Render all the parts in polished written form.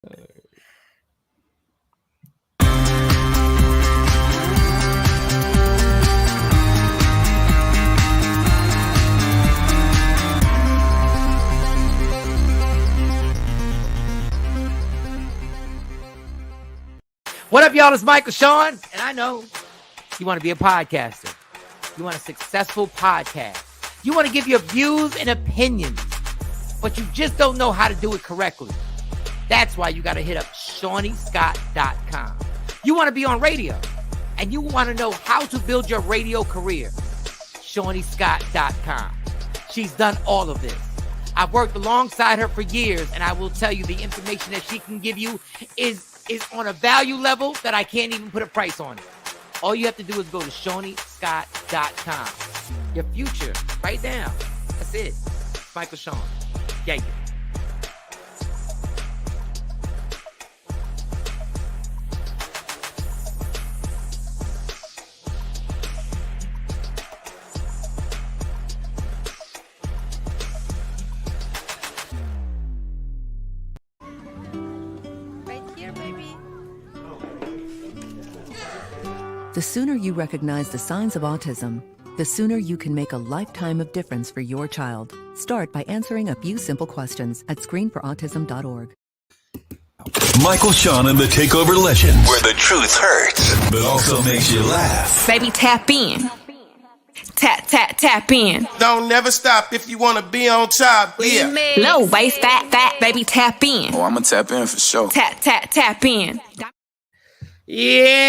What up, y'all? It's Michael Sean, and I know you want to be a podcaster. You want a successful podcast. You want to give your views and opinions, but you just don't know how to do it correctly. That's why you got to hit up ShawneeScott.com. You want to be on radio, and you want to know how to build your radio career. ShawneeScott.com. She's done all of this. I've worked alongside her for years, and I will tell you the information that she can give you is on a value level that I can't even put a price on it. All you have to do is go to ShawneeScott.com. Your future, right now. That's it. Michael Sean. Yeah. The sooner you recognize the signs of autism, the sooner you can make a lifetime of difference for your child. Start by answering a few simple questions at screenforautism.org. Michael Sean and the Takeover Legends, where the truth hurts, but also makes you laugh. Baby, tap in. Tap, tap, tap in. Don't never stop if you want to be on top. Yeah. Low waist, fat, baby, tap in. Oh, I'm going to tap in for sure. Tap, tap, tap in. Yeah,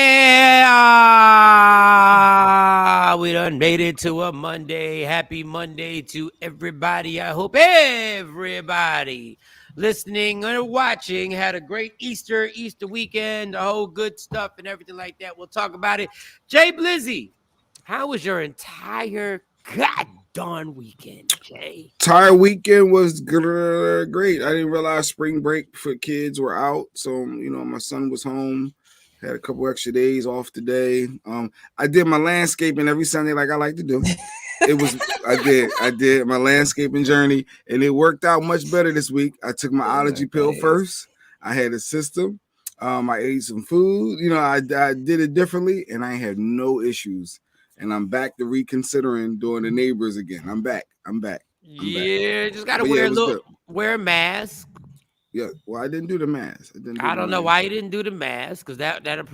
we done made it to a Monday. Happy Monday to everybody. I hope everybody listening or watching had a great Easter weekend, the whole good stuff and everything like that. We'll talk about it. Jay Blizzy, how was your entire goddamn weekend, Jay? Entire weekend was great. I didn't realize spring break for kids were out. So, my son was home. Had a couple extra days off today. I did my landscaping every Sunday like I like to do. I did my landscaping journey, and it worked out much better this week. I took my allergy pill first. I had a system. I ate some food. I did it differently, and I had no issues. And I'm back to reconsidering doing the neighbors again. I'm back. Just gotta wear a mask. Yeah, well, I didn't do the mask. I don't know why you didn't do the mask, because that'll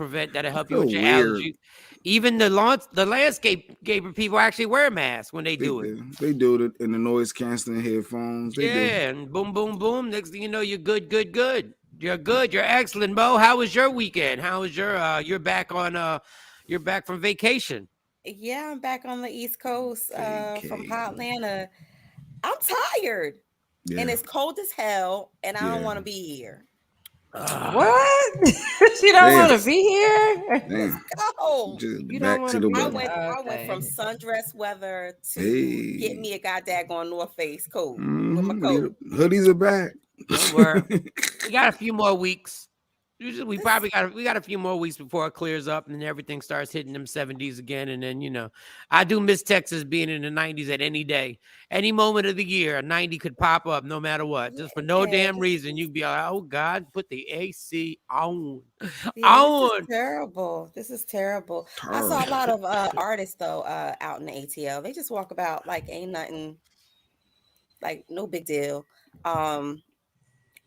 help you with your allergies. Even the landscaper people actually wear masks when they do it. They do it in the noise canceling headphones. And boom, boom, boom. Next thing you know, you're good. You're good. You're excellent, Mo. How was your weekend? How was your? You're back from vacation. Yeah, I'm back on the East Coast from Atlanta. I'm tired. Yeah. And it's cold as hell, and I don't want to be here. What? She don't want to be here? It's cold. You don't want to be here. I went from sundress weather to get me a goddamn North Face coat with my coat. Hoodies are back. Don't worry. We got a few more weeks. Usually we got a few more weeks before it clears up and then everything starts hitting them 70s again. And then, I do miss Texas being in the 90s at any day, any moment of the year. A 90 could pop up no matter what, just for no damn reason. You'd be like, oh God, put the AC on. This is terrible. I saw a lot of artists though out in the ATL. They just walk about like ain't nothing, like no big deal.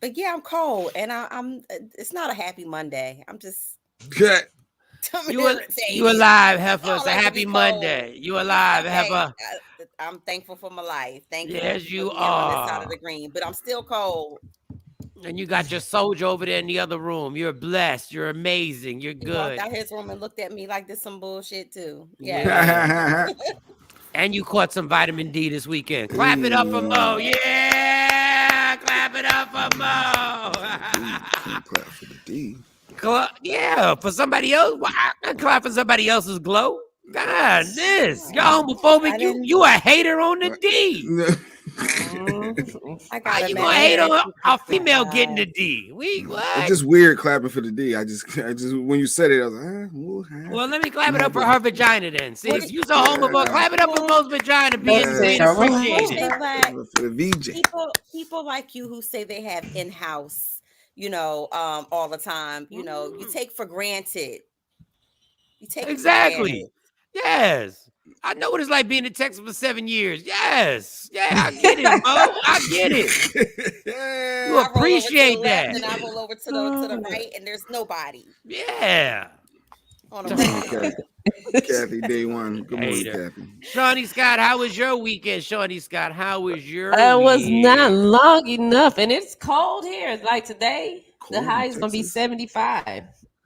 But yeah, I'm cold, and I'm. It's not a happy Monday. I'm just. You alive, heifer? It's a happy Monday. You alive, heifer? I'm thankful for my life. Thank you. Yes, you are. On this side of the green, but I'm still cold. And you got your soldier over there in the other room. You're blessed. You're amazing. You're good. He walked out his room and looked at me like this some bullshit too. Yeah. And you caught some vitamin D this weekend. Clap it up for Mo. Yeah. Clap it up for Mo. Can't clap for the D. Yeah, for somebody else. Why I can clap for somebody else's glow? God, you're homophobic. You a hater on the D. How you gonna hate on a female getting the D? What? It's just weird clapping for the D. I just when you said it, I was like, well, let me clap it up for her vagina then. See, if you're so homophobic, clap it up for Mo's vagina being appreciated. People like you who say they have in-house all the time. You take for granted. You take exactly. Yes. I know what it's like being in Texas for 7 years. Yes. Yeah, I get it, Mo. I get it. You appreciate that. And I roll over to the right, and there's nobody. Yeah. On a Kathy, day one. Good morning, Kathy. Shawnee Scott, how was your weekend? Shawnee Scott, how was your It was weekend? not long enough, and it's cold here. Like today, Cold the high is in gonna be Texas? 75.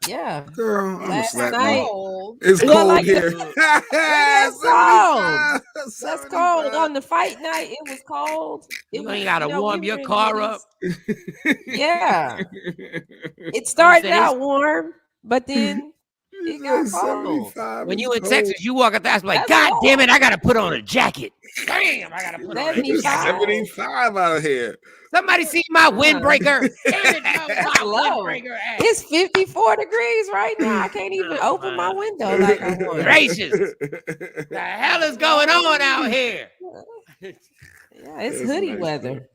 Yeah. Girl, I'm gonna Last slap night- you. It's Well, cold like here. That's cold. That's cold. 75. On the fight night, it was cold. You ain't gotta warm your car up. Yeah. It started out warm, but then it got cold. 75 When is you in cold. Texas, you walk out the house like, That's God cold. damn it, I gotta put on a jacket. Damn, I gotta put on a 75. jacket. 75 out here. Somebody see my windbreaker. Damn it, no, That's my low. windbreaker at? It's 54 degrees right now. I can't even open my window like I want. Gracious. The hell is going on out here? Yeah, it's hoodie weather.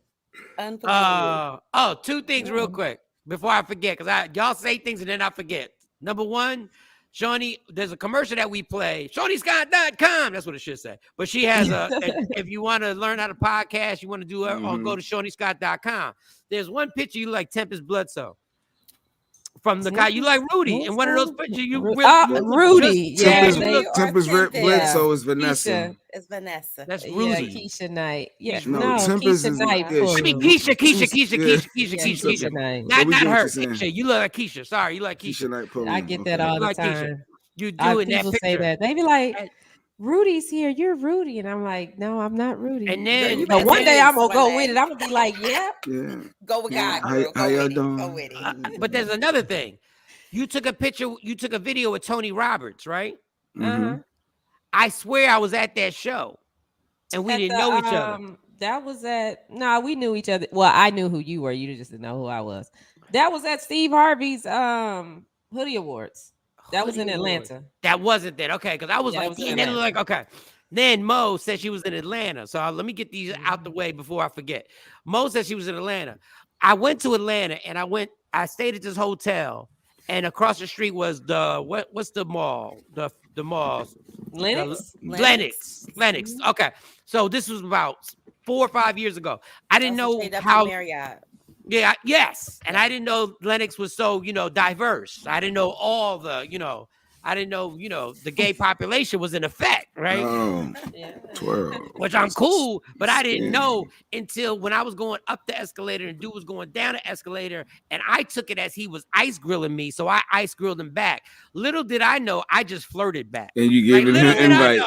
Two things real quick before I forget, because y'all say things and then I forget. Number one, Shawnee, there's a commercial that we play, ShawneeScott.com. That's what it should say. But she has if you want to learn how to podcast, you want to do it, go to ShawneeScott.com. There's one picture you like, Tempest Bledsoe. From the guy you like, Rudy. In one of those pictures, Rudy. Tempest Bledsoe is Vanessa. It's Vanessa. That's Yeah, Rudy. Keisha Knight. Yeah, No, Tempest Keisha is- Knight. yeah, for I mean, you. Keisha. Keisha Knight. Not we get what her. you're saying. Keisha. You look like Keisha. Sorry, you like Keisha. Keisha Knight Pulliam. I get that Okay. all the Like Keisha. time. You do in that People picture. say that. They be like, Rudy's here. You're Rudy. And I'm like, no, I'm not Rudy. And then, But one day I'm going to go with it. I'm going to be like, yep. Yeah. Go with God. How Girl. Go y'all with it. doing? Go with it. but there's another thing. You took a video with Tony Roberts, right? Mhm. I swear I was at that show and we didn't know each other. That was we knew each other. Well, I knew who you were. You just didn't know who I was. That was at Steve Harvey's Hoodie Awards. That was in Atlanta. That wasn't that. Okay, because I was Yeah, it like, was in damn, they look Atlanta. like, okay. Then Mo said she was in Atlanta. So let me get these out the way before I forget. Mo said she was in Atlanta. I went to Atlanta and I stayed at this hotel. And across the street was what's the mall? The mall. Lennox? Lennox. Okay. So this was about 4 or 5 years ago. I didn't know That's how. Marriott. Yeah, yes. And I didn't know Lennox was so, diverse. I didn't know all the, I didn't know, the gay population was in effect, right? Oh, 12. Which I'm cool, but I didn't know until when I was going up the escalator and dude was going down the escalator, and I took it as he was ice grilling me, so I ice grilled him back. Little did I know, I just flirted back. And you gave him little an did I invite. know,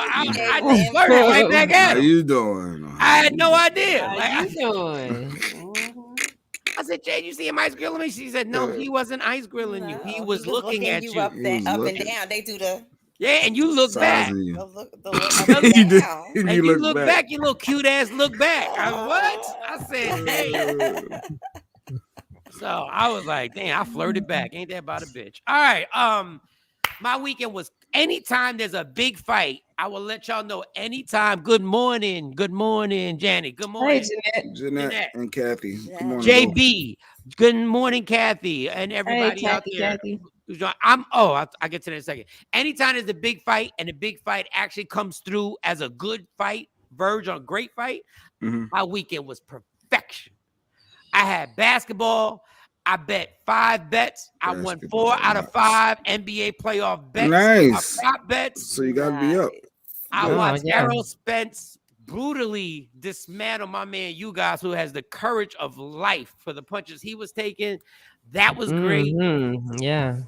I just flirted right back How at him. you doing? I had no idea. How Like, you doing? I said, Jay, you see him ice grilling me? She said, no, he wasn't ice grilling you. He No, was looking at you. Up, He was and looking. down. They do the Yeah, and you look back. Sizing you. look up and You did. down. And you look back, you little cute ass look back. What? I said, hey. So I was like, damn, I flirted back. Ain't that about a bitch? All right. My weekend was anytime there's a big fight, I will let y'all know anytime. Good morning, Janet. Good morning, Jeanette and Kathy. Good morning. JB. Good morning, Kathy, and everybody out there. Kathy. I get to that in a second. Anytime there's a big fight and the big fight actually comes through as a good fight, verge on a great fight, my weekend was perfection. I had basketball. I bet 5 bets. I won 4 out of 5 NBA playoff bets. Nice. Prop bets. So you got to be up. I Oh, watched yeah. Errol Spence brutally dismantle my man, you guys, who has the courage of life for the punches he was taking. That was great. Mhm, yeah.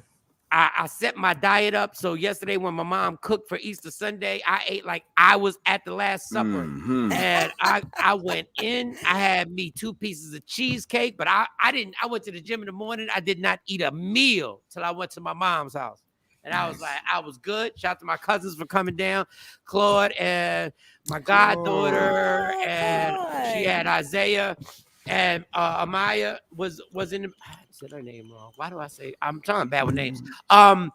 I set my diet up. So yesterday when my mom cooked for Easter Sunday, I ate like I was at the Last Supper. And I went in. I had me 2 pieces of cheesecake, but I went to the gym in the morning. I did not eat a meal till I went to my mom's house. And I was like, I was good. Shout out to my cousins for coming down. Claude and my goddaughter. And she had Isaiah. And Amaya was in the, I said her name wrong. Why do I say I'm talking bad with names? And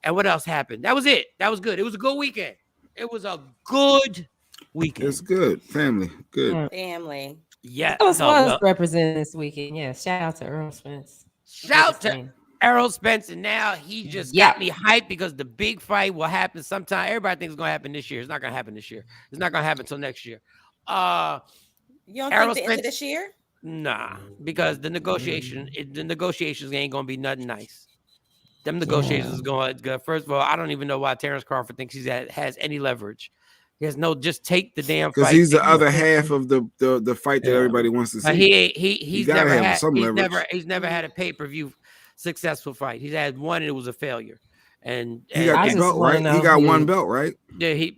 what else happened? That was it. That was good. It was a good weekend. It was a good weekend. It's good. Family. Good. Family. Yeah. That was represented this weekend. Yeah. Shout out to Earl Spence. Shout to Errol Spence, and now he just got me hyped because the big fight will happen sometime. Everybody thinks it's gonna happen this year. It's not gonna happen this year. It's not gonna happen until next year. You don't think the end of this year? Nah, because the negotiations ain't gonna be nothing nice. Them negotiations is going good. First of all, I don't even know why Terrence Crawford thinks has any leverage. He has no. Just take the damn fight. Because he's the other half of the fight that everybody wants to see. He's never had a pay-per-view successful fight. He's had one and it was a failure. And he got the belt, right? He got one belt, right? Yeah,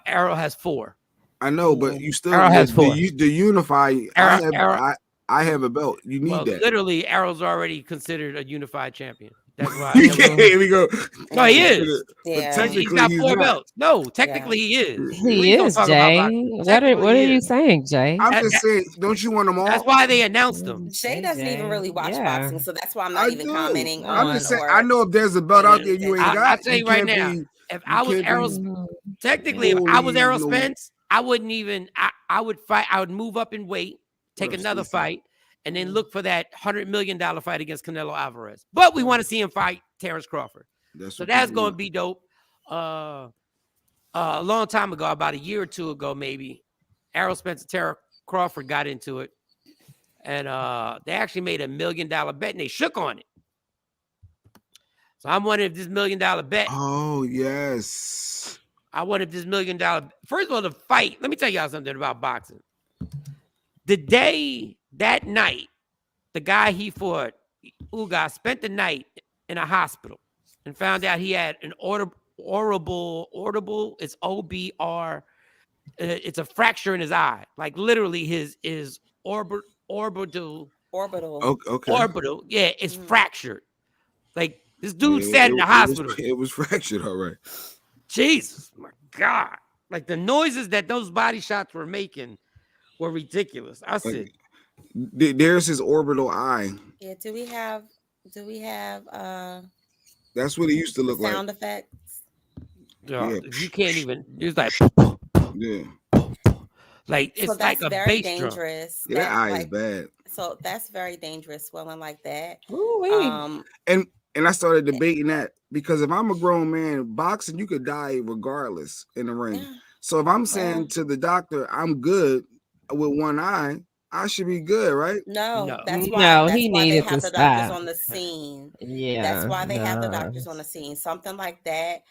Errol has 4. I know, but you still has 4. The unify. I have a belt. You need that. Literally, Errol's already considered a unified champion. That's why. Here we go. No, he is. Yeah. Technically, he's got 4 belts. No, technically he is. He is, Jay. What are you saying, Jay? I'm just saying, don't you want them all? That's why they announced them. Shay doesn't even really watch boxing, so that's why I'm not even commenting on. I'm just saying, I know if there's a belt out there you ain't got. I'll tell you right now, if I was Errol, technically, if I was Errol Spence, I wouldn't even. I would fight. I would move up in weight, take another fight, and then look for that $100 million fight against Canelo Alvarez. But we want to see him fight Terrence Crawford. So that's going to be dope. A long time ago, about a year or two ago, maybe, Errol Spence and Terrence Crawford got into it. And they actually made $1 million bet, and they shook on it. So I'm wondering if this $1 million bet. Oh, yes. I wonder if this $1 million. First of all, the fight. Let me tell y'all something about boxing. That night, the guy he fought, Ugas, spent the night in a hospital and found out he had an orbital, it's OBR, it's a fracture in his eye. Like literally his orbital. Okay. Orbital, yeah, it's fractured. Like this dude sat in the hospital. It was fractured, all right. Jesus, my God. Like the noises that those body shots were making were ridiculous. I said, there's his orbital eye. Yeah, do we have that's what it used to look like. Sound effects. You can't even. It's like like it's so that's like a very bass dangerous. Drum. Yeah, that eye is bad. So that's very dangerous, swelling like that. And I started debating that because if I'm a grown man, boxing, you could die regardless in the ring. Yeah. So if I'm saying to the doctor, I'm good with one eye, I should be good, right? No, that's why he needed they have to the doctors stop on the scene. Yeah, that's why they have the doctors on the scene. Something like that.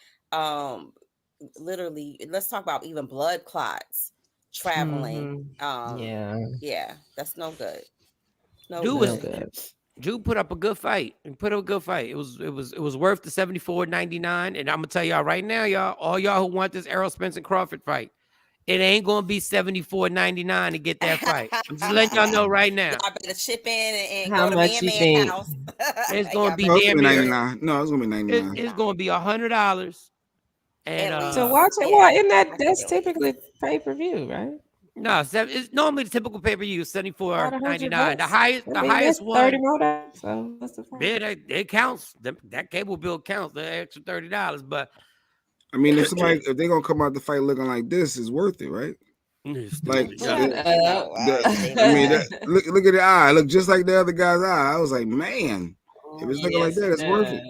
Literally, let's talk about even blood clots traveling. Yeah, that's no good. No good. Drew put up a good fight. It was worth the $74.99. And I'm gonna tell y'all right now, all y'all who want this Errol Spence and Crawford fight, it ain't gonna be $74.99 to get that fight. I'm just letting y'all know right now. I better chip in and how go much to you think? house. It's gonna be damn near $99. No, it's gonna be $99. It's gonna be $100. And to watch it, well, that's typically pay-per-view, right? No, it's normally the typical pay-per-view $74.99. The highest one. 30 more. So what's the point? Yeah, it counts. That cable bill counts. The extra $30, but I mean, if they're gonna come out the fight looking like this, it's worth it, right? Like, look at the eye. Look just like the other guy's eye. I was like, man, if it's looking like that, it's worth it.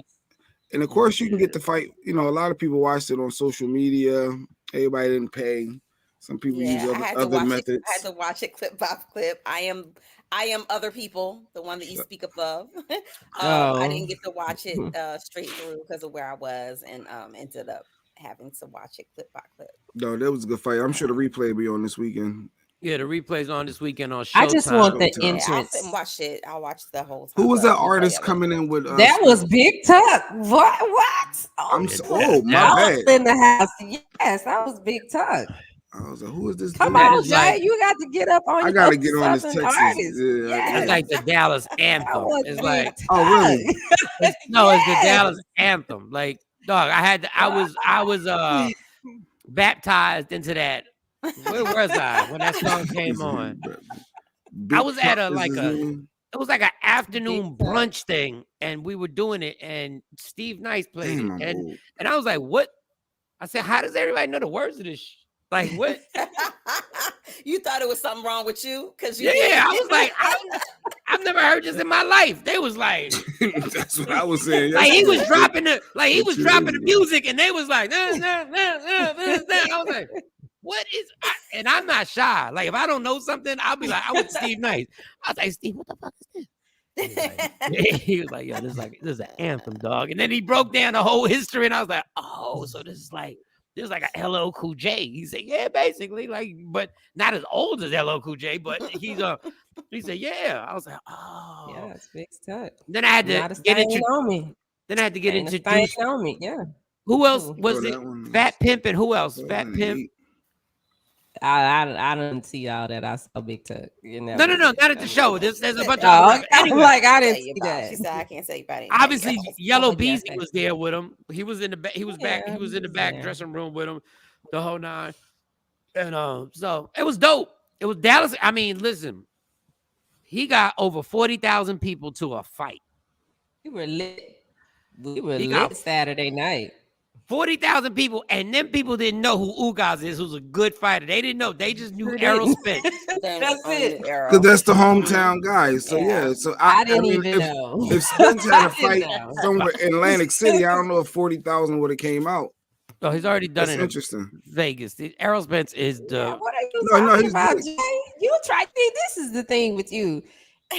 And of course, you can get the fight. You know, a lot of people watched it on social media. Everybody didn't pay. Some people use other methods. I had to watch it clip by clip. I am other people, the one that you speak above. I didn't get to watch it straight through because of where I was, and ended up having to watch it clip by clip. No, that was a good fight. I'm sure the replay will be on this weekend. Yeah, the replay's on this weekend on Showtime. I just want the entrance. I'll sit and watch it. I'll watch the whole time. Who was that artist coming in with? That was Big Tuck. What? My bad. In the house. Yes, that was Big Tuck. I was like, who is this? Come on, Jay. You got to get up on. I got to get on this Texas. It's like the Dallas anthem. It's like, oh really? It's the Dallas anthem. Like, dog, I was baptized into that. Where was I when that song came on? I was at it was like an afternoon brunch thing, and we were doing it, and Steve Nice played it, and I was like, what? I said, how does everybody know the words of this? Like what? You thought it was something wrong with you? Because I was like, I've never heard this in my life. They was like, that's what I was saying. Like he was dropping the music, and they was like, nah. I was like, what is? And I'm not shy. Like if I don't know something, I'll be like, I went to Steve Nice. I was like, Steve, what the fuck is this? He was like, yo, this is an anthem, dog. And then he broke down the whole history, and I was like, oh, so this is like a LL Cool J. He said, yeah, basically, like, but not as old as LL Cool J, but he said, yeah. I was like, oh, yeah, it's big touch. Then I had to get introduced. On me, yeah. Who else was it? Fat Pimp and who else? Fat Pimp. I didn't see all that. I saw Big Tuck. No, not at the show. There's a bunch of. Anyway. Like I didn't see that. She said I can't say about it. Obviously, Yellow Beezy was there with him. He was in the back. He was back. He was in the back dressing room with him, the whole nine. And so it was dope. It was Dallas. I mean, listen, he got over 40,000 people to a fight. We were lit. Saturday night. 40,000 people, and them people didn't know who Ugas is, who's a good fighter. They didn't know. They just knew Errol Spence. That's it. Because that's the hometown guy. So yeah. So I didn't even know. If Spence had a fight somewhere in Atlantic City, I don't know if 40,000 would have came out. Oh, he's already done it. Interesting. Vegas. Errol Spence is the. What are you talking about, Jay? You try. This is the thing with you.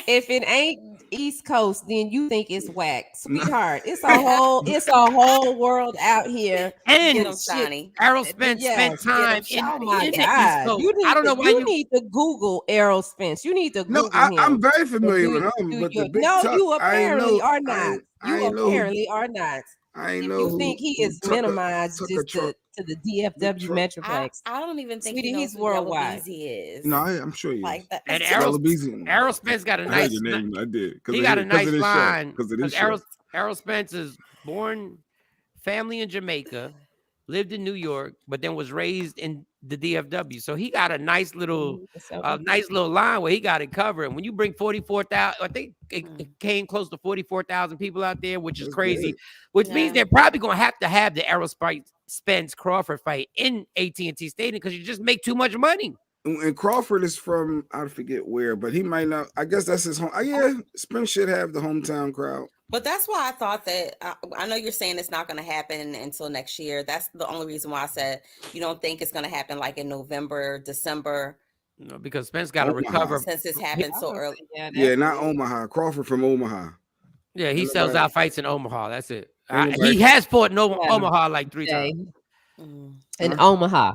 If it ain't East Coast, then you think it's whack, sweetheart. It's a whole world out here. And Errol Spence spent time in the East Coast. I don't know why you need to Google Errol Spence. You need to Google him. I'm very familiar with him, but the Big Tuck, you apparently are not. You apparently are not. I know. You think he is minimized just to the DFW Metroplex? I don't even think he's worldwide. He is. No, I'm sure he is. Like that. And Errol Spence got a nice. I did. He got a nice line because Errol Spence is born family in Jamaica, lived in New York, but then was raised in the DFW. So he got a nice little line where he got it covered. And when you bring 44,000, I think it came close to 44,000 people out there, which is crazy. Which means they're probably going to have the Errol Spence Crawford fight in AT&T Stadium because you just make too much money. And Crawford is from, I forget where, but he might not. I guess that's his home. Yeah, Spence should have the hometown crowd. But that's why I thought that, I know you're saying it's not going to happen until next year. That's the only reason why I said you don't think it's going to happen like in November, December. No, because Spence got to recover. Since it's happened so early. Yeah, not Omaha. Crawford from Omaha. Yeah, he sells out fights in Omaha. That's it. He has fought in Omaha like 3 times. In Omaha.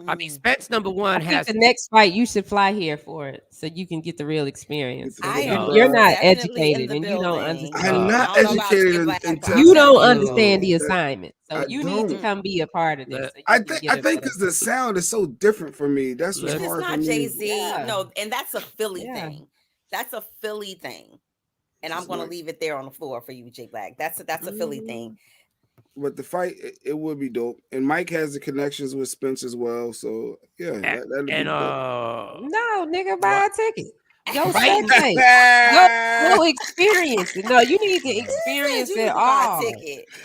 I mean, Spence number one has the next fight. You should fly here for it so you can get the real experience. You're not educated and you don't understand. I'm not educated. You don't understand the assignment, so you need to come be a part of this. So I think because the sound is so different for me. That's what's hard for me. It's not Jay-Z. No, and that's a Philly thing. That's a Philly thing, and I'm going to leave it there on the floor for you, J Black. That's a Philly thing. But the fight, it would be dope. And Mike has the connections with Spence as well. So, yeah. That'd be dope. No, nigga, buy a ticket. Go experience it. No, you need to experience it all.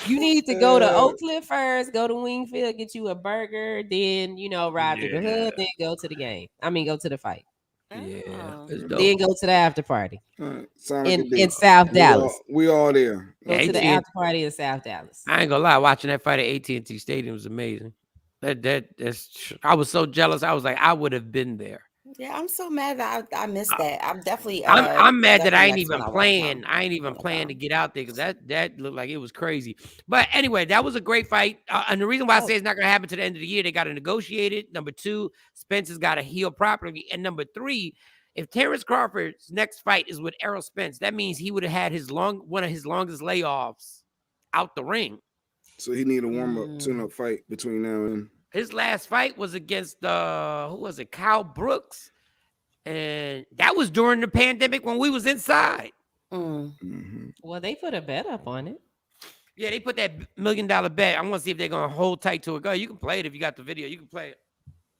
You need to go to Oak Cliff first, go to Wingfield, get you a burger, then, ride to the hood, then go to the game. Go to the fight. Yeah, then go to the after party in South Dallas. We all there. Go to the after party in South Dallas. I ain't gonna lie, watching that fight at AT&T Stadium was amazing. That's I was so jealous. I was like, I would have been there. Yeah, I'm so mad that I missed that. I'm definitely. I'm mad that I ain't even playing. I ain't even planning to get out there because that looked like it was crazy. But anyway, that was a great fight. And the reason why I say it's not going to happen to the end of the year, they got to negotiate it. Number 2, Spence's got to heal properly. And number 3, if Terrence Crawford's next fight is with Errol Spence, that means he would have had one of his longest layoffs out the ring. So he need a warm-up, tune-up fight between now and. His last fight was against who was it? Kyle Brooks, and that was during the pandemic when we was inside. Well, they put a bet up on it. Yeah, they put that $1 million bet. I want to see if they're gonna hold tight to it. Go, you can play it if you got the video. You can play it.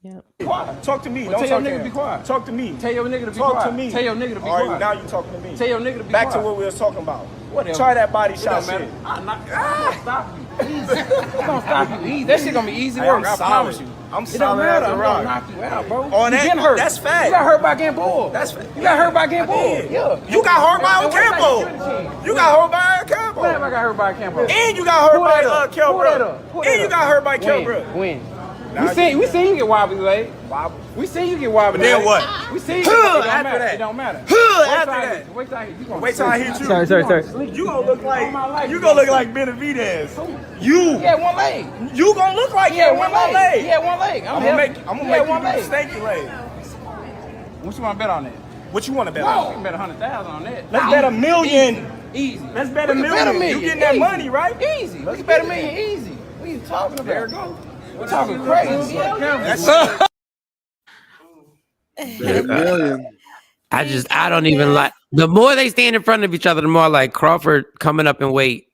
Yeah. Quiet. Talk to me. Well, Don't tell talk your nigga to be him. quiet. Talk to me. Tell your nigga to be talk quiet. to me. Tell your nigga to be All right, quiet. now you talking to me. Tell your nigga to be Back quiet. to what we was talking about. Whatever. Try that body It shot don't matter. shit. I'm gonna stop you. Easy. I'm gonna stop you. Easy. That shit gonna be easy Hey, work. I'm I promise solid. you. I'm It don't solid matter. as a I'm rock. gonna knock you out, bro. On You that, getting hurt. that's fact. You got hurt by getting bored. That's fact. You got hurt by getting I bored. did. Yeah. You got hurt by And wait till Ocampo. you get a chance. You got hurt by Ocampo. When have I got hurt by Ocampo? And you got hurt Pull by that up. Kell Pull that Brook. up. Pull And that you up. got hurt by Kell Brook. When? Now We seen you get wobbly leg. We seen you get wobbly But then leg. what? We seen you. Huh, It don't after matter. that. It don't matter. After that. Wait till I hit you. Wait till I hit you. Sorry. You gonna look like Benavidez. You. Yeah, one leg. You gonna look like Yeah, him with one leg. Yeah, one leg. I'm gonna make one you leg. do the stanky leg. What you want to bet on that? What you want to bet We on? can bet 100,000 on that. Let's bet $1 million. Easy. Let's bet $1 We can bet million. You getting that Easy. money, right? Easy. We can bet $1 million easy. What are you talking about? There you go. We're talking crazy. That's $1 million. I don't even like. The more they stand in front of each other, the more like Crawford coming up in weight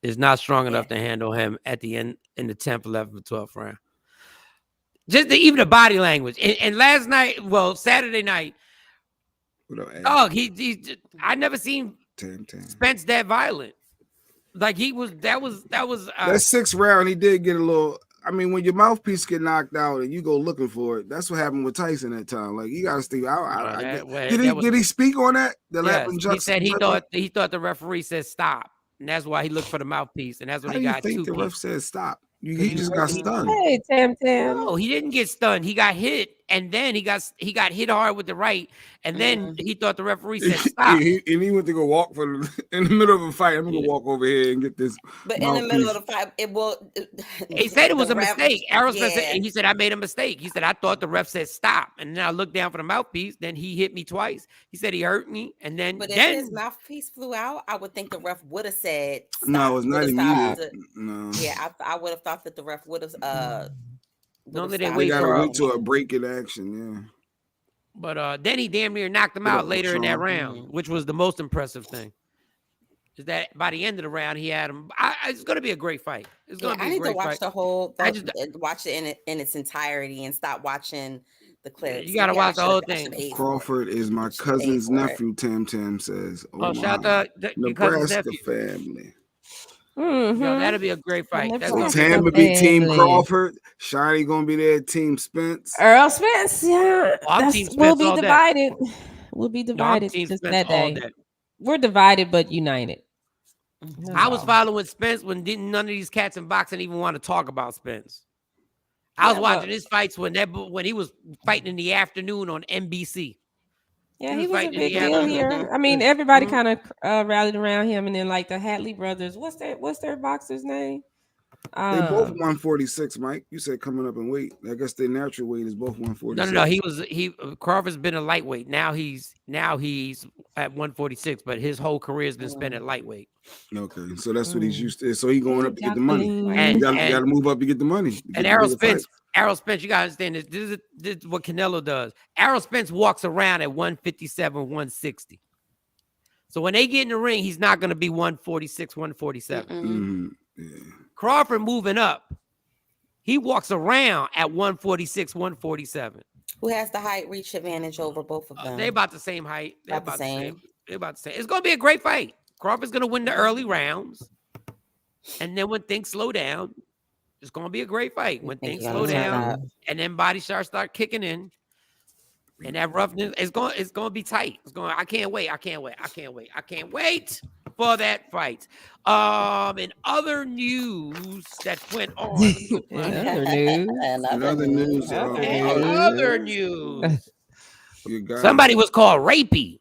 is not strong enough to handle him at the end in the 10th, 11th, 12th round. Just even the body language. And last night, Saturday night, I never seen Spence that violent. Like that was that 6th round, he did get a little. I mean, when your mouthpiece get knocked out and you go looking for it, that's what happened with Tyson that time. Like you got to stay out. Did he speak on that? Yes, he said he thought the referee said stop, and that's why he looked for the mouthpiece, and that's when How he do you got think 2 the pieces. ref said stop? He just got stunned. Hey, Tam. No, he didn't get stunned. He got hit, and then he got hit hard with the right, and then he thought the referee said stop. He went to go walk in the middle of a fight. I'm gonna go walk over here and get this. But in the middle of the fight, He said it was a mistake. Aerosmith said, he said, I made a mistake. He said, I thought the ref said stop. And then I looked down for the mouthpiece. Then he hit me twice. He said he hurt me. And then, But if his mouthpiece flew out, I would think the ref would have said stop. No, it's not immediate. No. Yeah, I would have thought that the ref would have no, they They gotta wait till a break in action, yeah. But then he damn near knocked him out later in that round, which was the most impressive thing. Is that by the end of the round he had him. It's going to be a great fight. It's going to be a great fight. I need to watch watch it in its entirety and stop watching the clips. You got to watch the whole thing. Crawford is my cousin's nephew. Tam says. Oh, shout out to your cousin's Nebraska nephew. family. Mm-hmm. Yo, that'll be a great fight. So Tam will be Team Crawford. Shiny gonna be there. Team Spence. Earl Spence. Yeah, we'll be divided. We'll be divided just that day. We're divided but united. I was following Spence when none of these cats in boxing even want to talk about Spence. I was watching his fights when he was fighting in the afternoon on NBC. Yeah, he was a big deal here. I mean, everybody kind of rallied around him, and then like the Hatley brothers. What's their boxer's name? They both 146, Mike. You said coming up in weight. I guess their natural weight is both 146. No. Crawford's been a lightweight. Now he's at 146, but his whole career has been spent at lightweight. Okay, so that's what he's used to. So he's going up to get the money. You got to move up to get the money. And Errol Spence, you got to understand this. This is what Canelo does. Errol Spence walks around at 157, 160. So when they get in the ring, he's not going to be 146, 147. Mm-hmm. Yeah. Crawford moving up, he walks around at 146, 147. Who has the height reach advantage over both of them? They're about the same height. They're about the same. They're about the same. It's going to be a great fight. Crawford's going to win the early rounds. And then when things slow down, it's going to be a great fight. When things slow down and then body shots start kicking in. And that roughness, it's going to be tight. I can't wait for that fight. In other news that went on. Other news. Somebody was called rapey.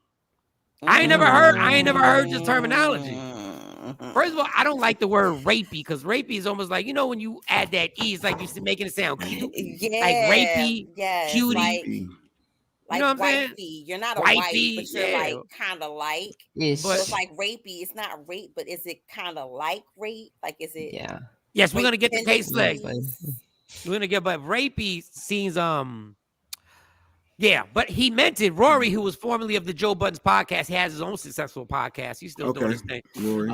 I ain't never heard this terminology. First of all, I don't like the word rapey because rapey is almost like, when you add that E, it's like you're making it sound cute. Like rapey, cutie. Like wifey. You're not a wifey, but you're like kind of like. Yes. So it's like rapey. It's not rape, but is it kind of like rape? Like, is it? Yeah. Yes, we're gonna get the case leg. We're gonna get, but rapey seems yeah, but he meant it. Rory, who was formerly of the Joe Buttons podcast, he has his own successful podcast. He's still doing his thing. Rory.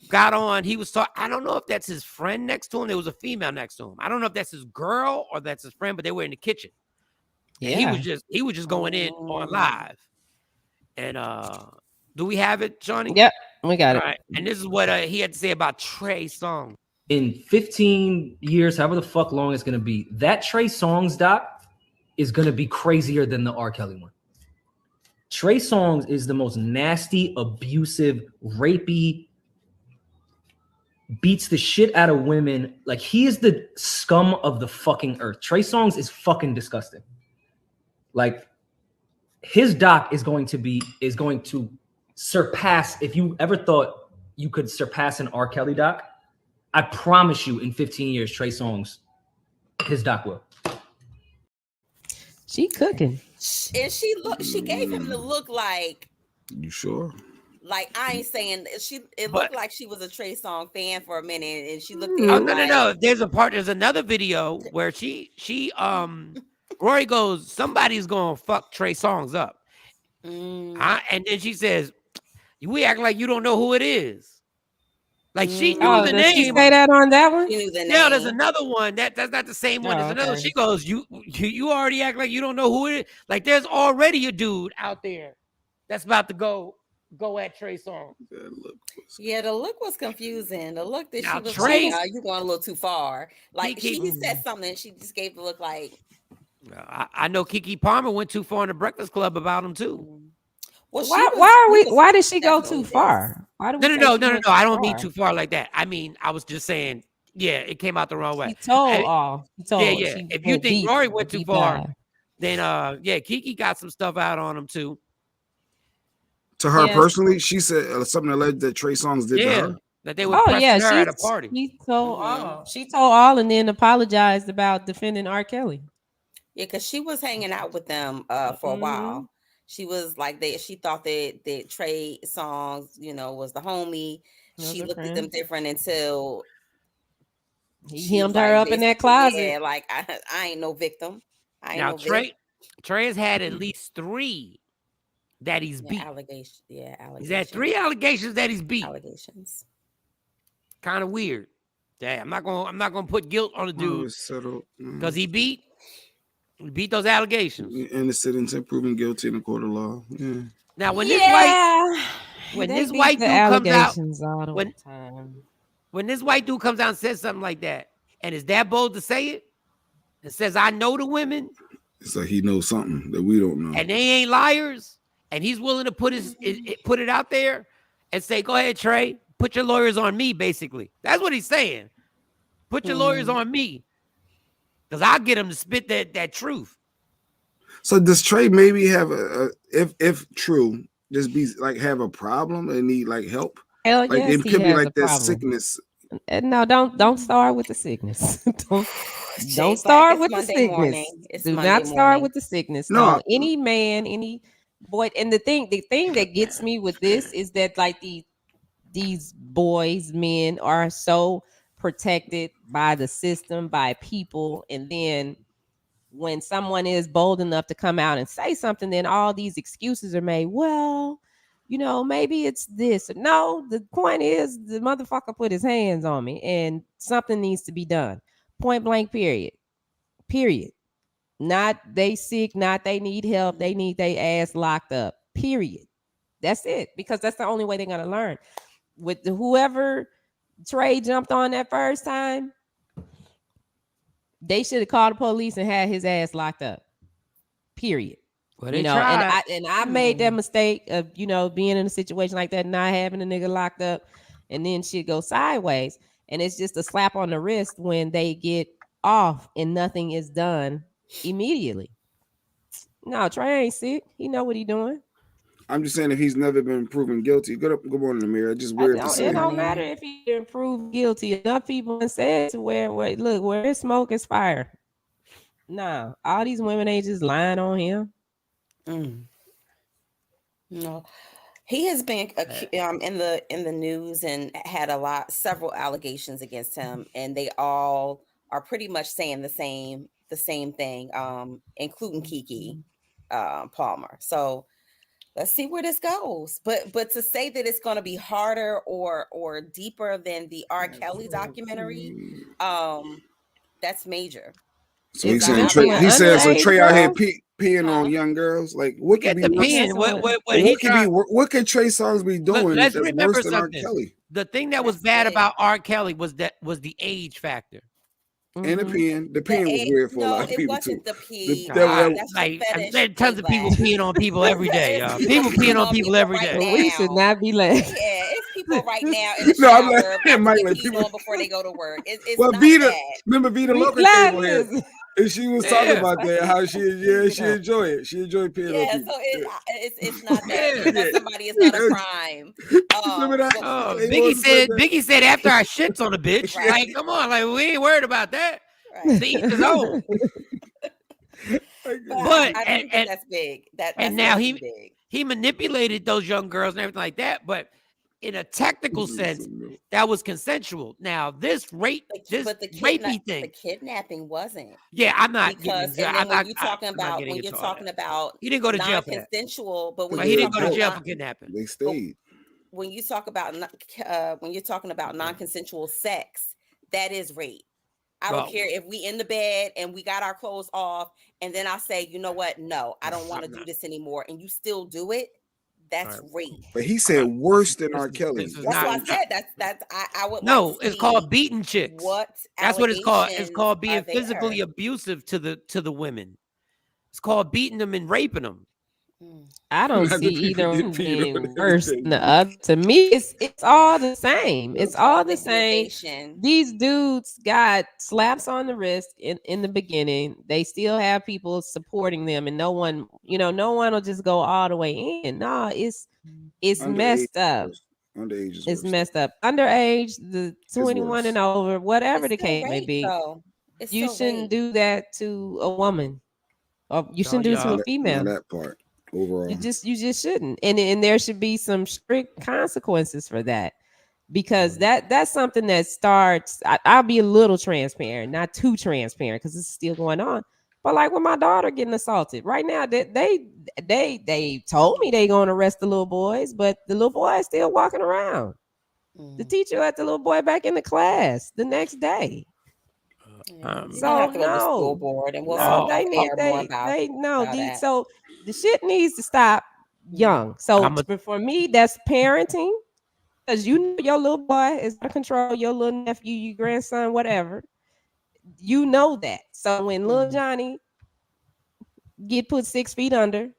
got on. He was talking. I don't know if that's his friend next to him. There was a female next to him. I don't know if that's his girl or that's his friend, but they were in the kitchen. Yeah. And he was just going in on live. And do we have it, Johnny? Yep, we got it. All right. And this is what he had to say about Trey Songz. In 15 years, however the fuck long it's gonna be, that Trey Songz doc is gonna be crazier than the R. Kelly one. Trey Songz is the most nasty, abusive, rapey, beats the shit out of women. Like, he is the scum of the fucking earth. Trey Songz is fucking disgusting. Like, his doc is going to surpass, if you ever thought you could surpass an R. Kelly doc, I promise you in 15 years, Trey Songz, his doc will. She cooking. And she gave him the look like. You sure? Like, I ain't saying it looked like she was a Trey Songz fan for a minute, and she looked at no. There's another video where Rory goes, somebody's gonna fuck Trey Songz up. And then she says, we act like you don't know who it is. Like, she knew the name. She say that on that one? She knew the name. Yeah, there's another one. That's not the same one. There's another. She goes, you already act like you don't know who it is. Like, there's already a dude out there that's about to go at Trey Songz. Yeah, the look was confusing. The look that now, she was Trey, like, you going a little too far. Like, she said something, she just gave the look like. I know Keke Palmer went too far in the Breakfast Club about him too. Well, why did she go too far? No. I don't mean too far like that. I mean, I was just saying, yeah, it came out the wrong way. He told. Yeah. If you think Rory went too far, then Keke got some stuff out on him too. To her personally, she said something alleged that Trey Songz did to her. That they were pressing her at a party. She told all. She told all and then apologized about defending R. Kelly. Yeah, because she was hanging out with them for a while. She was like she thought that Trey Songz, was the homie. She looked at them different until he hemmed her up in that closet. Yeah, like I ain't no victim. Trey has had at least 3 that he's beat. Allegations. He's had 3 allegations that he's beat. Allegations. Kind of weird. Damn, I'm not gonna put guilt on the dude because he beat those allegations. Innocent until proven guilty in the court of law. Yeah. Now, when this white dude comes out, when this white dude comes out and says something like that, and is that bold to say it, and says, "I know the women," it's like he knows something that we don't know, and they ain't liars, and he's willing to put it out there and say, "Go ahead, Trey, put your lawyers on me." Basically, that's what he's saying. Put your lawyers on me. Because I'll get him to spit that truth. So does Trey maybe have if true, just be like have a problem and need like help? Hell like yes, it could be like that problem. sickness. No, don't start with the sickness. don't start with the sickness. Do not start with the sickness. No, any man, any boy. And the thing that gets me with this is that like these boys, men are so protected by the system, by people, and then when someone is bold enough to come out and say something, then all these excuses are made. Well, maybe it's this. No, the point is the motherfucker put his hands on me and something needs to be done. Point blank, period. Not they sick, not they need help, they need their ass locked up, period. That's it, because that's the only way they're going to learn. With whoever Trey jumped on that first time, they should have called the police and had his ass locked up. Period. Well, and I made that mistake of being in a situation like that and not having a nigga locked up, and then shit go sideways. And it's just a slap on the wrist when they get off and nothing is done immediately. No, Trey ain't sick. He know what he doing. I'm just saying if he's never been proven guilty, good morning, Amir. It's just weird to say. It don't matter if he been proved guilty. Enough people have said to where it's smoke is fire. Nah, all these women ain't just lying on him. No, he has been in the news and had several allegations against him, and they all are pretty much saying the same thing, including Keke Palmer. So let's see where this goes. But to say that it's going to be harder or deeper than the R. Kelly documentary, that's major. So he's saying Trey out here peeing on young girls. Like what could be peeing? What could Trey Songz be doing? Let's that's remember worse than something. R. Kelly? The thing that was bad about R. Kelly was the age factor. And the peeing was weird for a lot of people too. The pee. There's tons of people peeing on people every day, y'all. People peeing on people every day. Right We should not be laughing. Yeah, it's people right now in the shower people before they go to work. It's not Vita, bad. remember Vita Loca came on here, and she was talking about that, how she enjoy it. She enjoyed peeing on people. So it's not that somebody is not a crime. Remember that? Biggie said after I shits on a bitch. Right. Like, come on, like we ain't worried about that. Right. The each his own. But I think that's big. That's now big. he manipulated those young girls and everything like that, but in a technical sense, that was consensual. Now this rapey thing, the kidnapping wasn't. Yeah, I'm not because when you're talking about he didn't go to jail for that. Consensual, but when he didn't go to jail for kidnapping. They stayed. When you talk about when you're talking about non-consensual sex, that is rape. I don't care if we in the bed and we got our clothes off, and then I say, you know what? No, I don't want to do this anymore, and you still do it. That's rape. But he said worse than R. Kelly. That's what I said. That's I would. No, it's called beating chicks. That's what it's called. It's called being physically there? Abusive to the women. It's called beating them and raping them. I don't see either one being worse than the other. To me, it's all the same. It's all the same. These dudes got slaps on the wrist in the beginning. They still have people supporting them, and no one will just go all the way in. No, it's messed up. Underage is it's worse. Messed up. Underage, the 21 and over, whatever the case may be. You shouldn't do that to a woman, or you shouldn't do it to a female. That part. Overall. You just shouldn't, and there should be some strict consequences for that, because that's something that starts. I'll be a little transparent, not too transparent, because it's still going on. But like with my daughter getting assaulted right now, they told me they going to arrest the little boys, but the little boy is still walking around. The teacher let the little boy back in the class the next day. So school board and so the shit needs to stop young. So for me, that's parenting, because you know your little boy is out of control, your little nephew, your grandson, whatever. You know that. So when little Johnny get put 6 feet under,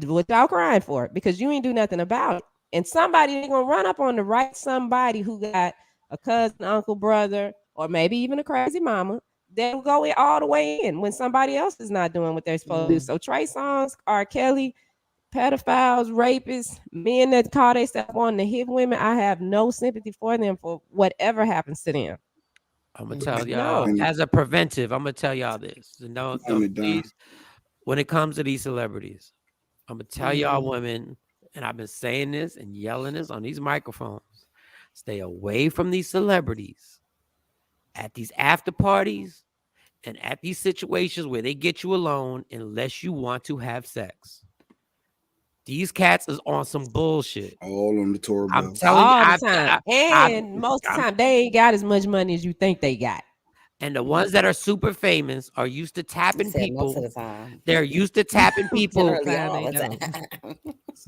without crying for it, because you ain't do nothing about it. And somebody ain't gonna run up on the right somebody who got a cousin, uncle, brother, or maybe even a crazy mama, they'll go all the way in when somebody else is not doing what they're supposed to do. So Trey Songz, R. Kelly, pedophiles, rapists, men that call themselves on to hit women, I have no sympathy for them for whatever happens to them. I'm gonna tell y'all as a preventive. I'm gonna tell y'all this. When it comes to these celebrities, I'm gonna tell y'all women, and I've been saying this and yelling this on these microphones: stay away from these celebrities at these after parties and at these situations where they get you alone unless you want to have sex. These cats is on some bullshit. All on the tour bus. I'm telling you, the time. Most of the time, they ain't got as much money as you think they got. And the ones that are super famous are used to tapping people. Most of the time. They're used to tapping people.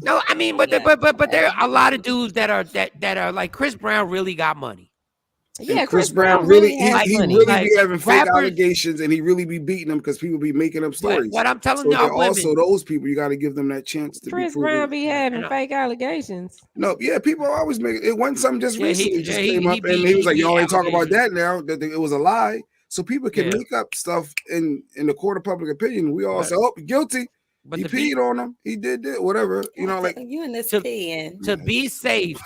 No, I mean, but there are a lot of dudes that are like Chris Brown really got money. Yeah, and Chris Brown really be having fake allegations, and he really be beating them because people be making up stories. What I'm telling y'all, also those people, you got to give them that chance to. Chris Brown be having fake allegations. No, yeah, people always make it. Wasn't something just recently came up, and he was like, "Y'all ain't talking about that now. That it was a lie." So people can make up stuff in the court of public opinion. We all say, "Oh, guilty." But he peed on him. He did that. Whatever. You know, like you in this peeing. To be safe.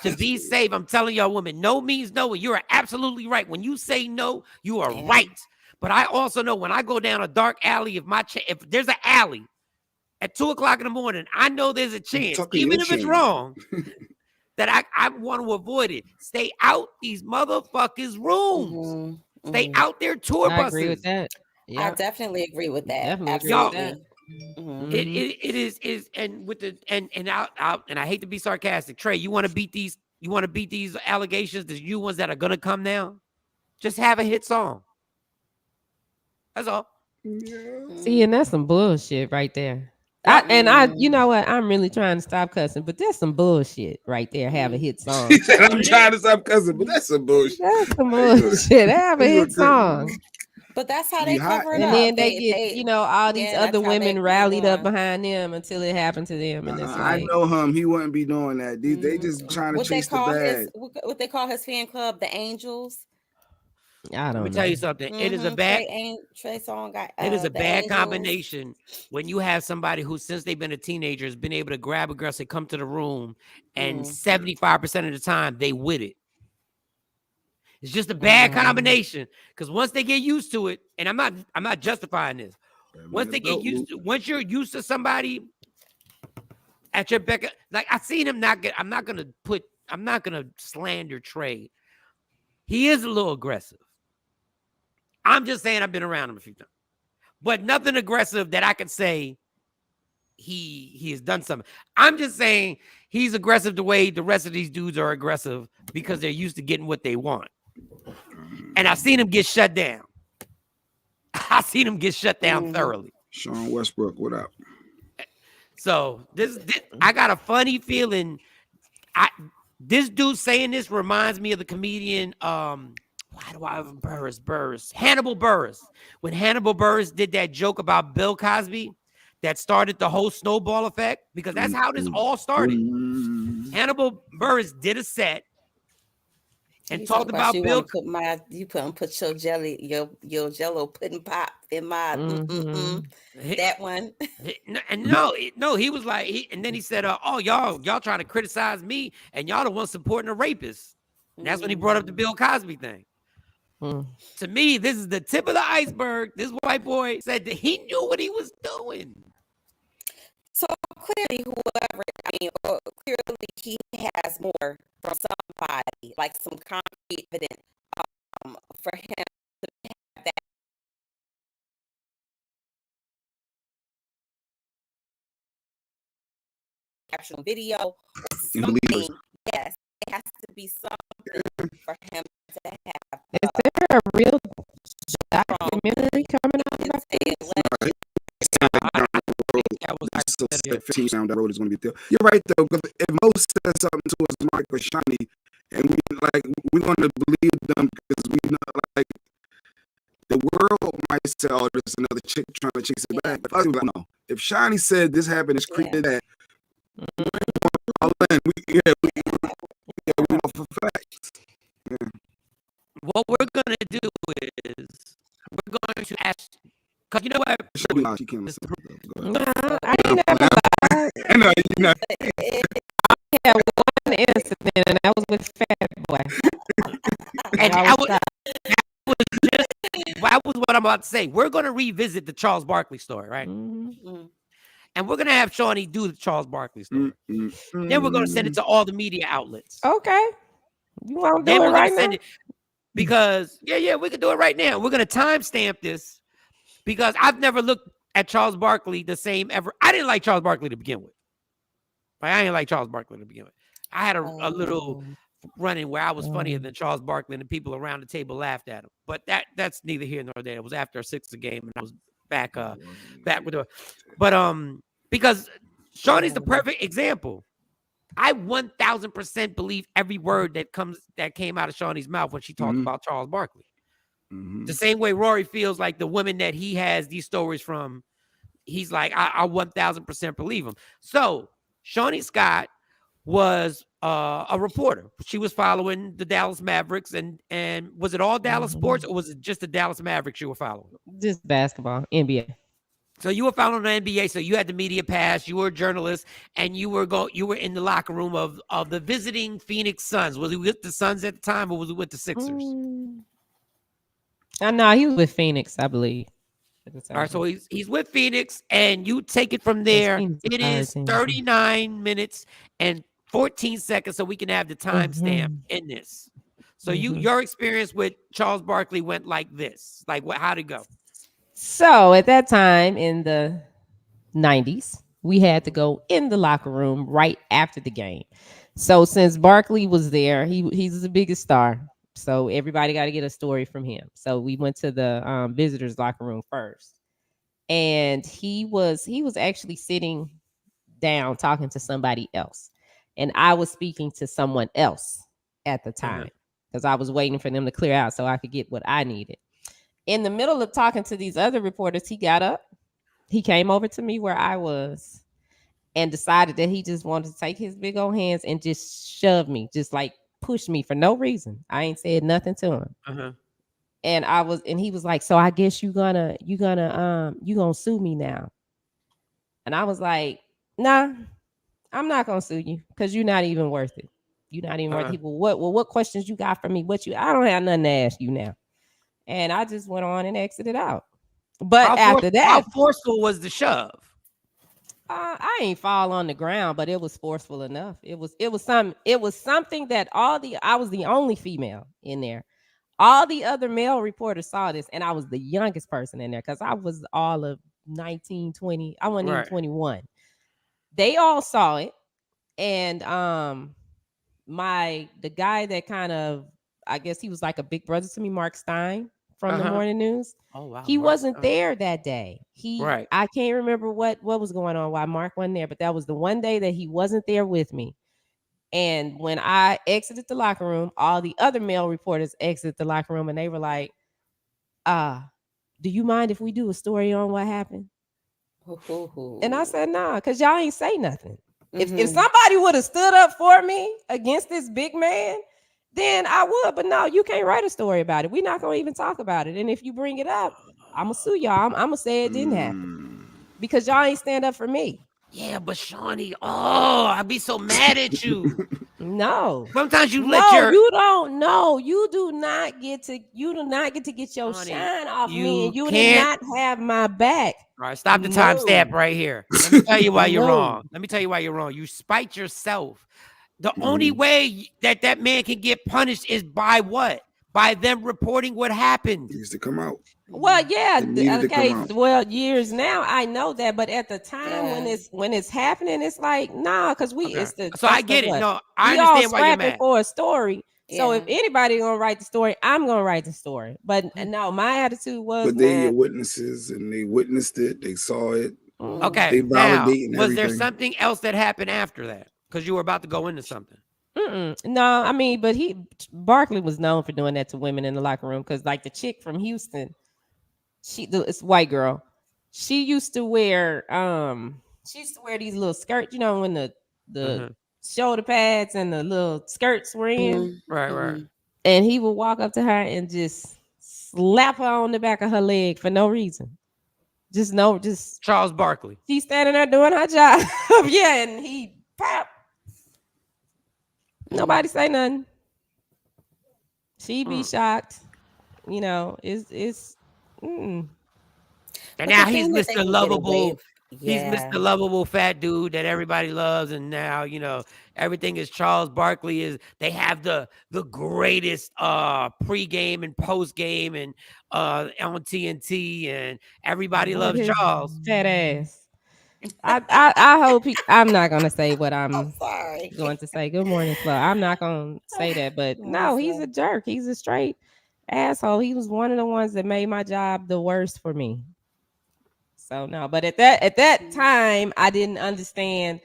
I'm telling y'all, women, no means no. You are absolutely right. When you say no, you are right. But I also know when I go down a dark alley, if there's an alley at 2:00 in the morning, I know there's a chance, even if it's wrong, that I want to avoid it. Stay out these motherfuckers' rooms. Stay out their tour buses. I agree with that. I definitely agree with that. Definitely agree with that. Mm-hmm. It is and with the and I hate to be sarcastic, Trey. You want to beat these allegations, the new ones that are gonna come now? Just have a hit song. That's all. See, and that's some bullshit right there. You know what? I'm really trying to stop cussing, but that's some bullshit right there. Have a hit song. He said, I'm trying to stop cussing, but that's some bullshit. That's some bullshit. Have a hit song. But that's how they cover it and up. then they get, all these other women rallied up behind them until it happened to them. And it's I know him. He wouldn't be doing that. They just trying to chase the bag. What they call his fan club, the Angels. I don't know. Let me tell you something. It is a bad Trey Songz got. It is a bad Angels. combination when you have somebody who, since they've been a teenager, has been able to grab a girl, say, "Come to the room," and 75% of the time they with it. It's just a bad combination because once they get used to it, and I'm not justifying this. Once once you're used to somebody at your beck, like I seen him not get. I'm not gonna slander Trey. He is a little aggressive. I'm just saying I've been around him a few times, but nothing aggressive that I could say he has done something. I'm just saying he's aggressive the way the rest of these dudes are aggressive because they're used to getting what they want. And I've seen him get shut down. I've seen him get shut down thoroughly. Sean Westbrook, what up? So this I got a funny feeling. This dude saying this reminds me of the comedian. Why do I have Burris? Hannibal Burris. When Hannibal Burris did that joke about Bill Cosby that started the whole snowball effect, because that's how this all started. Hannibal Burris did a set and talked about Bill. Put your Jello pudding pop in my that one. And no, he was like, and then he said, "Oh, y'all trying to criticize me, and y'all the ones supporting a rapist." And that's when he brought up the Bill Cosby thing. To me, this is the tip of the iceberg. This white boy said that he knew what he was doing. So clearly, clearly he has more from somebody, like some concrete evidence for him to have that. Actual video. Yes, it has to be something for him to have. Is there a real documentary coming out about this? Down the road is going to be there. You're right though, because if Mo says something to us, Michael Shani, and we're going to believe them because we know the world might say, "Oh, there's another chick trying to chase it back." But us, no. If Shani said this happened, it's creepy that. We know for facts. Yeah. What we're gonna do is we're going to ask, because you know what? She can't listen. I ain't never lied. I know you know. I had one incident, and that was with Fat Boy. And that was what I'm about to say. We're gonna revisit the Charles Barkley story, right? And we're gonna have Shawnee do the Charles Barkley story. Then we're gonna send it to all the media outlets. Okay. You want to do it right now? Because we can do it right now. We're gonna timestamp this because I've never looked at Charles Barkley the same ever. I didn't like Charles Barkley to begin with. I didn't like Charles Barkley to begin with. I had a little run-in where I was funnier than Charles Barkley, and the people around the table laughed at him. But that's neither here nor there. It was after a Sixers game, and I was back with her. But because Shawnee's the perfect example. I 1000% believe every word that came out of Shawnee's mouth when she talked about Charles Barkley. The same way Rory feels like the women that he has these stories from, he's like, I 1000% believe him. So Shawnee Scott was a reporter. She was following the Dallas Mavericks, and was it all Dallas sports, or was it just the Dallas Mavericks you were following? Just basketball, NBA. So you were following the NBA, so you had the media pass, you were a journalist, and you were in the locker room of the visiting Phoenix Suns. Was he with the Suns at the time, or was he with the Sixers? No, he was with Phoenix, I believe. All right, so he's with Phoenix, and you take it from there. It is 39 minutes and 14 seconds, so we can have the timestamp in this. So your experience with Charles Barkley went like this. Like, how'd it go? So at that time in the 90s, we had to go in the locker room right after the game. So since Barkley was there, he's the biggest star. So everybody got to get a story from him. So we went to the visitors locker room first. And he was actually sitting down talking to somebody else. And I was speaking to someone else at the time because I was waiting for them to clear out so I could get what I needed. In the middle of talking to these other reporters, he got up. He came over to me where I was and decided that he just wanted to take his big old hands and just shove me, just like push me for no reason. I ain't said nothing to him. And he was like, so I guess you gonna sue me now. And I was like, nah, I'm not gonna sue you because you're not even worth it. You're not even worth it. What questions you got for me? I don't have nothing to ask you now. And I just went on and exited out. But after that, how forceful was the shove? I ain't fall on the ground, but it was forceful enough. It was something that I was the only female in there. All the other male reporters saw this, and I was the youngest person in there because I was all of 19, 20. I wasn't even 21. They all saw it, and the guy that kind of, I guess he was like a big brother to me, Mark Stein from the Morning News. Oh wow, he wasn't there that day. I can't remember what was going on, why Mark wasn't there, but that was the one day that he wasn't there with me. And when I exited the locker room, all the other male reporters exited the locker room, and they were like, do you mind if we do a story on what happened? And I said, nah, because y'all ain't say nothing. If somebody would have stood up for me against this big man, then I would. But no, you can't write a story about it. We're not going to even talk about it. And if you bring it up, I'm going to sue y'all. I'm going to say it didn't happen because y'all ain't stand up for me. Yeah, but Shawnee, I'd be so mad at you. No. Sometimes you you don't know. You do not get to get your shine off me, and you did not have my back. All right, stop the timestamp right here. Let me tell you why you're wrong. You spite yourself. The only way that man can get punished is by what? By them reporting what happened. It needs to come out. Well, yeah, okay. Well, years now, I know that, but at the time when it's happening, it's like because So I get it. No, I understand why you're mad for a story. Yeah. So if anybody gonna write the story, I'm gonna write the story. But no, my attitude was. But they're your witnesses, and they witnessed it. They saw it. Okay. They validating was there something else that happened after that? Because you were about to go into something. No, I mean, but Barkley was known for doing that to women in the locker room because, like, the chick from Houston, it's a white girl. She used to wear these little skirts, when the shoulder pads and the little skirts were in. Right. And he would walk up to her and just slap her on the back of her leg for no reason. Just Charles Barkley. She's standing there doing her job. Yeah, and he pop. Nobody say nothing. She be shocked. It's. And now he's Mr. Lovable. He's Mr. Lovable fat dude that everybody loves, and now everything is Charles Barkley. They have the greatest pregame and postgame and on TNT, and everybody loves Charles. Fat ass. I hope I'm not gonna say what I'm going to say. Good morning, Flo. I'm not gonna say that, but no, he's a jerk. He's a straight asshole. He was one of the ones that made my job the worst for me. So no, but at that time, I didn't understand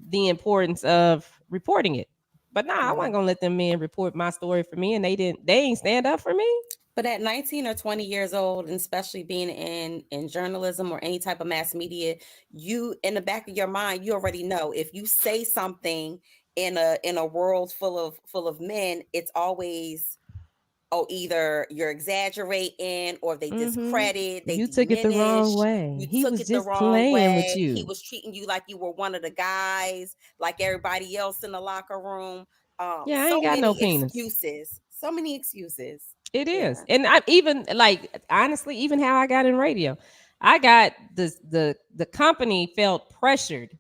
the importance of reporting it. But I wasn't gonna let them men report my story for me, and they ain't stand up for me. But at 19 or 20 years old, and especially being in journalism or any type of mass media, you in the back of your mind, you already know if you say something in a world full of men, it's always either you're exaggerating or they discredit. You took it the wrong way. He was just playing with you. He was treating you like you were one of the guys, like everybody else in the locker room. I ain't got no penis. So many excuses. It is. And I even honestly, even how I got in radio, I got the company felt pressured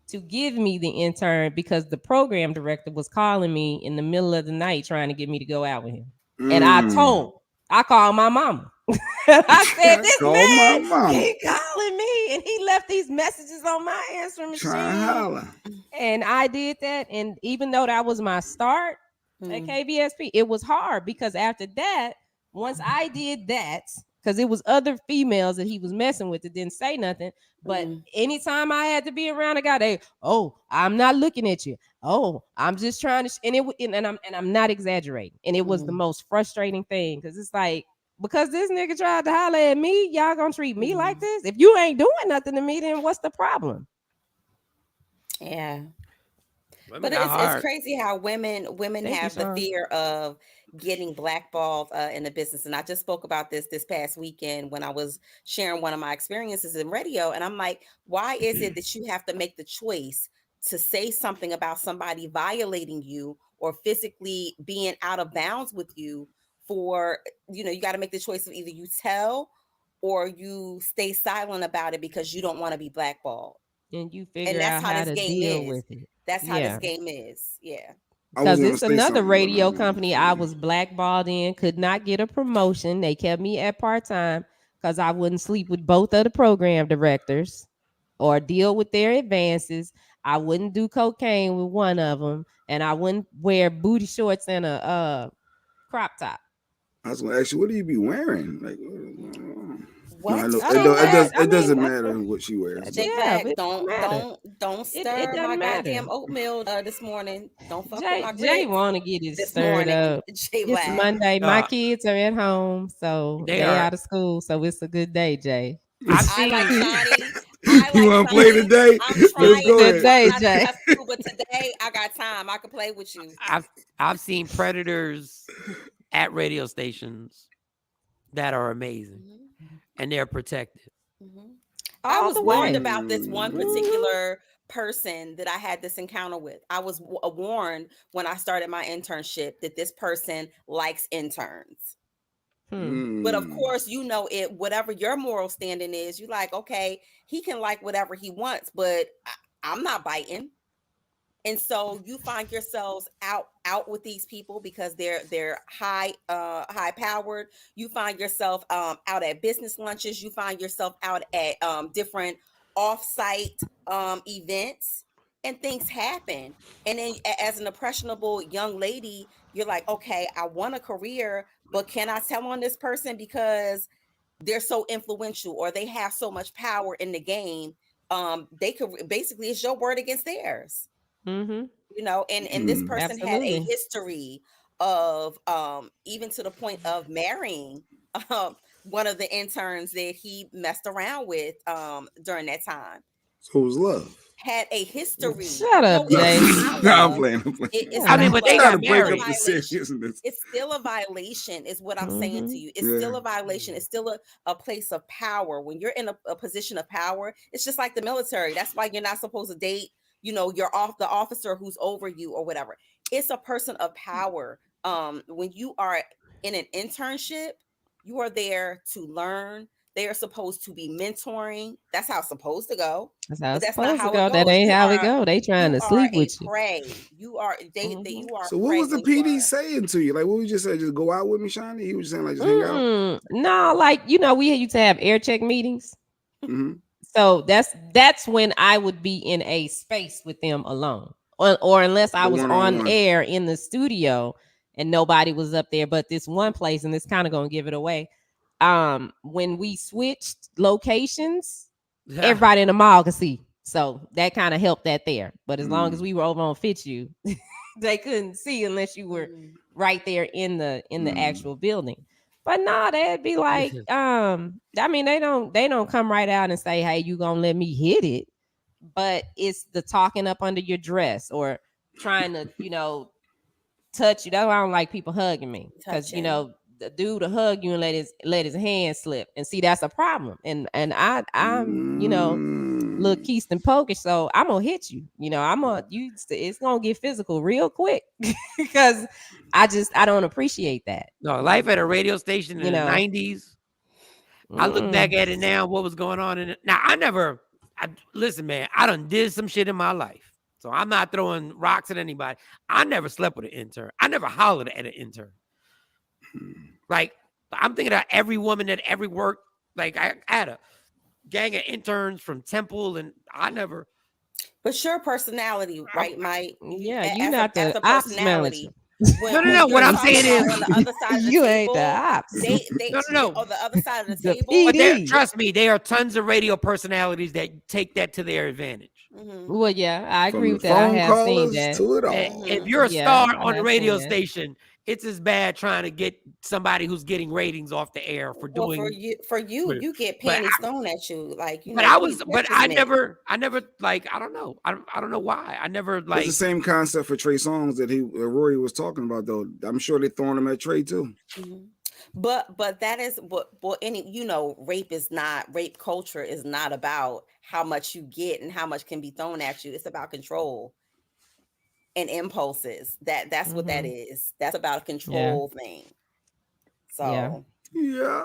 to give me the intern because the program director was calling me in the middle of the night trying to get me to go out with him. And I called my mama. I said, this Call man, my mama. he calling me, and he left these messages on my answering machine. Trying to holler. And I did that, and even though that was my start at KBSP, it was hard because after that, once I did that, because it was other females that he was messing with that didn't say nothing. But anytime I had to be around a guy, I'm not looking at you. Oh, I'm just trying to, and I'm not exaggerating. And it was the most frustrating thing because it's like, because this nigga tried to holler at me, y'all gonna treat me like this? If you ain't doing nothing to me, then what's the problem? Yeah. But it's crazy how women have the fear of getting blackballed in the business. And I just spoke about this past weekend when I was sharing one of my experiences in radio. And I'm like, why is it that you have to make the choice to say something about somebody violating you or physically being out of bounds with you for, you got to make the choice of either you tell or you stay silent about it because you don't want to be blackballed. And you figure out how to deal with it. That's how this game is. Yeah. Because it's another radio company I was blackballed in, could not get a promotion. They kept me at part-time because I wouldn't sleep with both of the program directors or deal with their advances. I wouldn't do cocaine with one of them, and I wouldn't wear booty shorts and a crop top. I was going to ask you, what do you be wearing? Like, what? No, it doesn't matter what she wears. Don't stir my goddamn oatmeal this morning. Don't fuck with my Jay want to get it stirred up. It's Monday. My kids are at home, so they are out of school, so it's a good day, Jay. You want to play today? I'm trying today, Jay. But today I got time. I can play with you. I've seen predators at radio stations that are amazing. And they're protected. I was warned about this one particular person that I had this encounter with. I was warned when I started my internship that this person likes interns. But of course, it, whatever your moral standing is, you're like, okay, he can like whatever he wants, but I'm not biting. And so you find yourselves out with these people because they're high powered. You find yourself out at business lunches. You find yourself out at different offsite events, and things happen. And then as an impressionable young lady, you're like, okay, I want a career, but can I tell on this person because they're so influential or they have so much power in the game? They could basically, it's your word against theirs. And this person had a history of even to the point of marrying one of the interns that he messed around with during that time. So it was love. Had a history. Shut up, Jay. No, I'm playing. But they got married. It's still a violation, is what I'm saying to you. It's still a violation. It's still a place of power. When you're in a position of power, it's just like the military. That's why you're not supposed to date you're off the officer who's over you or whatever. It's a person of power. When you are in an internship, you are there to learn. They are supposed to be mentoring. That's how it's supposed to go. That's supposed to go. That ain't how it go. They trying to sleep with you. You are you are. So what was the PD saying to you? Like, what we just said? Just go out with me, Shani. He was saying like, just hang out. No, like we used to have air check meetings. So that's when I would be in a space with them alone, or unless I was on air in the studio and nobody was up there. But this one place, and it's kind of gonna give it away. When we switched locations, everybody in the mall could see, so that kind of helped that there. But as long as we were over on Fitzhugh, they couldn't see unless you were right there in the actual building. But no, they'd be like, I mean, they don't come right out and say, hey, you gonna let me hit it. But it's the talking up under your dress or trying to, touch you. That's why I don't like people hugging me. Because, the dude to hug you and let his hand slip. And see, that's a problem. And I'm, little Keystone Pokish, so I'm gonna hit you. It's gonna get physical real quick because I don't appreciate that. No, life at a radio station in the 90s. I look back at it now, what was going on in it. Now, listen, man, I done did some shit in my life. So I'm not throwing rocks at anybody. I never slept with an intern. I never hollered at an intern. Like, But I'm thinking of every woman that every work. Like I had a gang of interns from Temple, and I never. But your personality, right, Mike? Yeah, you not the ops manager. No. What I'm saying is, on the other side of the you table, ain't the ops. No. On the other side of the table. But trust me, there are tons of radio personalities that take that to their advantage. Well, yeah, I agree with that. I have seen that. To it all. If you're a star on a radio station, it's as bad trying to get somebody who's getting ratings off the air for doing. For you, you get panties thrown at you, like you. But I never like. I don't know. I don't know why. I never like. It's the same concept for Trey Songz that Rory was talking about, though. I'm sure they're throwing him at Trey too. But that is what any rape culture is not about how much you get and how much can be thrown at you. It's about control and impulses. That's what that is. That's about a control thing. So yeah.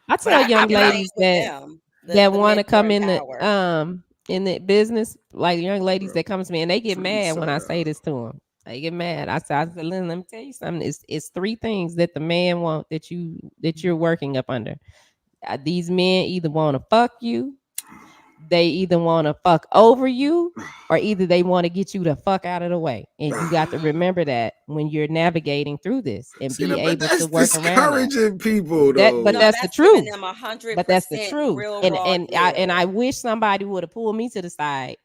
I tell young ladies that want to come in the business, like young ladies that come to me and they get mad when I say this to them. They get mad. I said, let me tell you something. It's three things that the man want that you're working up under. These men either want to fuck you, they either want to fuck over you, or either they want to get you the fuck out of the way. And you got to remember that when you're navigating through this and be able to work around. Discouraging people, though. But that's the truth. But that's the truth. And I wish somebody would have pulled me to the side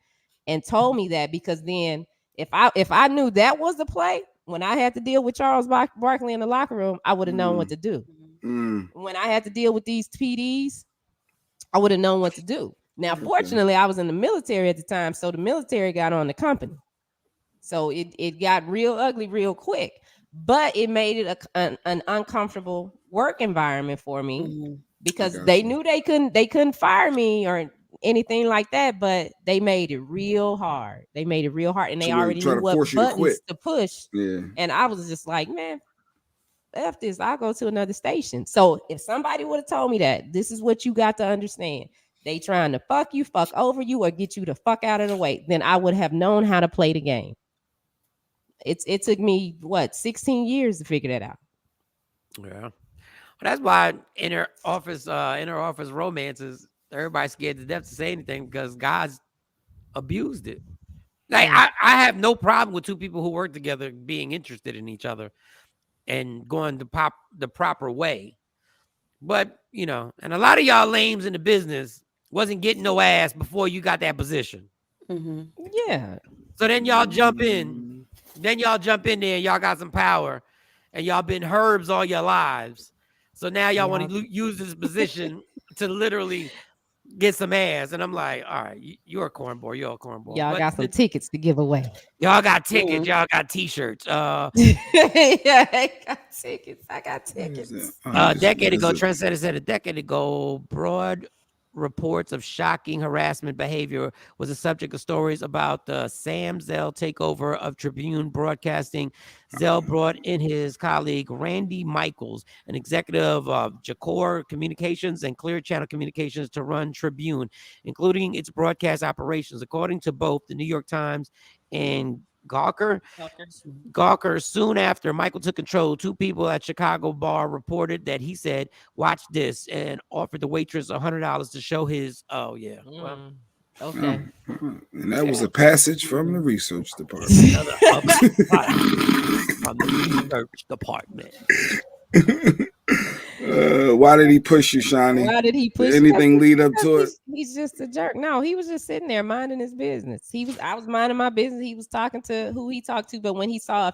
and told me that, because then if I knew that was the play, when I had to deal with Charles Barkley in the locker room, I would have known what to do. When I had to deal with these PDs, I would have known what to do. Now, fortunately, I was in the military at the time, so the military got on the company. So it got real ugly real quick, but it made it an uncomfortable work environment for me because they knew they couldn't fire me or anything like that, but they made it real hard. And they already knew what buttons to push. Yeah. And I was just like, man, F this, I'll go to another station. So if somebody would have told me that, this is what you got to understand. They trying to fuck you, fuck over you, or get you the fuck out of the way, then I would have known how to play the game. It took me 16 years to figure that out. Yeah. Well, that's why inner office romances, everybody's scared to death to say anything because guys abused it. Like I have no problem with two people who work together being interested in each other and going the proper way. But, and a lot of y'all lames in the business wasn't getting no ass before you got that position. Yeah. So then y'all jump in. Then y'all jump in there and y'all got some power and y'all been herbs all your lives. So now y'all want to use this position to literally get some ass. And I'm like, all right, you're a cornball. You're a cornball. Y'all got some tickets to give away. Y'all got tickets. Y'all got t-shirts. Yeah, I got tickets. A decade ago, Trendsetter said a decade ago, broad reports of shocking harassment behavior was the subject of stories about the Sam Zell takeover of Tribune Broadcasting. Zell brought in his colleague Randy Michaels, an executive of Jacor Communications and Clear Channel Communications, to run Tribune, including its broadcast operations. According to both the New York Times and Gawker, soon after Michael took control, two people at Chicago bar reported that he said, "Watch this," and offered the waitress $100 to show his. Oh yeah, well, okay. And that was a passage from the research department. From the research department. Why did he push you, Shani? Why did he push? Did anything lead up to it? He's just a jerk. No, he was just sitting there minding his business. I was minding my business. He was talking to who he talked to, but when he saw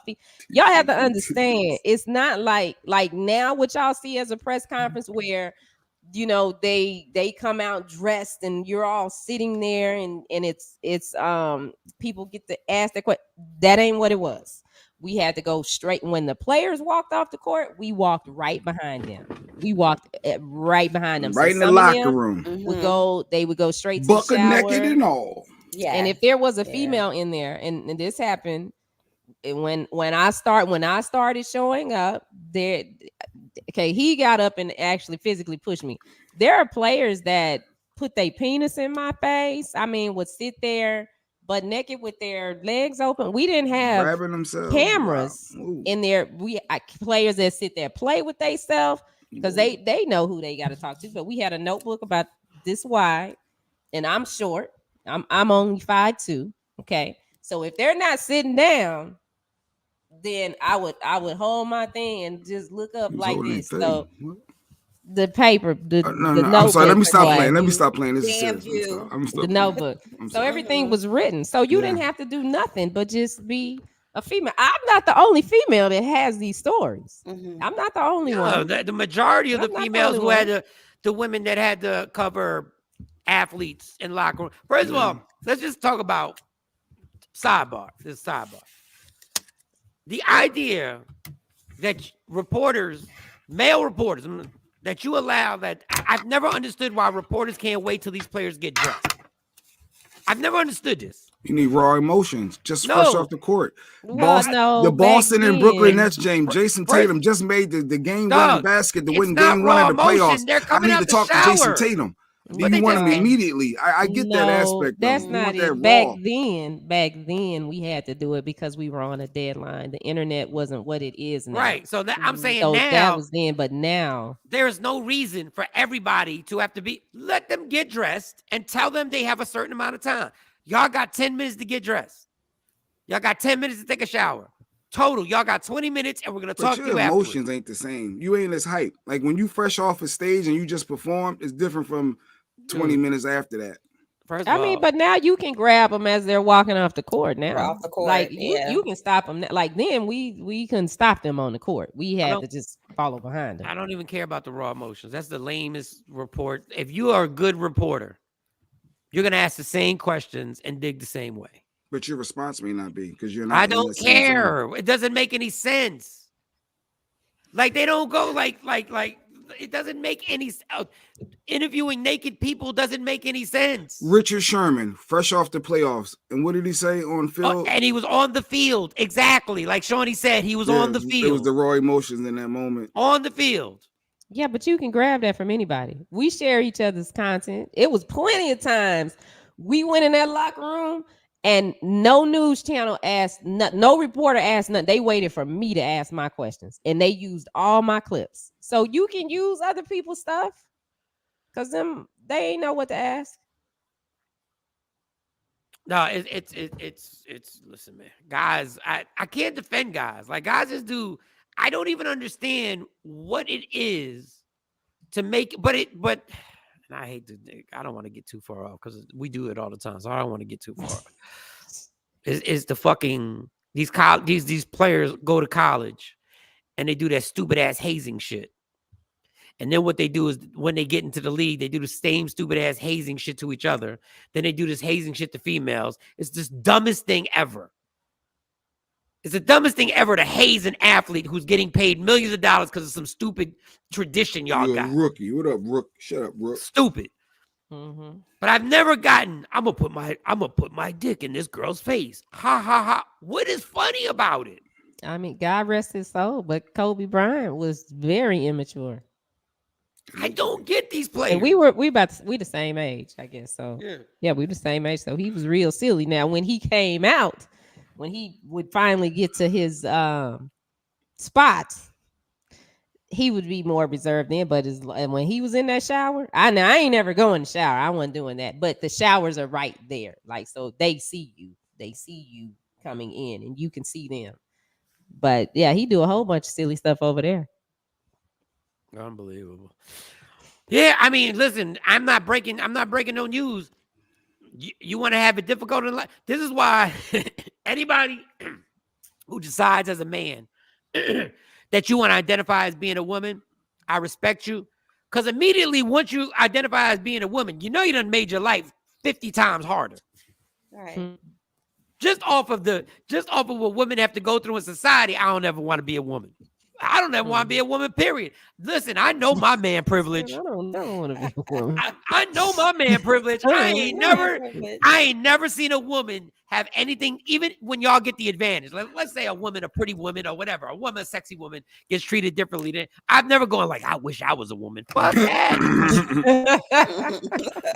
y'all have to understand, it's not like now what y'all see as a press conference where they come out dressed and you're all sitting there and it's people get to ask that question. That ain't what it was. We had to go straight. When the players walked off the court, we walked right behind them. We walked right behind them. Right in the locker room. They would go straight to bucket the shower. Naked and all. Yeah. And if there was a female in there, and this happened when I started showing up there. Okay, he got up and actually physically pushed me. There are players that put their penis in my face. I mean, would sit there butt naked with their legs open. We didn't have cameras in there. Players that sit there play with themselves. because they know who they got to talk to. But we had a notebook about this wide, and I'm short. I'm only 5'2". Okay, so if they're not sitting down, then I would hold my thing and just look up like this. So the paper, the notebook. I'm sorry. Let me stop playing. This is serious. The notebook. So everything was written. So you didn't have to do nothing but just be a female. I'm not the only female that has these stories. I'm not the only one. The majority of the females who had the women that had to cover athletes in locker room. First of all, let's just talk about sidebar. This sidebar. The idea that male reporters, that you allow that, I've never understood why reporters can't wait till these players get dressed. I've never understood this. You need raw emotions, just fresh off the court. Well, the Boston and Brooklyn Nets, Jason Tatum just made the game-winning basket to win game one of the playoffs. I need to talk to Jason Tatum. You want him immediately. I get that aspect. That's not it. Back then, we had to do it because we were on a deadline. The internet wasn't what it is now. Right. So I'm saying so now that was then, but now there is no reason for everybody to have to let them get dressed and tell them they have a certain amount of time. Y'all got 10 minutes to get dressed. Y'all got 10 minutes to take a shower. Total, y'all got 20 minutes, and we're gonna talk to you afterwards. Your emotions ain't the same. You ain't as hype. Like when you fresh off a stage and you just performed, it's different from 20 minutes after that. But now you can grab them as they're walking off the court. Now, off the court, like you can stop them. Like then, we couldn't stop them on the court. We had to just follow behind them. I don't even care about the raw emotions. That's the lamest report. If you are a good reporter, you're gonna ask the same questions and dig the same way. But your response may not be because you're not. I don't care. It doesn't make any sense. Like they don't go like. It doesn't make any sense. Interviewing naked people doesn't make any sense. Richard Sherman, fresh off the playoffs. And what did he say on field? And he was on the field. Exactly. Like Shawnee said, he was on the field. It was the raw emotions in that moment. On the field. Yeah, but you can grab that from anybody. We share each other's content. It was plenty of times we went in that locker room and no news channel asked, no reporter asked nothing. They waited for me to ask my questions and they used all my clips. So you can use other people's stuff because they ain't know what to ask. No, it's listen, man. Guys, I can't defend guys. Like guys just do. I don't even understand what it is to make, but and I hate to, I don't want to get too far off because we do it all the time. So I don't want to get too far off. Is the fucking, these players go to college and they do that stupid ass hazing shit. And then what they do is when they get into the league, they do the same stupid ass hazing shit to each other. Then they do this hazing shit to females. It's the dumbest thing ever. It's the dumbest thing ever to haze an athlete who's getting paid millions of dollars because of some stupid tradition y'all got. Rookie. What up, Rook? Shut up, Rook. Stupid. Mm-hmm. But I've never gotten, I'm gonna put my dick in this girl's face. Ha ha ha. What is funny about it? I mean, God rest his soul, but Kobe Bryant was very immature. I don't get these players. And we the same age, I guess. So yeah, we the same age. So he was real silly. Now, when he came out, when he would finally get to his spots, he would be more reserved then. But when he was in that shower, I ain't never going to shower. I wasn't doing that. But the showers are right there, like so they see you coming in, and you can see them. But yeah, he do a whole bunch of silly stuff over there. Unbelievable. Yeah, I mean, listen, I'm not breaking no news. You want to have it difficult in life? This is why anybody who decides as a man that you want to identify as being a woman, I respect you. Because immediately once you identify as being a woman, you know you done made your life 50 times harder. All right. Just off of what women have to go through in society, I don't ever want to be a woman. I don't ever want to be a woman, period. Listen, I know my man privilege. I don't want to be a woman. I know my man privilege. I ain't never seen a woman have anything, even when y'all get the advantage. Let's say a woman, a pretty woman or whatever, a woman, a sexy woman gets treated differently. Than I've never gone like, I wish I was a woman. Fuck that.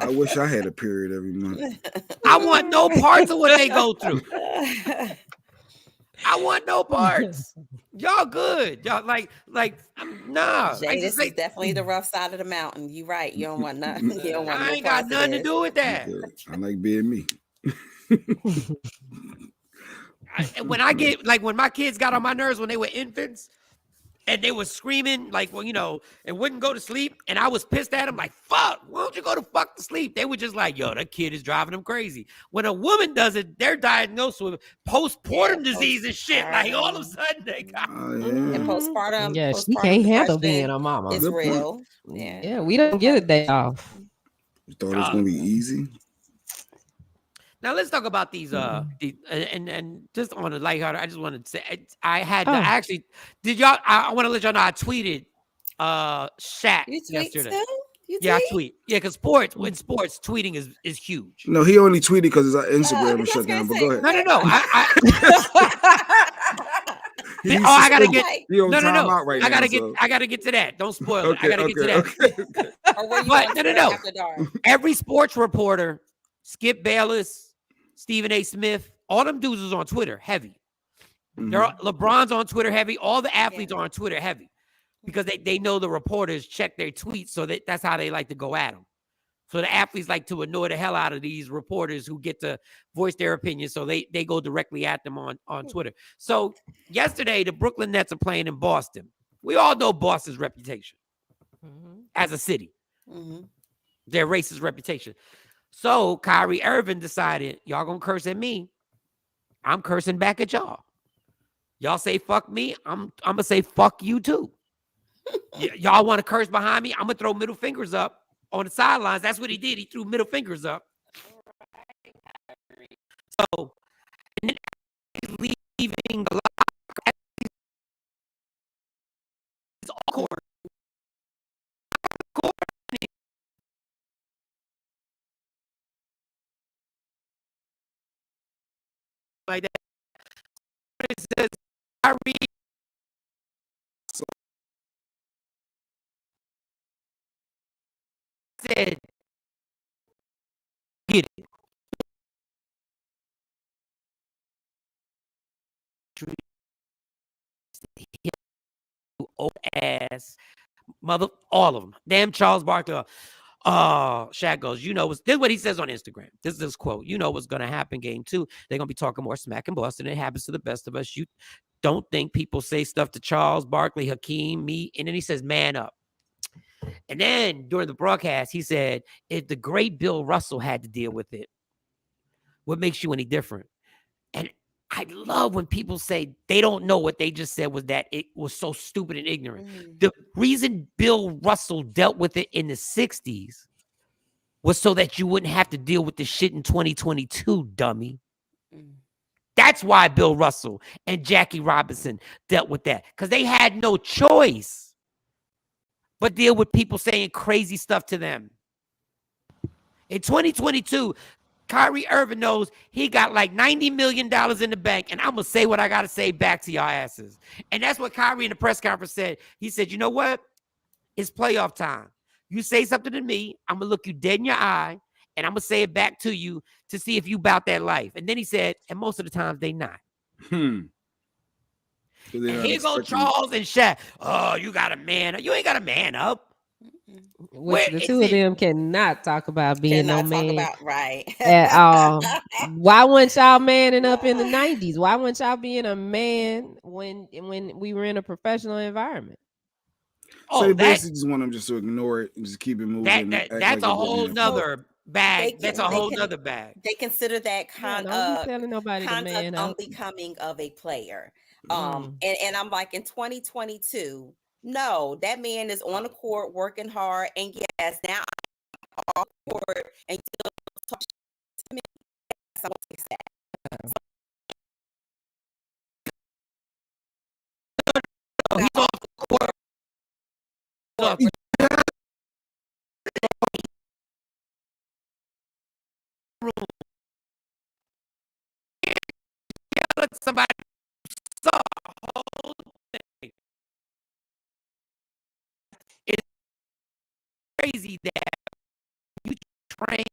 I wish I had a period every month. I want no parts of what they go through. I want no parts. Y'all good. Y'all like nah. Jay, this is definitely the rough side of the mountain. You right. You don't want nothing. You don't want I ain't got nothing to do with that. I like being me. When my kids got on my nerves when they were infants and they were screaming like, well, and wouldn't go to sleep, and I was pissed at them like, fuck, why don't you go to fuck to sleep? They were just like, yo, that kid is driving them crazy. When a woman does it, they're diagnosed with postpartum disease and shit. Like all of a sudden they got and postpartum. Yeah, postpartum she can't handle depression being a mama. It's real. Yeah, we don't get a day off. You thought it was gonna be easy. Now let's talk about these and just on a lighthearted. I just wanted to say I had to actually I want to let y'all know I tweeted Shaq yesterday. I tweet. Yeah, because in sports, tweeting is huge. No, he only tweeted because his Instagram was shut down. But go ahead. No. I gotta get right I gotta get to that. Don't spoil it. I gotta get to that. But no. Every sports reporter, Skip Bayless, Stephen A. Smith, all them dudes is on Twitter heavy. LeBron's on Twitter heavy. All the athletes are on Twitter heavy because they know the reporters check their tweets, so that's how they like to go at them. So the athletes like to annoy the hell out of these reporters who get to voice their opinion, so they go directly at them on Twitter. So yesterday, the Brooklyn Nets are playing in Boston. We all know Boston's reputation as a city, their racist reputation. So Kyrie Irving decided, y'all gonna curse at me, I'm cursing back at y'all. Y'all say fuck me, I'm gonna say fuck you too. Y'all want to curse behind me, I'm gonna throw middle fingers up on the sidelines. That's what he did. He threw middle fingers up. So, and then he's leaving the locker. He's awkward. Like that. It says, I read. Said, get it. Old ass mother, all of them. Damn Charles Barkley. Shaq goes, this is what he says on Instagram. This is his quote. You know what's going to happen game 2. They're going to be talking more smack in Boston. It happens to the best of us. You don't think people say stuff to Charles Barkley, Hakeem, me. And then he says, man up. And then during the broadcast, he said, if the great Bill Russell had to deal with it, what makes you any different? And I love when people say they don't know what they just said was that it was so stupid and ignorant. The reason Bill Russell dealt with it in the 60s was so that you wouldn't have to deal with the shit in 2022, dummy. That's why Bill Russell and Jackie Robinson dealt with that, because they had no choice but deal with people saying crazy stuff to them. In 2022, Kyrie Irving knows he got like $90 million in the bank, and I'm going to say what I got to say back to y'all asses. And that's what Kyrie in the press conference said. He said, you know what? It's playoff time. You say something to me, I'm going to look you dead in your eye, and I'm going to say it back to you to see if you about that life. And then he said, and most of the times they not. So and here go Charles and Shaq. Oh, you got a man up. You ain't got a man up. Which the two of them cannot talk about being no man right at all. Why weren't y'all manning up in the 90s? Why weren't y'all being a man when we were in a professional environment? So they basically just want them just to ignore it and just keep it moving. That's a whole nother bag. That's a whole nother bag. They consider that conduct unbecoming of a player. And I'm like, in 2022, no, that man is on the court working hard, and yes, now I'm on the court and still talk to me. Yes, I won't say that. He's off the court. Let somebody saw the whole thing. It's crazy that you train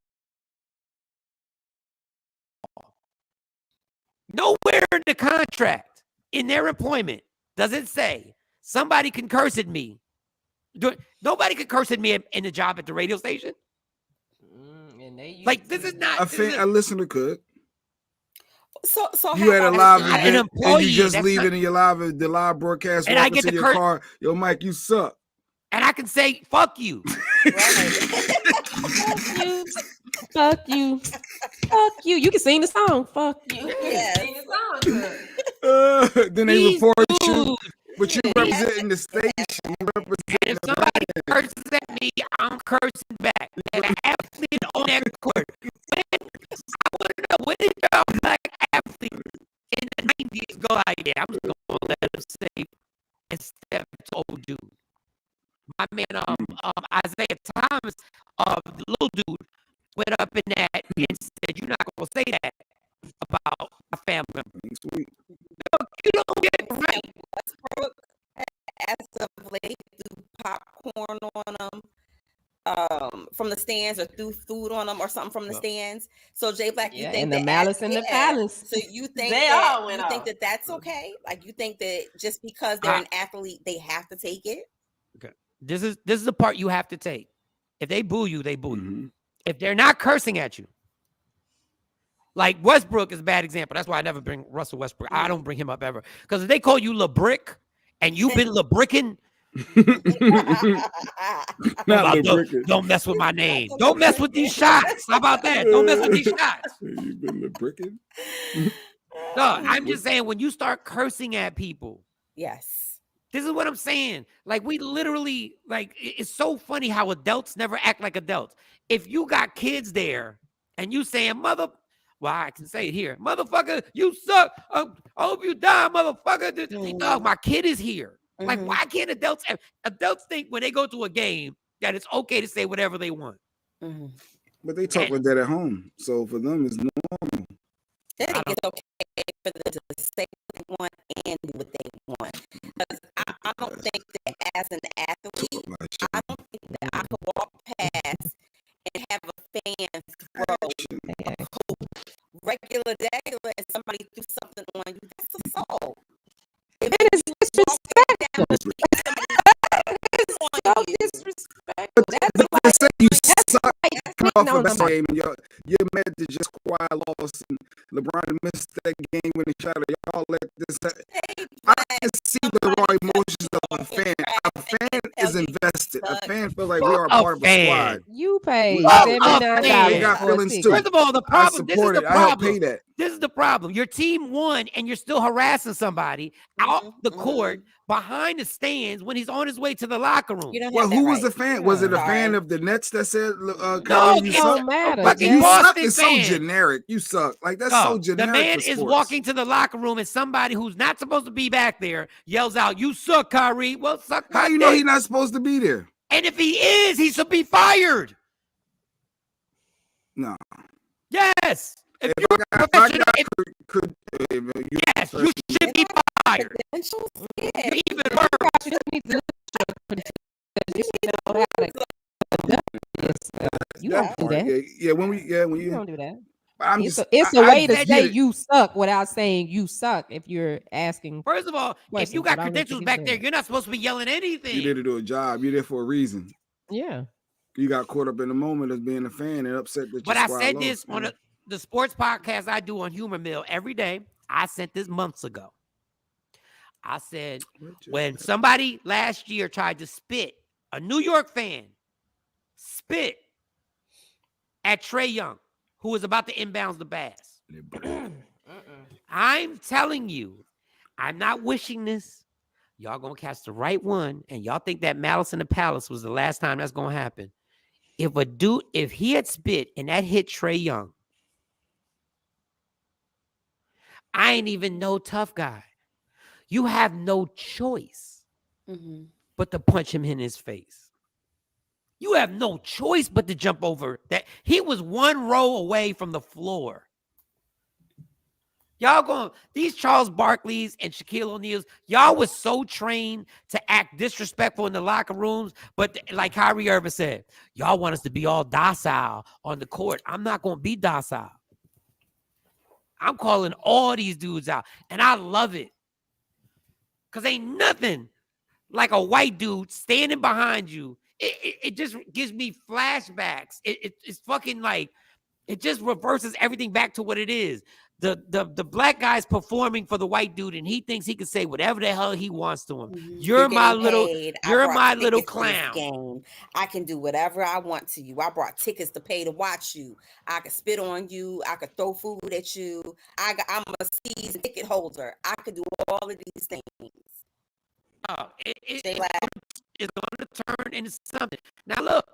nowhere in the contract in their employment, does it say somebody can curse at me? Nobody can curse at me in the job at the radio station. And this is not a listener could. So you had a live event and you just leave it in your the live broadcast and I get to your car. Yo, Mike, you suck. And I can say, fuck you. Fuck you. Fuck you. You can sing the song. Fuck you. Yes. Sing the song. Then they report you, but you representing the station. You representing if somebody curses at me, I'm cursing back. As an athlete on that court. I want to know, when did y'all black athletes in the 90s go like, yeah, I'm just going to let them say instead of old dude. My man, Isaiah Thomas, the little dude, went up in that and said, "You're not gonna say that about a family member." No, you don't get it right. Westbrook, as of late, threw popcorn on them from the stands, or threw food on them, or something from the stands. So Jay Black, you think and the malice in the palace. So you think they all went off. that that's okay? Like, you think that just because they're an athlete, they have to take it? Okay, this is the part you have to take. If they boo you, they boo you. If they're not cursing at you, like Westbrook is a bad example. That's why I never bring Russell Westbrook. I don't bring him up ever. Because if they call you LeBrick and you've been LeBricking, don't mess with my name. Don't mess with these shots. How about that? Don't mess with these shots. You've been LeBricking? No, I'm just saying, when you start cursing at people. Yes. This is what I'm saying. Like, we literally, like, it's so funny how adults never act like adults. If you got kids there and you saying, well, I can say it here, motherfucker, you suck. I hope you die, motherfucker. Dog, my kid is here. Like, why can't adults think when they go to a game that it's okay to say whatever they want? But they talk like that at home. So for them, it's normal. They think it's okay for them to say what they want and do what they want. Because I don't think that as an athlete, I don't think that I could walk past and have a fan throw a coach regular, and somebody do something on you. That's assault. If it is disrespectful. It's so disrespectful. That's like, you suck. Come off of that game, and you're mad to just Kawhi lost and LeBron missed that game when he shot it. Y'all let this happen. I can see the raw emotions of a fan. A fan is invested. A fan feels like we are part of a squad. You pay $79. They got feelings too. First of all, the problem. This is the problem. I help pay that. This is the problem. Your team won, and you're still harassing somebody out the court behind the stands when he's on his way to the locker room. Well, who was the fan? Was it a fan of the Nets that said, no, you it suck? don't matter. You suck is so generic. You suck. Like, that's so generic. The man is walking to the locker room, and somebody who's not supposed to be back there yells out, "You suck, Kyrie." Well, suck. How you know he's not supposed to be there? And if he is, he should be fired. No. Yes. Yes, you should be fired. Even you don't do that. Yeah, when you don't do that. It's a way to say you suck without saying you suck. If you're asking, first of all, if you got credentials back there, you're not supposed to be yelling anything. You're there to do a job. You're there for a reason. Yeah. You got caught up in the moment of being a fan and upset that. But I said this on the sports podcast I do on Humor Mill every day. I said this months ago. I said, when somebody last year tried to spit, a New York fan spit at Trae Young, who was about to inbounds the pass. I'm telling you, I'm not wishing this. Y'all gonna catch the right one, and y'all think that Malice in the Palace was the last time that's gonna happen. If he had spit and that hit Trae Young, I ain't even no tough guy. You have no choice but to punch him in his face. You have no choice but to jump over that. He was one row away from the floor. Y'all going, these Charles Barkleys and Shaquille O'Neals, y'all was so trained to act disrespectful in the locker rooms, but like Kyrie Irving said, y'all want us to be all docile on the court. I'm not going to be docile. I'm calling all these dudes out, and I love it. Because ain't nothing like a white dude standing behind you. It just gives me flashbacks. It's fucking like, it just reverses everything back to what it is. The black guy's performing for the white dude, and he thinks he can say whatever the hell he wants to him. You're my little clown. Game. I can do whatever I want to you. I brought tickets to pay to watch you. I could spit on you. I could throw food at you. I'm a season ticket holder. I could do all of these things. Oh, it's going to turn into something. Now look.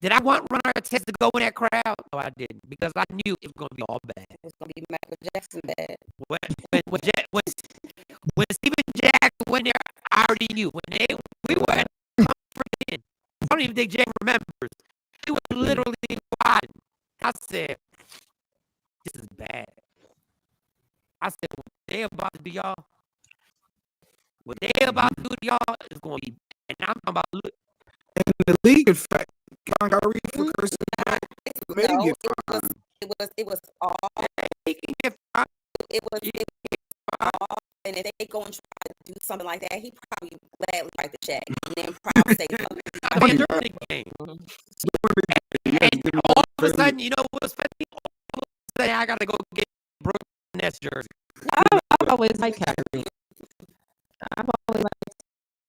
Did I want Ron Artest to go in that crowd? No, I didn't, because I knew it was going to be all bad. It was going to be Michael Jackson bad. When Steven Jackson went there, I already knew. We were at the conference, I don't even think Jay remembers. He was literally watching. I said, this is bad. I said, what they about to do, y'all, is going to be, and I'm talking about, look. And the league, in fact, Kyrie for cursing back. It was all. And if they go and try to do something like that, he probably gladly write the check and then probably say something. During the game. And all of a sudden, you know what's funny? All of a sudden, I gotta go get Brooklyn Nets jersey. I've always liked Kyrie. I've always liked.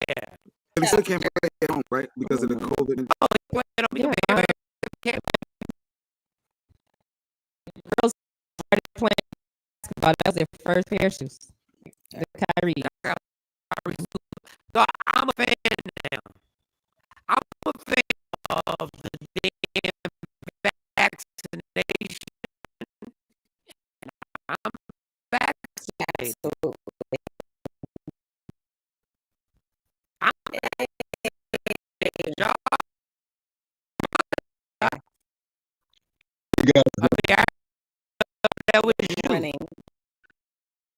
Yeah. He still can't play at home, right? Because of the COVID. Oh, he played on me. Girls started playing basketball. That was their first pair of shoes. The Kyrie. So I'm a fan now. I'm a fan of the damn vaccination. I'm vaccinated. That was you.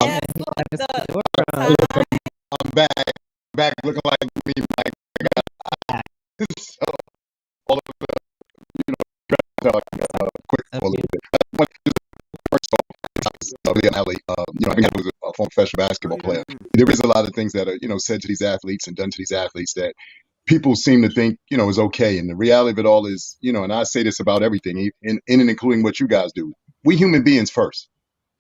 Yes, I'm back looking like me, Mike. So, all of the, quick for a little bit. First of all, Leon Alley, I've been a former professional basketball player. There is a lot of things that are, said to these athletes and done to these athletes that people seem to think, is okay. And the reality of it all is, and I say this about everything, in and including what you guys do. We human beings first.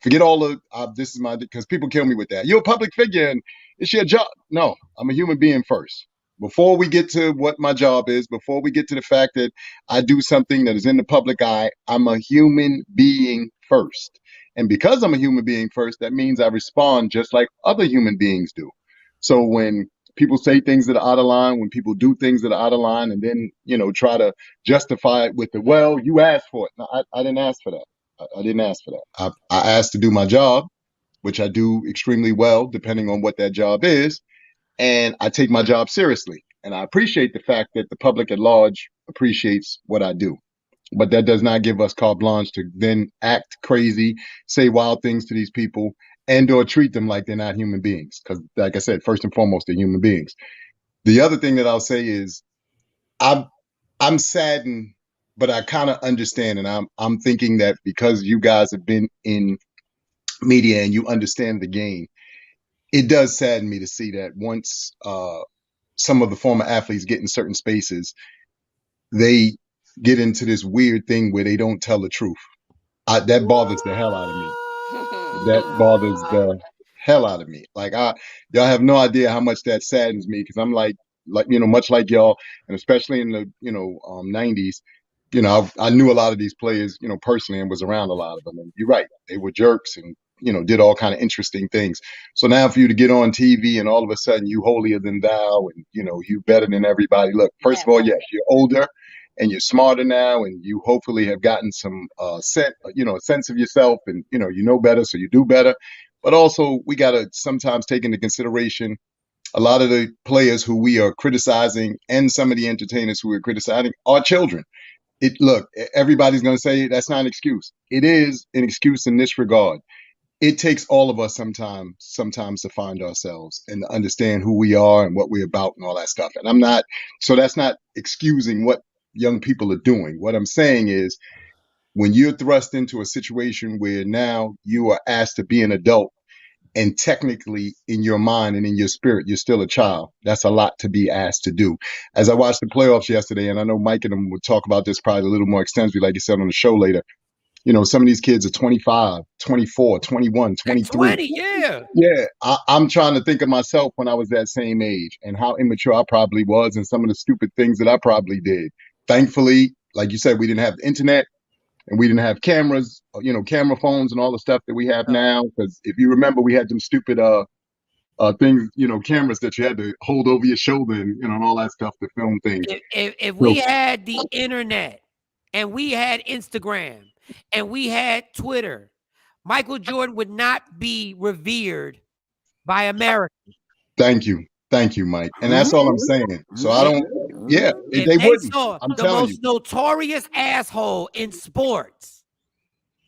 Forget all of this is my, because people kill me with that. You're a public figure and it's your job. No, I'm a human being first. Before we get to what my job is, before we get to the fact that I do something that is in the public eye, I'm a human being first. And because I'm a human being first, that means I respond just like other human beings do. So when people say things that are out of line, when people do things that are out of line, and then, try to justify it with well, you asked for it. No, I didn't ask for that. I didn't ask for that. I asked to do my job, which I do extremely well, depending on what that job is. And I take my job seriously. And I appreciate the fact that the public at large appreciates what I do. But that does not give us carte blanche to then act crazy, say wild things to these people, and or treat them like they're not human beings. Because like I said, first and foremost, they're human beings. The other thing that I'll say is I'm saddened, but I kind of understand, and I'm thinking that because you guys have been in media and you understand the game, it does sadden me to see that once some of the former athletes get in certain spaces, they get into this weird thing where they don't tell the truth. That bothers the hell out of me. That bothers the hell out of me. Like y'all have no idea how much that saddens me, because I'm like much like y'all, and especially in the 90s. I knew a lot of these players, personally, and was around a lot of them. And you're right, they were jerks and, did all kind of interesting things. So now for you to get on TV and all of a sudden you holier than thou and, you better than everybody. Look, first of all, yes, you're older and you're smarter now, and you hopefully have gotten some a sense of yourself, and, you know better, so you do better. But also we got to sometimes take into consideration a lot of the players who we are criticizing and some of the entertainers who we're criticizing are children. Look, everybody's going to say that's not an excuse. It is an excuse in this regard. It takes all of us sometimes to find ourselves and to understand who we are and what we're about and all that stuff. And so that's not excusing what young people are doing. What I'm saying is, when you're thrust into a situation where now you are asked to be an adult, and technically in your mind and in your spirit, you're still a child. That's a lot to be asked to do. As I watched the playoffs yesterday, and I know Mike and them would talk about this probably a little more extensively, like you said on the show later, you know, some of these kids are 25, 24, 21, 23. 20, yeah. Yeah, I'm trying to think of myself when I was that same age and how immature I probably was and some of the stupid things that I probably did. Thankfully, like you said, we didn't have the internet. And we didn't have cameras, you know, camera phones and all the stuff that we have now. Because if you remember, we had them stupid things, you know, cameras that you had to hold over your shoulder and, you know, and all that stuff to film things. If we had the internet and we had Instagram and we had Twitter, Michael Jordan would not be revered by America. Thank you, Mike. And that's all I'm saying. So I don't. Yeah, if they wouldn't. Saw I'm the telling most notorious asshole in sports.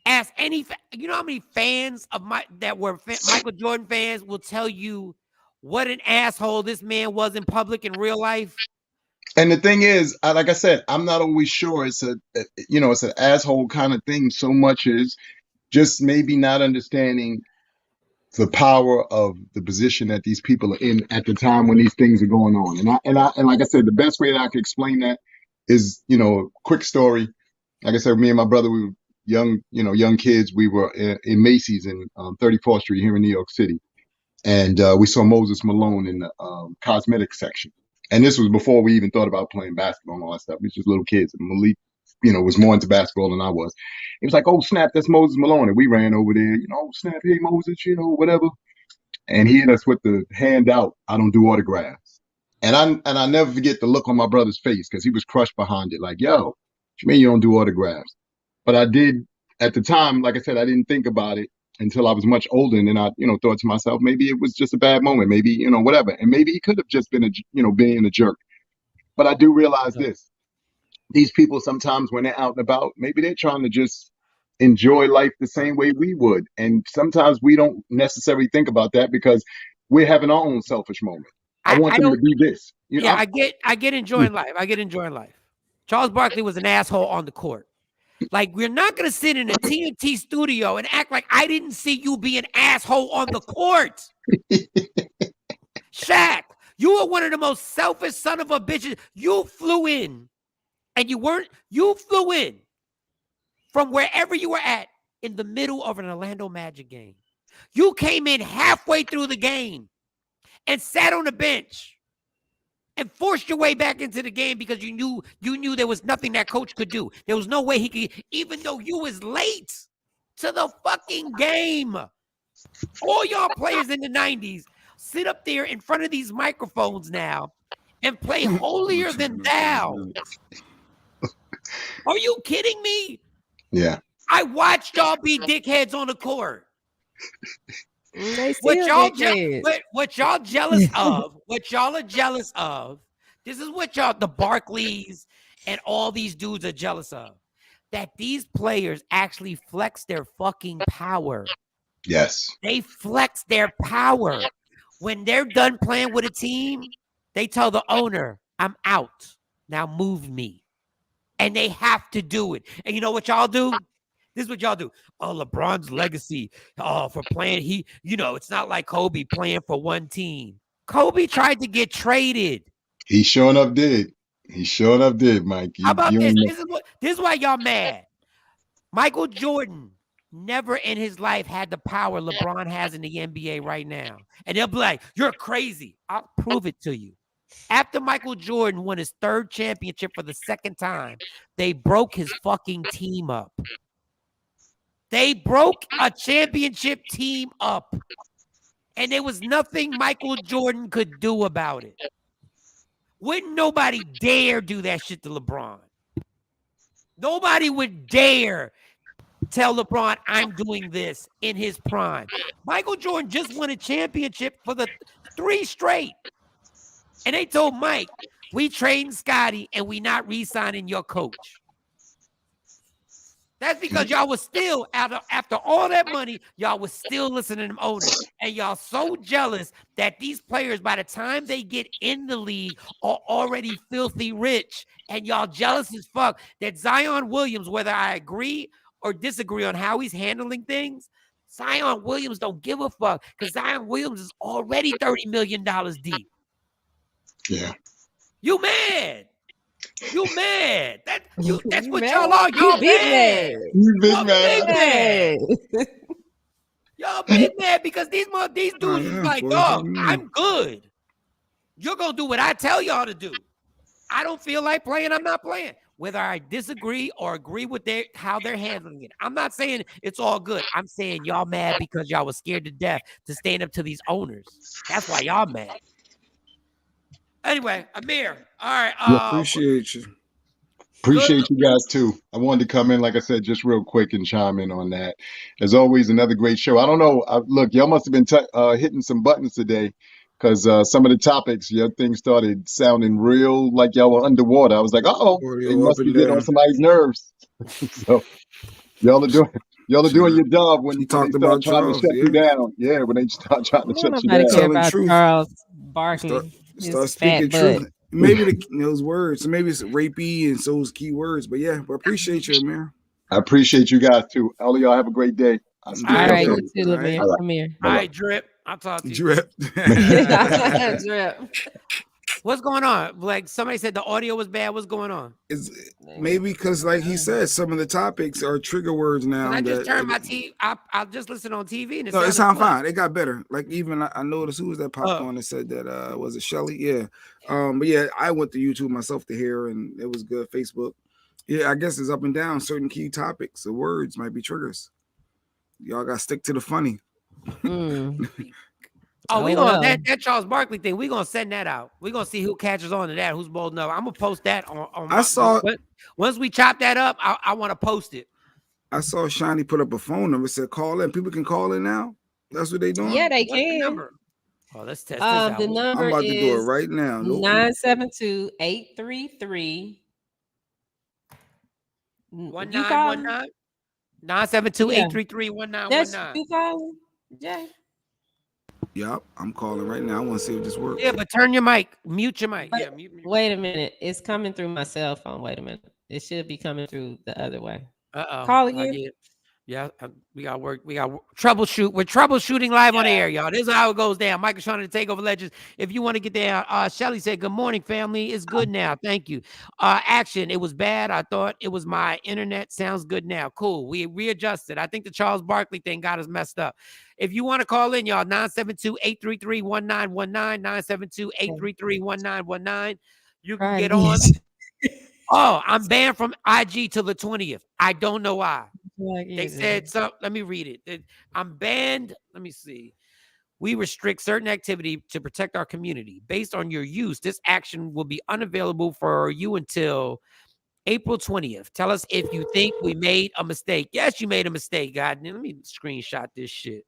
Ask any, you know how many fans of Michael Jordan fans will tell you what an asshole this man was in public in real life. And the thing is, like I said, I'm not always sure it's it's an asshole kind of thing so much as just maybe not understanding the power of the position that these people are in at the time when these things are going on. And like I said, the best way that I could explain that is, you know, a quick story. Like I said, me and my brother, we were young kids. We were in Macy's in 34th Street here in New York City. And we saw Moses Malone in the cosmetics section. And this was before we even thought about playing basketball and all that stuff. We were just little kids. And Malik, you know, was more into basketball than I was. He was like, "Oh, snap, that's Moses Malone." And we ran over there, you know, "Oh, snap, hey, Moses, you know, whatever." And he hit us with the hand out, "I don't do autographs." And I never forget the look on my brother's face because he was crushed behind it. Like, "Yo, what you mean you don't do autographs?" But I did at the time. Like I said, I didn't think about it until I was much older. And then I, you know, thought to myself, maybe it was just a bad moment. Maybe, you know, whatever. And maybe he could have just been being a jerk. But I do realize this. These people sometimes when they're out and about, maybe they're trying to just enjoy life the same way we would. And sometimes we don't necessarily think about that because we're having our own selfish moment. I want them to be this. You know? I get enjoying life. I get enjoying life. Charles Barkley was an asshole on the court. Like, we're not going to sit in a TNT studio and act like I didn't see you be an asshole on the court. Shaq, you were one of the most selfish son of a bitches. You flew in. And you flew in from wherever you were at in the middle of an Orlando Magic game. You came in halfway through the game and sat on the bench and forced your way back into the game because you knew there was nothing that coach could do. There was no way he could, even though you was late to the fucking game. All y'all players in the 90s sit up there in front of these microphones now and play holier than thou. Are you kidding me? Yeah. I watched y'all be dickheads on the court. What y'all jealous of, what y'all are jealous of, this is what y'all, the Barkleys and all these dudes are jealous of. That these players actually flex their fucking power. Yes. They flex their power. When they're done playing with a team, they tell the owner, "I'm out. Now move me." And they have to do it. And you know what y'all do? This is what y'all do. Oh, LeBron's legacy. Oh, for playing. It's not like Kobe playing for one team. Kobe tried to get traded. He sure enough did. Mike. How about this? This is why y'all mad. Michael Jordan never in his life had the power LeBron has in the NBA right now. And they'll be like, "You're crazy." I'll prove it to you. After Michael Jordan won his third championship for the second time, they broke his fucking team up. They broke a championship team up. And there was nothing Michael Jordan could do about it. Wouldn't nobody dare do that shit to LeBron. Nobody would dare tell LeBron, "I'm doing this" in his prime. Michael Jordan just won a championship for the 3 straight. And they told Mike, "We trading Scotty and we not re-signing your coach." That's because y'all was still, after all that money, y'all was still listening to them owners. And y'all so jealous that these players, by the time they get in the league, are already filthy rich. And y'all jealous as fuck that Zion Williams, whether I agree or disagree on how he's handling things, Zion Williams don't give a fuck because Zion Williams is already $30 million deep. Yeah. You mad? You mad? That's what mad? y'all are. Y'all big mad. You big Y'all mad. big mad. Y'all big mad because these dudes is like, dog, I'm good. You're gonna do what I tell y'all to do. I don't feel like playing, I'm not playing. Whether I disagree or agree with how they're handling it. I'm not saying it's all good. I'm saying y'all mad because y'all was scared to death to stand up to these owners. That's why y'all mad. Anyway, Amir. All right. Appreciate you. Appreciate you guys too. I wanted to come in, like I said, just real quick and chime in on that. As always, another great show. I don't know. Look, y'all must have been hitting some buttons today because some of the topics, your thing started sounding real like y'all were underwater. I was like, they must be getting on somebody's nerves. So y'all are doing your job when they start trying to shut you down. Yeah, when they start trying to shut you down. Care about Charles barking. Start speaking truth. Maybe those words, maybe it's rapey and so is key words, but yeah, but appreciate you, Amir. I appreciate you guys too. All of y'all have a great day. All right, you too, Amir. All right, Drip. I'll talk to you. Drip. Drip. What's going on? Like somebody said the audio was bad. What's going on? It's maybe because, like he said, some of the topics are trigger words now. I just turned my TV. I'll just listen on TV. And it sounds fine. It got better. Like even I noticed who was that popped on and said that was it Shelly? Yeah. But yeah, I went to YouTube myself to hear, and it was good. Facebook. Yeah, I guess it's up and down. Certain key topics, the words might be triggers. Y'all got to stick to the funny. We gonna that Charles Barkley thing. We gonna send that out. We gonna see who catches on to that. Who's bold enough? I'm gonna post that on. I saw. Once we chop that up, I want to post it. I saw Shiny put up a phone number. Said call in. People can call in now. That's what they doing. Yeah, they What's can. The number? Oh, let's test this out. The number I'm about to do it right now. 972-833. 1919. 972-833-1919. That's you calling, Jay? Yep, I'm calling right now. I want to see if this works. Yeah, but turn your mic. Mute your mic. Yeah, mute. Wait a minute. It's coming through my cell phone. Wait a minute. It should be coming through the other way. Call again. Yeah, we got work. We got troubleshoot. We're troubleshooting live on the air, y'all. This is how it goes down. Michael Sean and the Takeover Legends. If you want to get down, Shelly said, "Good morning, family. It's good now. Thank you." Action. It was bad. I thought it was my internet. Sounds good now. Cool. We readjusted. I think the Charles Barkley thing got us messed up. If you want to call in, y'all, 972-833-1919, 972-833-1919. You can get on. I'm banned from IG till the 20th. I don't know why. They said so. Let me read it. I'm banned. Let me see. We restrict certain activity to protect our community. Based on your use, this action will be unavailable for you until April 20th. Tell us if you think we made a mistake. Yes, you made a mistake, God. Let me screenshot this shit.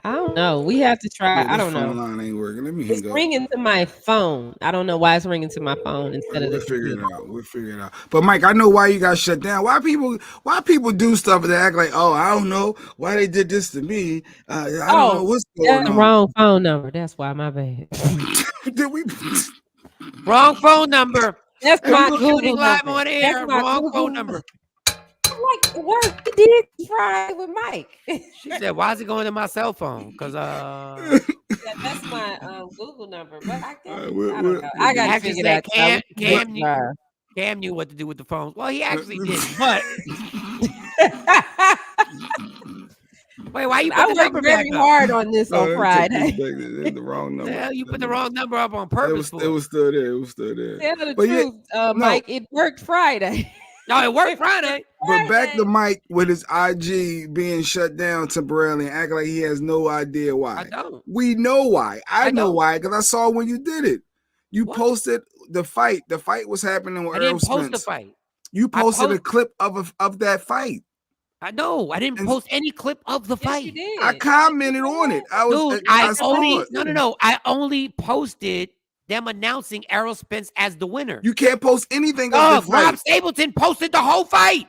I don't know. We have to try. I don't know. Line ain't working. Let me it's ringing to my phone. I don't know why it's ringing to my phone instead of the figure it out. We'll figure it out. But Mike, I know why you got shut down. Why people do stuff that act like, I don't know why they did this to me. I don't know what's going on. That's the wrong phone number. That's why. My bad. Did we? Wrong phone number. That's my Google live number. on air. Wrong phone number. Like work we did try with Mike. She said, "Why is it going to my cell phone?" Because that's my Google number. But I don't know. I got to figure that out. Cam knew what to do with the phones. Well, he actually did, but wait, why you? I worked very hard on this on Friday. The wrong number. Hell, you put the wrong number up on purpose. It was still there. Tell the truth, Mike. It worked Friday. No, it worked Friday. But back to Mike with his IG being shut down temporarily and acting like he has no idea why. I don't. We know why. I know why because I saw when you did it. You posted the fight. The fight was happening with Errol Spence. I didn't post the fight. You posted a clip of that fight. I know. I didn't post any clip of the fight. You did. I commented on it. I only posted them announcing Errol Spence as the winner. You can't post anything of the fight. Rob Stapleton posted the whole fight.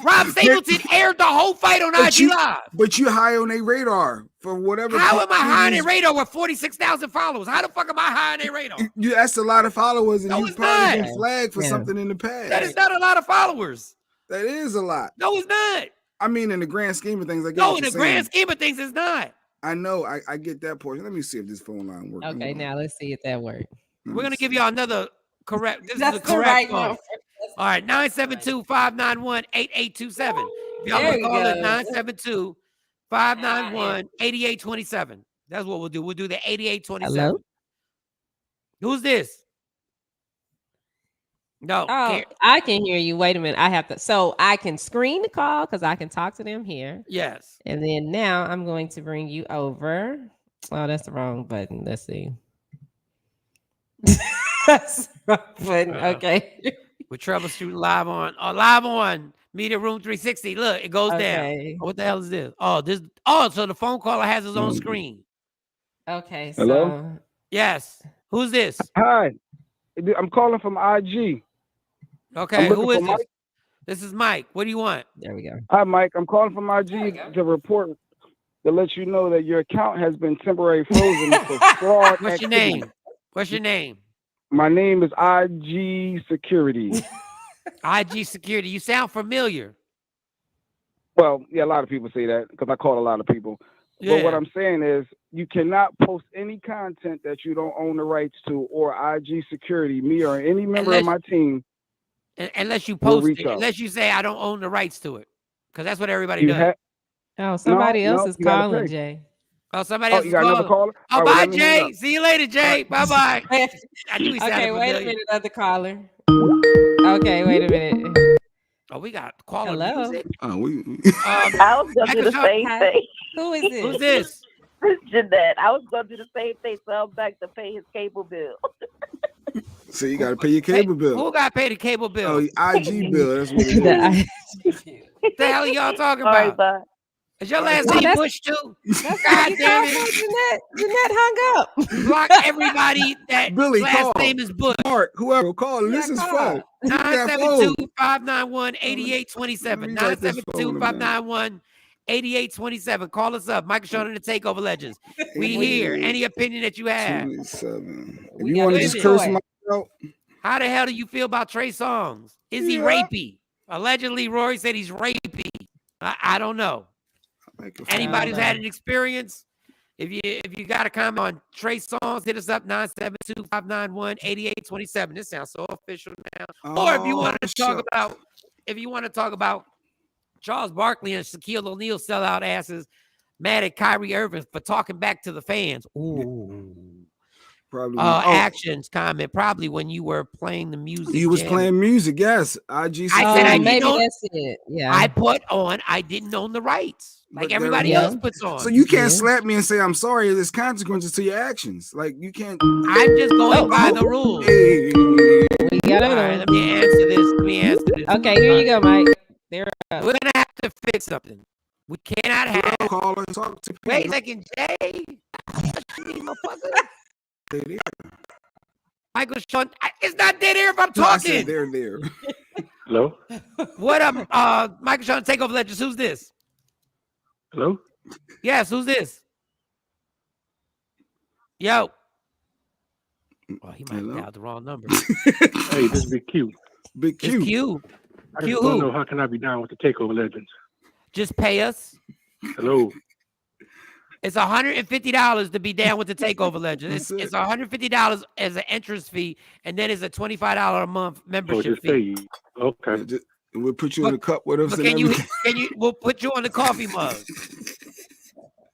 Rob Stapleton aired the whole fight on IG Live. But you high on their radar for whatever. How am I high on their radar with 46,000 followers? How the fuck am I high on their radar? You asked a lot of followers and you probably been flagged for something in the past. That is not a lot of followers. That is a lot. No, it's not. I mean, in the grand scheme of things, I get No, what in you're the grand saying. scheme of things, it's not. I know. I get that portion. Let me see if this phone line works. Okay, now let's see if that works. We're gonna give y'all another correct. This That's is the the correct right phone. number. All right, 972-591-8827. Y'all There want we to call it go. 972-591-8827. That's what we'll do. We'll do the 8827. Hello? Who's this? No. Oh, I can hear you. Wait a minute. I have to. So I can screen the call because I can talk to them here. Yes. And then now I'm going to bring you over. Oh, that's the wrong button. Let's see. That's the wrong button. Okay. We're troubleshooting live on Media Room 360. Look, it goes down. What the hell is this? Oh, so the phone caller has his own screen. Okay. Hello? So Yes. Who's this? Hi. I'm calling from IG. Okay, I'm who looking is for this? Mike. This is Mike. What do you want? there we go. Hi, Mike. I'm calling from IG to report to let you know that your account has been temporarily frozen for fraud. What's your activity. name? What's your name? My name is IG Security. IG Security. You sound familiar. Well, yeah, a lot of people say that because I call a lot of people. But what Yeah. I'm saying is you cannot post any content that you don't own the rights to, or IG Security, me or any member of my team. Unless you We'll post reach it, out. unless you say I don't own the rights to it, because that's what everybody You does. ha- Oh, somebody No, else no, is you gotta calling, pay. Jay. Oh, somebody Oh, else you is got another calling. caller? Oh, All right, bye, let me hang Jay. up. See you later, Jay. Bye bye. I knew he sounded Okay, wait a familiar. minute, other caller. Okay, wait a minute. Oh, we got caller Hello? music. Oh, we. I was gonna do the same Hi. thing. Who is this? Who's this? This is Jeanette. I was gonna do the same thing, so I'm back to pay his cable bill. So you got to pay your cable bill. Who got paid the cable bill? Oh, IG bill. That's what it is. What the hell are y'all talking All right, about? bye. Is your last Oh, name that's- Bush too? That's God what you damn called it! for, Jeanette. Jeanette hung up. Block everybody that Billy, last call. name is Bush. Mark, whoever, call. Yeah, This is call. phone. Who that phone? 972-591-8827. Let me write this phone down. 972-591-8827. Call us up. Michael Sean and the Takeover Legends. We hear any opinion that you have. 27. If We you got want to a just choice. curse him out, How the hell do you feel about Trey Songz? Is he Yeah. rapey? Allegedly, Rory said he's rapey. I don't know. Anybody who's had an experience, if you got a comment on Trey Songz, hit us up 972-591-8827. This sounds so official now. Or if you want to talk about Charles Barkley and Shaquille O'Neal sellout asses mad at Kyrie Irving for talking back to the fans. Ooh. probably. Actions comment probably when you were playing the music. You was jamming. playing music, yes. IG. I said I maybe didn't own, that's it. Yeah. I put on. I didn't own the rights like But there everybody we else go. puts on. So you can't Yeah. slap me and say I'm sorry. There's consequences to your actions. Like you can't. I'm just going by the rules. Hey. We got All another right, one. let me answer this. Okay, here you go, Mike. There. We're gonna have to fix something. We cannot have. Call and talk to people. Wait a second, Jay. Motherfucker. They're there. Michael Sean, it's not dead air if I'm No, I said talking. they're there. Hello? What up, Michael Sean, Takeover Legends? Who's this? Hello? Yes, who's this? Yo. Oh, he might have Hello? dialed the wrong number. Hey, this is Big Q. Big It's Q. Q. I Q just don't who? know how can I be down with the Takeover Legends. Just pay us. Hello? It's $150 to be down with the Takeover Legends. It's $150 as an entrance fee, and then it's a $25 a month Oh, membership just fee. pay. Okay. We'll put you in a cup with us. But And can you? everything. We'll put you on the coffee mug.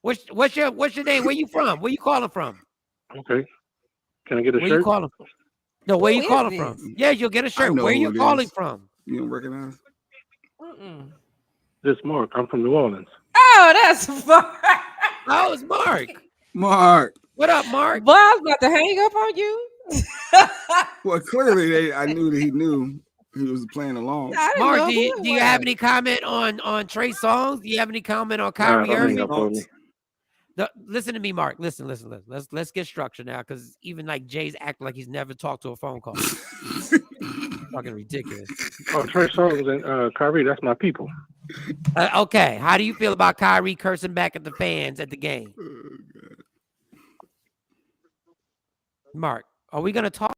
What's your name? Where you from? Where you calling from? Okay. Can I get a Where shirt? you calling from? No, where Who you is calling this? from? Yeah, you'll get a I shirt. know Where who you it calling is. from? You don't recognize? Mm-mm. This Mark. I'm from New Orleans. Oh, that's fun. Oh, it's Mark. Mark. What up, Mark? Boy, I was about to hang up on you. Well, clearly I knew that he knew he was playing along. I didn't Mark, know do who you, it do you have was. any comment on Trey Songz? Do you have any comment on Nah, Kyrie don't hang Irving? up on me. Listen to me, Mark. Listen. Let's get structured now, because even like Jay's acting like he's never talked to a phone call. Fucking ridiculous. Oh, Trey Songz and Kyrie, that's my people. Okay, how do you feel about Kyrie cursing back at the fans at the game? Mark, are we gonna talk?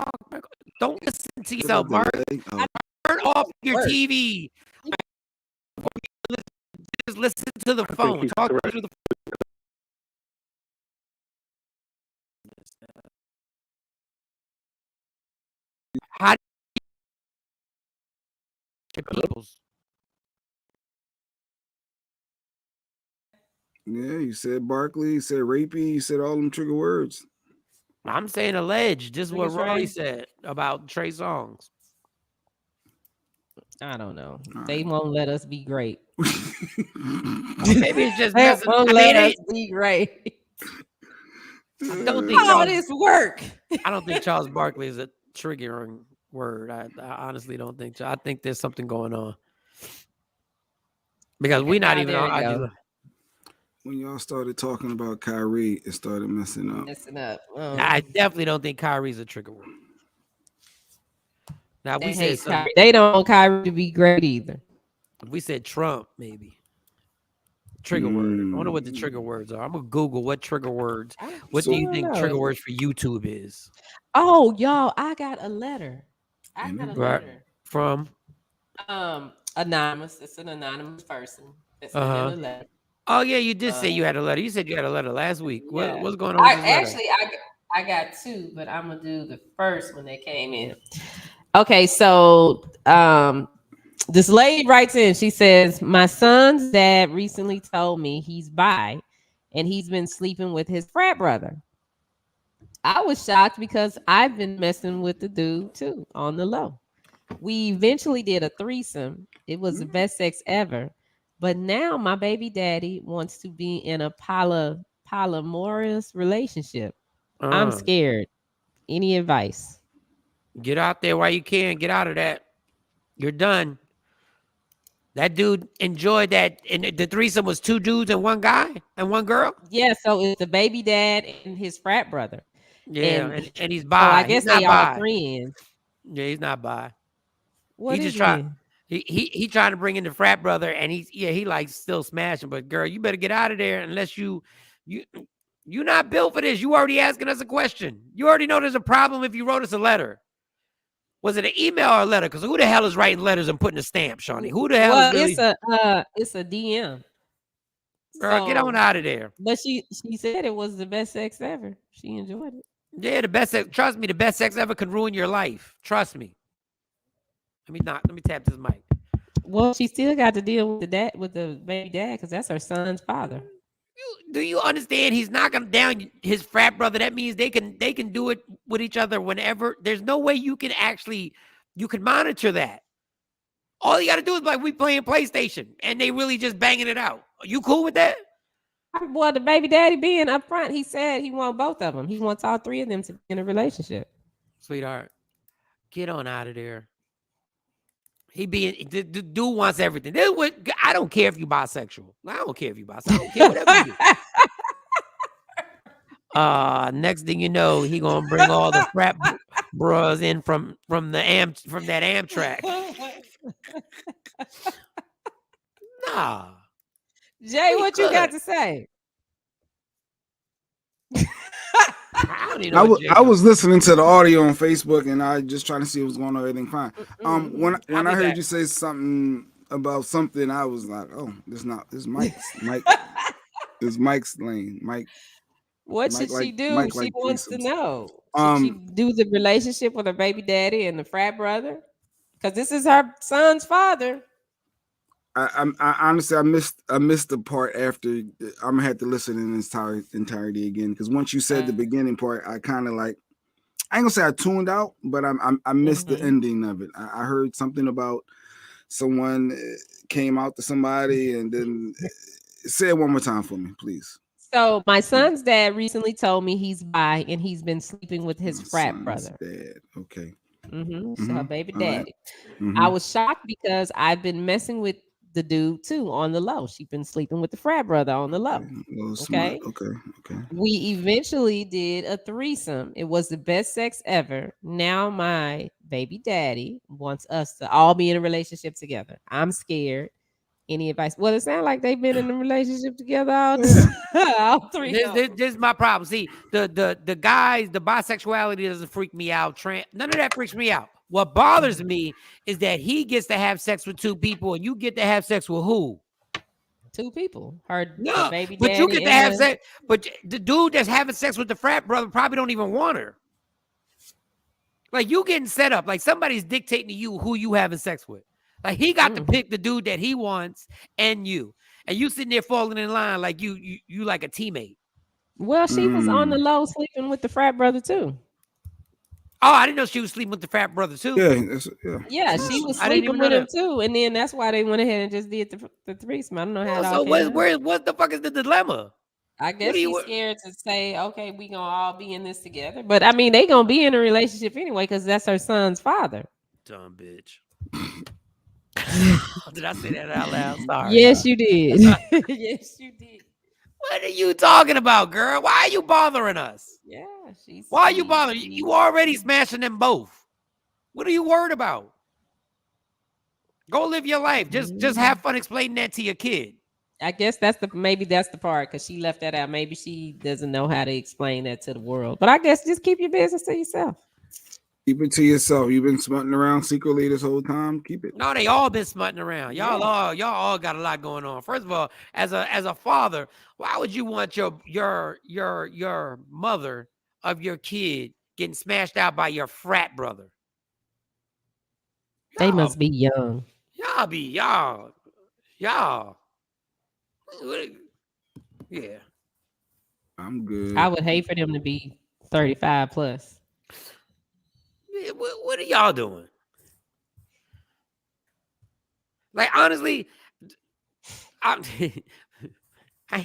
Don't listen to yourself, Mark. Turn off your TV. listen to the phone. Talk through the How do you people's? Yeah, you said Barkley, you said rapey, you said all them trigger words. I'm saying alleged. Just what Trigger Rory Trey? said about Trey Songz. I don't know. They won't let us be great. Maybe it's just They messing. won't I let mean, us be great. I don't think All Charles, this work. I don't think Charles Barkley is a triggering word. I honestly don't think so. I think there's something going on because we're not even there on. we go. When y'all started talking about Kyrie, it started messing up. Messing up. I definitely don't think Kyrie's a trigger word. Now, if They we hate said Kyrie. They don't want Kyrie to be great either. if we said Trump, maybe trigger word. I wonder what the trigger words are. I'm gonna Google what trigger words. What do you think trigger words for YouTube is? Oh, y'all, I got a letter. I got a letter. From Anonymous. It's an anonymous person that sent in a letter. Oh yeah, you did say you had a letter. You said you had a letter last week. Yeah. What's going on with this letter? I got two, but I'm gonna do the first when they came in. Okay, so this lady writes in. She says, "My son's dad recently told me he's bi, and he's been sleeping with his frat brother. I was shocked because I've been messing with the dude too on the low. We eventually did a threesome. It was the best sex ever. But now my baby daddy wants to be in a polyamorous relationship. I'm scared. Any advice?" Get out there while you can. Get out of that. You're done. That dude enjoyed that. And the threesome was 2 dudes and 1 guy and 1 girl. Yeah, so it's the baby dad and his frat brother. Yeah, and he's So bi. I guess He's not they are bi. friends. Yeah, he's not bi. What he is just trying. it? He trying to bring in the frat brother, and he likes still smashing. But girl, you better get out of there unless you're not built for this. You already asking us a question. You already know there's a problem if you wrote us a letter. Was it an email or a letter? Because who the hell is writing letters and putting a stamp, Shawnee? Who the hell is really... it's a DM. Girl, get on out of there. But she said it was the best sex ever. She enjoyed it. Yeah, the best sex. Trust me, the best sex ever can ruin your life. Trust me. Let me tap this mic. Well, she still got to deal with the baby dad, because that's her son's father. Do you understand? He's not gonna down his frat brother. That means they can do it with each other whenever. There's no way you can monitor that. All you got to do is like we playing PlayStation and they really just banging it out. Are you cool with that? Well, the baby daddy being up front, he said he wants both of them. He wants all 3 of them to be in a relationship. Sweetheart, get on out of there. The dude wants everything. I don't care if you're bisexual. I don't care if you're bisexual. I don't care whatever you do. Next thing you know, he gonna bring all the frat bros in from that Amtrak. Nah. Jay, what you got to say? I was listening to the audio on Facebook and I just trying to see what's going on. Everything fine. When I heard you say something about something, I was like, oh, this Mike's lane. Mike. What should she do? She wants to know. Should she do the relationship with her baby daddy and the frat brother? Because this is her son's father. I honestly I missed the part after. I'm gonna have to listen in its entirety again, because once you said the beginning part, I kind of like, I ain't gonna say I tuned out, but I missed the ending of it. I heard something about someone came out to somebody, and then say it one more time for me, please. So my son's dad recently told me he's bi and he's been sleeping with his frat brother. Dad, okay. So her baby daddy. Right. I was shocked because I've been messing with the dude too on the low. She's been sleeping with the frat brother on the low. Okay. We eventually did a threesome. It was the best sex ever. Now my baby daddy wants us to all be in a relationship together. I'm scared. Any advice? Well, it sounds like they've been in a relationship together all 3. This is my problem. See, the guys, the bisexuality doesn't freak me out. None of that freaks me out. What bothers me is that he gets to have sex with 2 people and you get to have sex with who? two people. Her No, the baby but daddy you get to and have sex. But the dude that's having sex with the frat brother probably don't even want her. Like you getting set up, like somebody's dictating to you who you having sex with. Like he got to pick the dude that he wants and you sitting there falling in line like you like a teammate. Well, she was on the low sleeping with the frat brother too. Oh, I didn't know she was sleeping with the frat brother too. Yeah, she was sleeping with him too, and then that's why they went ahead and just did the threesome. I don't know how. So what the fuck is the dilemma? I guess she's scared to say, okay, we gonna all be in this together. But I mean, they gonna be in a relationship anyway because that's her son's father. Dumb bitch. Did I say that out loud? Sorry. Yes, you did. Yes, you did. What are you talking about, girl? Why are you bothering us? Yeah, she's. Why are you bothering? You already smashing them both. What are you worried about? Go live your life. Just have fun explaining that to your kid. I guess maybe that's the part because she left that out. Maybe she doesn't know how to explain that to the world. But I guess just keep your business to yourself. Keep it to yourself. You've been smutting around secretly this whole time. Keep it. No, they all been smutting around. Y'all all got a lot going on. First of all, as a father, why would you want your mother of your kid getting smashed out by your frat brother? They must be young. Y'all. Yeah. I'm good. I would hate for them to be 35 plus. What are y'all doing? Like, honestly, I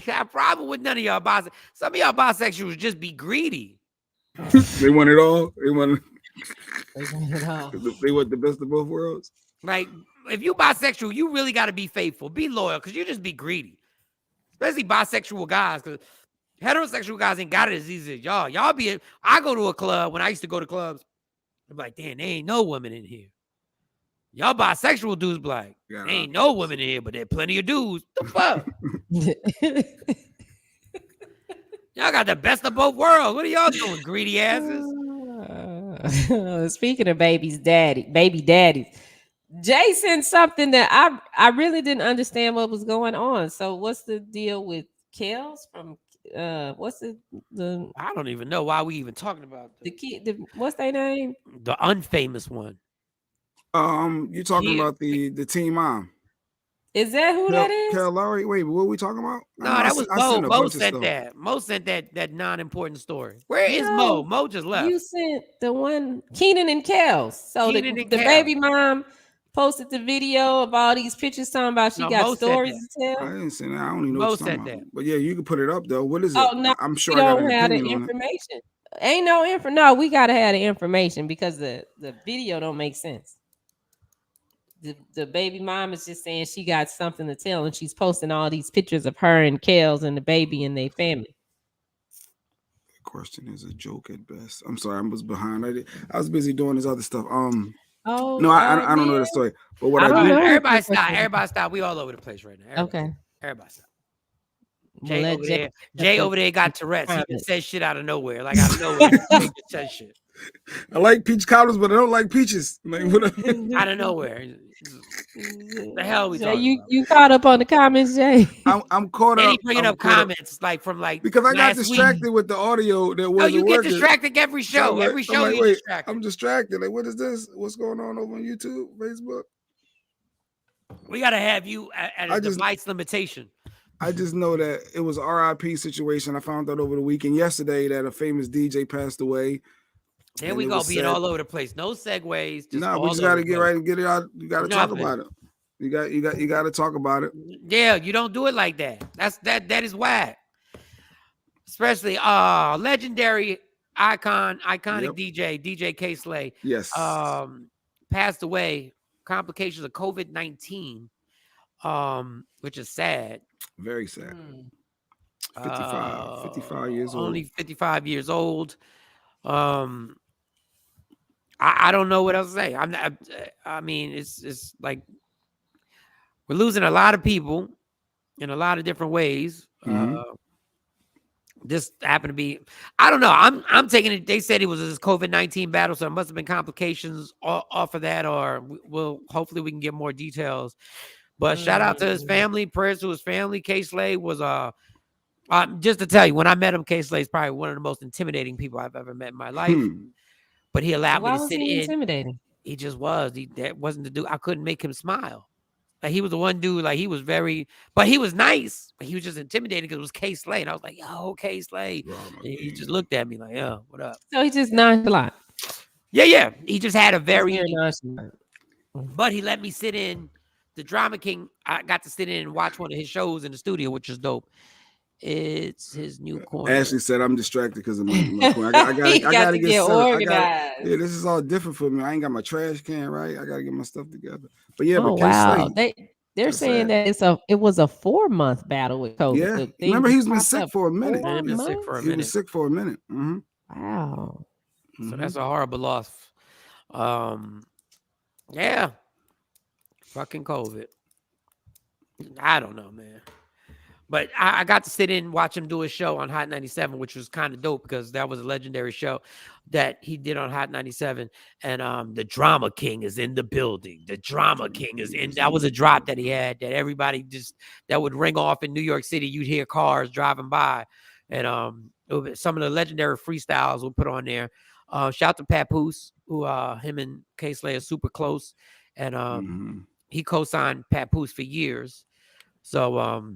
got a problem with none of y'all bisexuals. Some of y'all bisexuals just be greedy. They want it all. They want it all. They want the best of both worlds. Like, if you bisexual, you really got to be faithful, be loyal, because you just be greedy. Especially bisexual guys, because heterosexual guys ain't got it as easy as y'all. I go to a club, when I used to go to clubs, I'm like, damn, there ain't no women in here. Y'all bisexual dudes be like, there ain't no women in here, but there plenty of dudes. The fuck? Y'all got the best of both worlds. What are y'all doing, greedy asses? Speaking of baby daddies, Jay sent something that I really didn't understand what was going on. So what's the deal with Kels from what's the I don't even know why we even talking about the kid. What's their name? The unfamous one. You're talking about the teen mom. Is that who that is? Kel Lowry. Wait, what are we talking about? No, that was Mo. Mo sent that. Mo sent that non-important story. Where is Mo? Mo just left. You sent the one Keenan and Kels. So the baby mom posted the video of all these pictures talking about she got stories to tell. I didn't say that. I don't even know what you're talking about. But yeah, you can put it up though. What is it? Oh no, I'm sure we I got don't have the information. Ain't no info. No, we gotta have the information because the video don't make sense. The baby mom is just saying she got something to tell, and she's posting all these pictures of her and Kels and the baby and their family. The question is a joke at best. I'm sorry, I was behind. I was busy doing this other stuff. Oh no, I don't know the story. But what I do, everybody stop. We all over the place right now. Everybody stop. Jay over there got Tourette's. He just says shit out of nowhere, like out of nowhere. He just says shit. I like peach cobbers, but I don't like peaches. Like, out of nowhere. The hell we talking about? You caught up on the comments, Jay? I'm caught up. He bringing up comments like from like because I got distracted with the audio that wasn't you get working. distracted every show. So like, every show like, you distracted. I'm distracted. Like, what is this? What's going on over on YouTube, Facebook? We gotta have you at a device limitation. I just know that it was a RIP situation. I found out over the weekend yesterday that a famous DJ passed away. There we go, being all over the place. No segues. No, we just gotta get right and get it out. You gotta talk about it. You got to talk about it. Yeah, you don't do it like that. That is whack. Especially legendary iconic DJ K Slay. Yes. Passed away. Complications of COVID-19. Which is sad. Very sad. 55 years old. Only 55 years old. I don't know what else to say. I mean, it's like we're losing a lot of people in a lot of different ways. This happened to be, I don't know. I'm taking it. They said it was this COVID-19 battle, so it must have been complications off of that, or hopefully we can get more details. But shout out to his family. Prayers to his family. Kay Slay was just to tell you, when I met him, Kay Slay is probably one of the most intimidating people I've ever met in my life. But he allowed me to sit in. Intimidating? He just was. That wasn't the dude. I couldn't make him smile. Like he was the one dude. Like he was very, but he was nice. But he was just intimidating because it was Kay Slay, and I was like, "Yo, Kay Slay." And he just looked at me like, "Yo, what up?" So he just nonchalant. Yeah. He just had a very nonchalant. But he let me sit in the Drama King. I got to sit in and watch one of his shows in the studio, which is dope. It's his new corner. Ashley said I'm distracted because of my corner. I gotta get organized. Yeah, this is all different for me. I ain't got my trash can right. I gotta get my stuff together. But yeah, but wow. They're saying that it was a 4-month battle with COVID. Yeah, remember he's been sick for a minute. He was sick for a minute. Wow. So that's a horrible loss. Yeah. Fucking COVID. I don't know, man. But I got to sit in and watch him do a show on Hot 97, which was kind of dope because that was a legendary show that he did on Hot 97. And the Drama King is in the building. The Drama King is in. That was a drop that he had that everybody that would ring off in New York City. You'd hear cars driving by. And some of the legendary freestyles we'll put on there. Shout to Papoose, who him and Kay Slay are super close. And he co-signed Papoose for years. So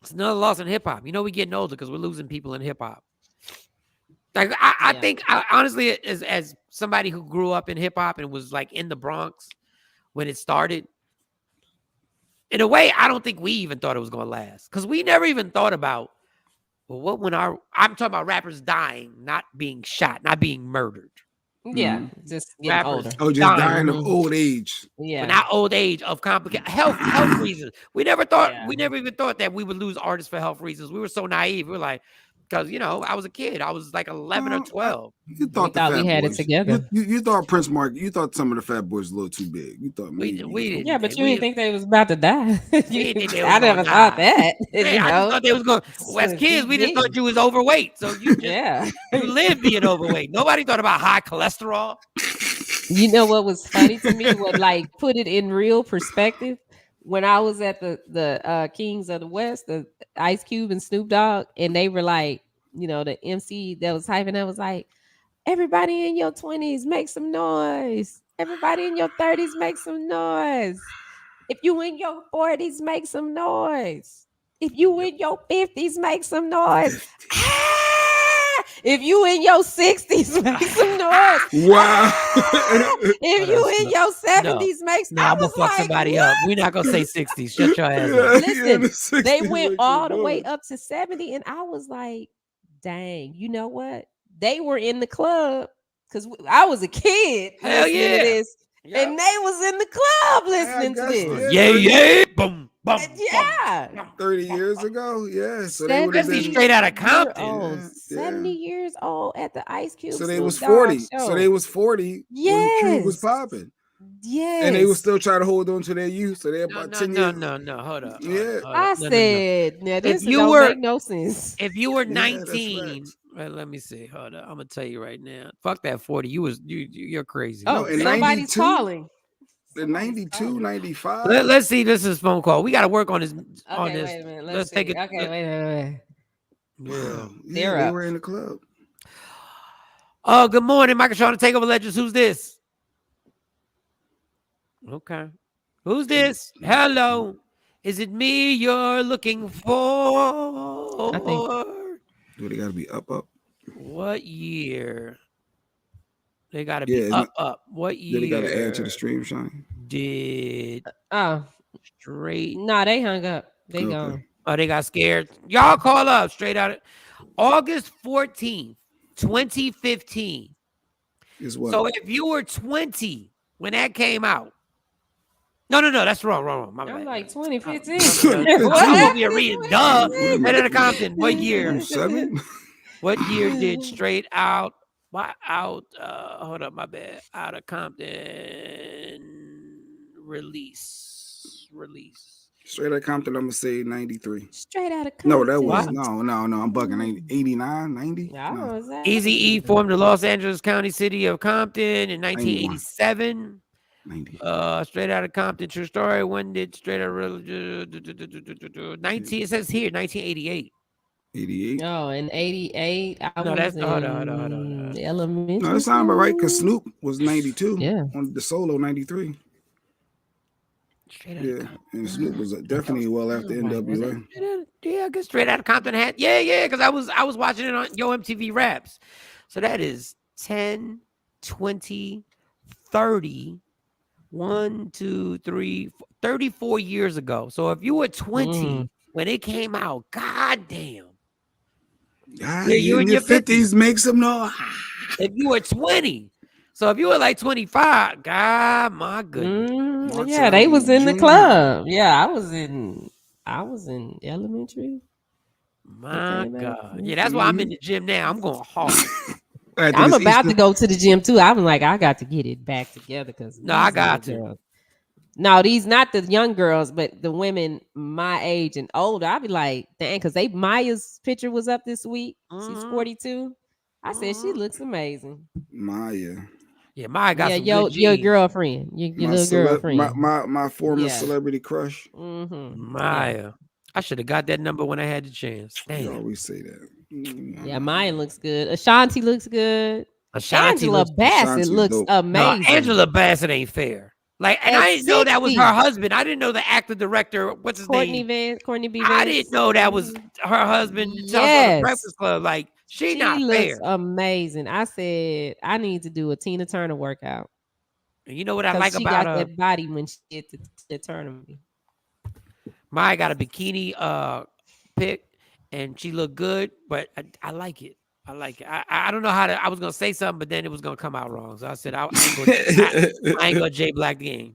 it's another loss in hip hop. You know, we're getting older because we're losing people in hip hop. Like I think honestly, as somebody who grew up in hip hop and was like in the Bronx when it started, in a way, I don't think we even thought it was going to last because we never even thought about, well, what when I'm talking about rappers dying, not being shot, not being murdered. Yeah, just getting older. Oh, just dying of old age. Yeah, but not old age of complicated health reasons. We never even thought that we would lose artists for health reasons. We were so naive. We were like, because I was a kid. I was like 11 or 12. You thought we had it together. You thought Prince Mark. You thought some of the Fat Boys were a little too big. You thought we didn't. Yeah, but you didn't think they was about to die. I never die. Thought that. I just thought they was going. As kids, we just thought you was overweight. So you you lived being overweight. Nobody thought about high cholesterol. You know what was funny to me? What like put it in real perspective. When I was at the Kings of the West, the Ice Cube and Snoop Dogg, and they were like, the MC that was hyping that was like, everybody in your 20s make some noise. Everybody in your 30s make some noise. If you in your 40s, make some noise. If you in your 50s, make some noise. If you in your 60s, make some noise. Wow. If you in your 70s, make some noise. I'm gonna fuck somebody up. We're not gonna say 60s. Shut your ass up. Listen, they went all the way up to 70, and I was like, dang, you know what? They were in the club because I was a kid listening to this, and they was in the club listening to this. Yeah, boom. Yeah, 30 years ago, yeah. So they would have been straight out of Compton. 70 years old at the Ice Cube. So they was 40. So they was 40 when Cube was popping. Yes. And they was still trying to hold on to their youth. So they're about 10 years. No, hold up. Yeah. I said, now this don't make no sense. If you were 19, let me see. Hold up. I'm gonna tell you right now. Fuck that 40. You're crazy. Oh, somebody's calling. The 92, 95. Let's see. This is phone call. We got to work on this. Okay, wait a minute. Let's take it. Okay, wait. Yeah, they were in the club. Oh, good morning, Michael Sean, the Takeover Legends. Who's this? Okay. Who's this? Hello. Is it me you're looking for? I think. Do they got to be up? What year? They got to be up. What year? They got to add to the stream, Shawnee. Did straight? Nah, they hung up. They gone. Oh, they got scared. Y'all call up straight out. August 14th, 2015. Is what? So if you were 20 when that came out. No, that's wrong. My I'm bad. like 2015. What? You're reading. Duh. Right out of Compton. What year? 7? What year did Straight Out? Hold up, my bad. Out of Compton release. Straight Out of Compton, I'm gonna say 93. Straight Out of Compton. No, that was no. I'm bugging. 89, 90. Eazy-E formed the Los Angeles County city of Compton in 1987. 90. Straight Outta Compton, true story. When did Straight Outta 19? It says here 1988. 88. No, in 88, I No, was that's in hold on. elementary. No, that sounds about right because Snoop was 92. Yeah. On the solo 93. Yeah, and Snoop was definitely well after NWA. Yeah, I guess Straight Outta Compton had. Yeah, because I was watching it on Yo MTV Raps. So that is 10, 20, 30, 1, 2, 3, 34 years ago. So if you were 20 when it came out, goddamn. Yeah, you in your 50s, make some noise. If you were 20. So if you were like 25, God, my goodness. Yeah, they was in the club. Yeah, I was in elementary. My God. Yeah, that's why I'm in the gym now. I'm going hard. I'm about to go to the gym too. I'm like, I got to get it back together because I got to. No, these not the young girls, but the women my age and older. I'll be like, dang, because Maya's picture was up this week. She's 42. I said she looks amazing. Maya. Yeah, Maya got some your good genes. girlfriend, your little girlfriend, my former celebrity crush. Maya. I should have got that number when I had the chance. Damn. You always say that. Yeah, Maya looks good. Ashanti looks good. Ashanti Angela Bassett looks amazing. No, Angela Bassett ain't fair. Like, and I didn't know that was her husband. I didn't know the actor director. What's his name? Courtney B. Vance. I didn't know that was her husband. Yes. The Breakfast Club. Like, she not looks fair. Amazing. I said I need to do a Tina Turner workout. And you know what I like she about got her? That body when she hit the tournament. Maya got a bikini pic, and she looked good, but I like it. I like it. I don't know how to. I was gonna say something, but then it was gonna come out wrong. So I said I ain't gonna J Black the game.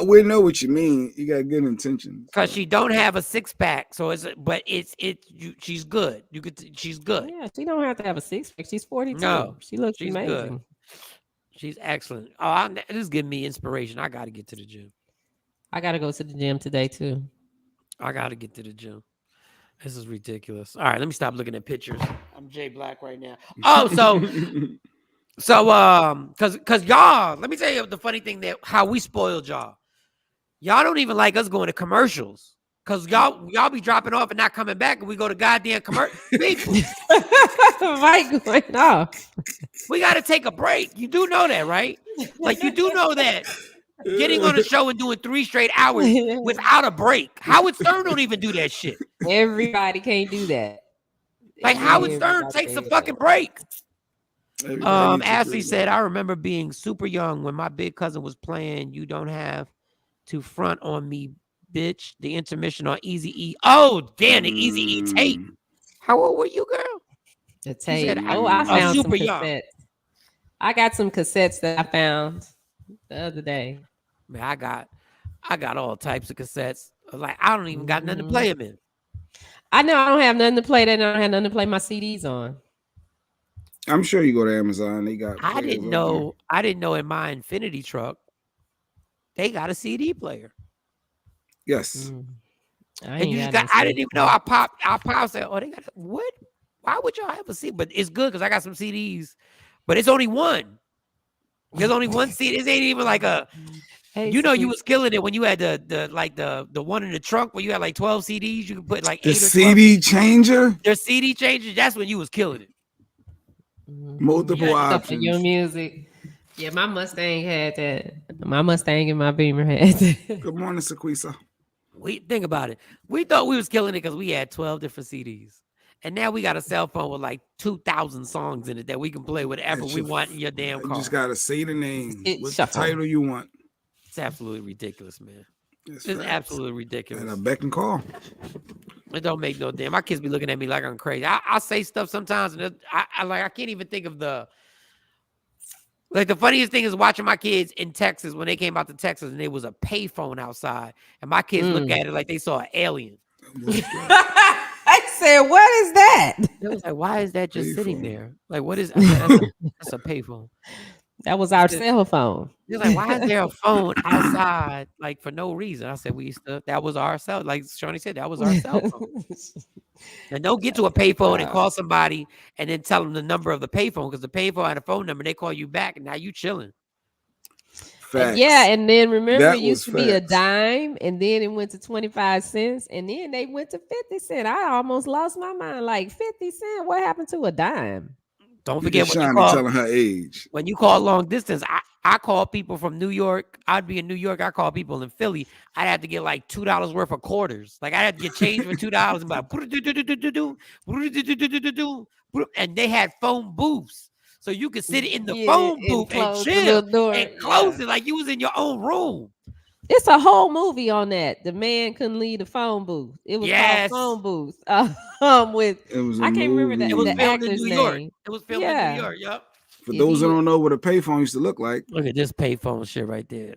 We know what you mean. You got good intentions. Because she don't have a 6-pack, so she's good. She's good. Yeah, she don't have to have a 6-pack. She's 42. No, she looks she's amazing. Good. She's excellent. Oh, this is giving me inspiration. I got to get to the gym. I got to go to the gym today too. I got to get to the gym. This is ridiculous. All right, let me stop looking at pictures. I'm Jay Black right now. Oh, because y'all, let me tell you the funny thing that how we spoiled y'all. Y'all don't even like us going to commercials because y'all be dropping off and not coming back, and we go to goddamn commercial. Mike going off. We got to take a break. You do know that, right? Like you do know that. Getting on a show and doing 3 straight hours without a break. Howard Stern don't even do that shit. Everybody can't do that. Like Howard Stern takes a fucking break. Ashley said, I remember being super young when my big cousin was playing You Don't Have to Front on Me, Bitch, the intermission on Eazy-E. Oh, damn, the Eazy-E tape. How old were you, girl? The tape. Said, I found super some young. cassettes. I got some cassettes that I found the other day. Man, I got all types of cassettes. Like, I don't even got nothing to play them in. I know I don't have nothing to play that. I don't have nothing to play my CDs on. I'm sure you go to Amazon. They got. I didn't know in my Infinity truck they got a CD player. Yes. And you just got. I didn't even know. I popped. Said, "Oh, they got what? Why would y'all have a CD?" But it's good because I got some CDs. But it's only one. There's only one CD. This ain't even like a. Hey, you know, you was killing it when you had the one in the trunk where you had like 12 CDs. You could put like 8 the or 12. CD changer. The CD changer. That's when you was killing it. Multiple options. Your music. Yeah, my Mustang had that. My Mustang and my Beamer had that. Good morning, Sequisa. We think about it. We thought we was killing it because we had 12 different CDs. And now we got a cell phone with like 2,000 songs in it that we can play whatever we want in your damn car. You just gotta say the name. What's the title you want? It's absolutely ridiculous, man. It's absolutely ridiculous. And a beck and call. It don't make no damn. My kids be looking at me like I'm crazy. I say stuff sometimes, and I can't even think of the. Like the funniest thing is watching my kids in Texas when they came out to Texas and there was a payphone outside, and my kids look at it like they saw an alien. I said, "What is that?" It was like, why is that just sitting there? Like, what is that's a payphone? That was our cell phone. He was like, why is there a phone outside, like for no reason? I said, that was our cell. Like Shawnee said, that was our cell phone. And don't get to a payphone and call somebody and then tell them the number of the payphone, because the payphone had a phone number. They call you back, and now you chilling. Yeah, and then remember, it used to be a dime, and then it went to 25 cents, and then they went to 50 cents. I almost lost my mind. Like 50 cents, what happened to a dime? Don't forget when you call, telling her age. When you call long distance, I call people from New York. I'd be in New York. I call people in Philly. I'd have to get like $2 worth of quarters. Like I had to get change for $2 and and they had phone booths. So you could sit in the phone booth and chill and close it like you was in your own room. It's a whole movie on that. The man couldn't leave the phone booth. It was called Phone Booth. With I can't remember that. It was the filmed in actor's New York. name. It was filmed in New York. Yep. For those that don't know what a payphone used to look like, look at this payphone shit right there.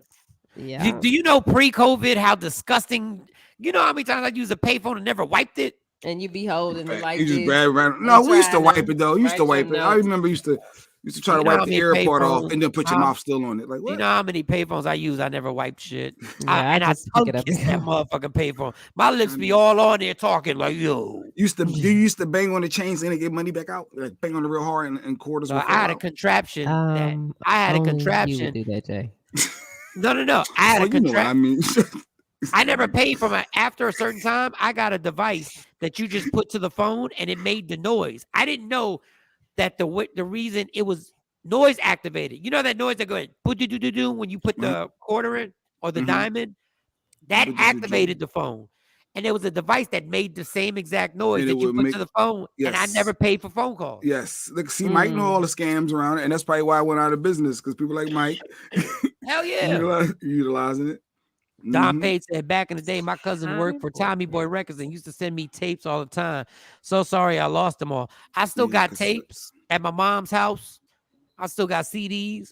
Yeah. Do you know pre-COVID how disgusting? You know how many times I used a payphone and never wiped it? And you be holding it like you just this. grab around. No, we used to wipe it though. Used to wipe it. I remember used to try to wipe the airport off and then put your mouth still on it. Like what? You know how many payphones I use? I never wiped shit. I tongue kiss that motherfucking payphone. My lips be all on there talking like yo. You used to bang on the chains and get money back out. Like bang on it real hard and quarters. So I had a contraption. I had a contraption. You would do that, Jay. No. I had a contraption. I mean. I never paid for after a certain time. I got a device that you just put to the phone and it made the noise. I didn't know that the reason it was noise activated. You know that noise that goes when you put the quarter in or the diamond? That activated the phone. And there was a device that made the same exact noise that you put to the phone. Yes. And I never paid for phone calls. Yes. Look, see, Mike know all the scams around it, and that's probably why I went out of business, because people like Mike. Hell yeah. Utilizing it. Don Page said, back in the day, my cousin worked for Tommy Boy Records and used to send me tapes all the time. So sorry I lost them all. I still got tapes at my mom's house. I still got CDs.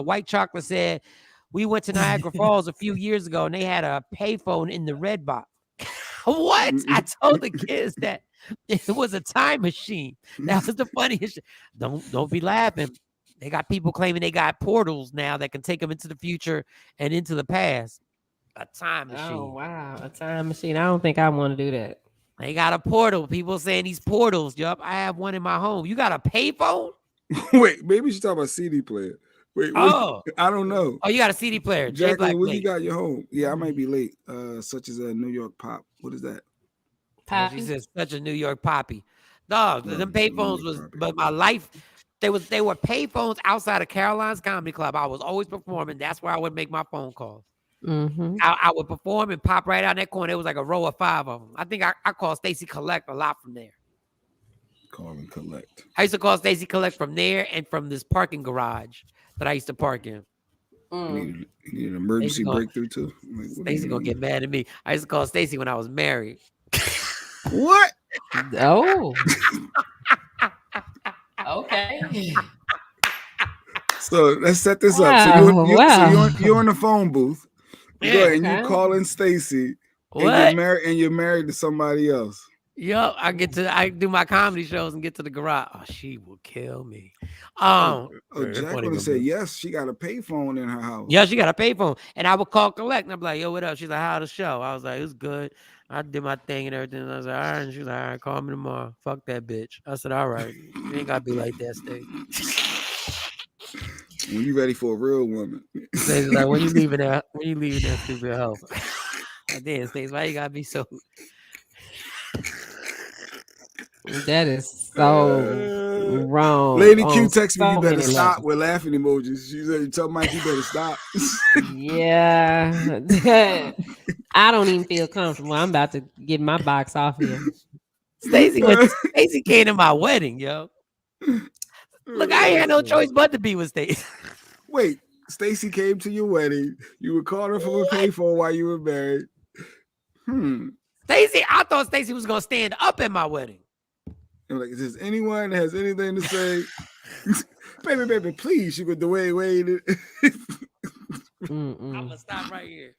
White Chocolate said, we went to Niagara Falls a few years ago and they had a payphone in the red box. What? I told the kids that it was a time machine. That was the funniest shit. Don't be laughing. They got people claiming they got portals now that can take them into the future and into the past. A time machine. Oh, wow. A time machine. I don't think I want to do that. They got a portal. People saying these portals. Yup. I have one in my home. You got a payphone? Wait, maybe you should talk about CD player. Wait, I don't know. Oh, you got a CD player. Jacqueline, what you got in your home? Yeah, I might be late. Such as a New York pop. What is that? She says such a New York poppy. No, them payphones was, but my life, they were payphones outside of Caroline's Comedy Club. I was always performing. That's where I would make my phone calls. I would perform and pop right out in that corner. It was like a row of 5 of them. I think I called Stacy Collect a lot from there. Call and collect. I used to call Stacy Collect from there and from this parking garage that I used to park in. You need an emergency breakthrough too. Stacy gonna get mad at me. I used to call Stacy when I was married. What? Oh. Okay. So let's set this up. So you're in the phone booth. Go ahead, and you calling Stacy, and you're married to somebody else. Yup, I do my comedy shows and get to the garage. Oh, she will kill me. Jacqueline said yes, she got a payphone in her house. Yeah, she got a payphone. And I would call collect and I'm like, yo, what up? She's like, how the show? I was like, it was good. I did my thing and everything. And I was like, all right. And she's like, all right, call me tomorrow. Fuck that bitch. I said, all right. You ain't gotta be like that, Stacey. When you ready for a real woman. Stacey's like, when you leaving that stupid hoe? I did, Stacey. Why you gotta be so That is so wrong. Lady Q texted me, you better stop with laughing emojis. She said, tell Mike you better stop. Yeah. I don't even feel comfortable. I'm about to get my box off here. Stacey came to my wedding, yo. Look, I ain't had no choice but to be with Stacey. Wait, Stacey came to your wedding. You were calling her from a payphone while you were married. Stacey, I thought Stacey was gonna stand up at my wedding. I'm like, is there anyone that has anything to say? baby, please. She would wait. I'm gonna stop right here.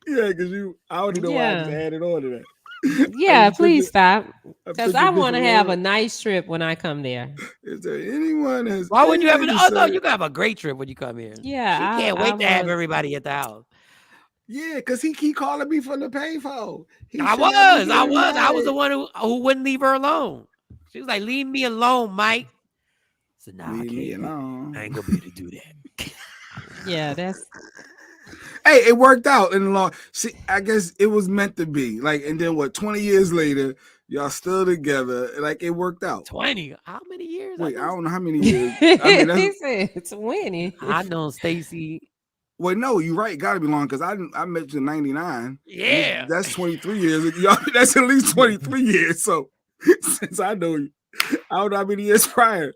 Yeah, because I already know why I just added on to that. Yeah, please stop. Because I picked a want to different have a word. nice trip when I come there. Is there anyone has Why wouldn't you have anything an? to Oh no, say? you can have a great trip when you come here. Yeah, She can't I wait to have want. everybody at the house. Yeah, because he keep calling me from the payphone. I was the one who wouldn't leave her alone. She was like, "Leave me alone, Mike." I said, "Nah, Leave me alone. I ain't gonna be able to do that." Yeah, that's. Hey, it worked out in the long. See, I guess it was meant to be. Like, and then what? 20 years later, y'all still together. Like, it worked out. 20? How many years? Wait, I don't know how many years. I mean, He said 20. I know Stacy. Well, no, you're right. Got to be long because I met you in '99. Yeah, that's 23 years. Y'all, that's at least 23 years. So since I know you, I don't know how many years prior.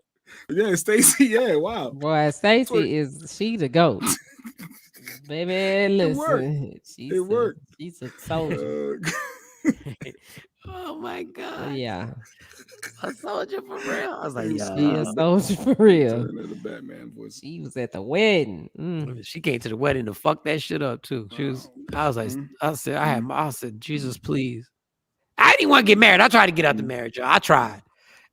Yeah, Stacy. Yeah, wow. Boy, Stacy is she the goat. Baby, listen. It worked. She's a soldier. Oh my god. Yeah. A soldier for real. I was like, She yeah. a soldier for real. The Batman voice. She was at the wedding. She came to the wedding to fuck that shit up too. She was. I was like, I said, Jesus, please. I didn't want to get married. I tried to get out the marriage. I tried,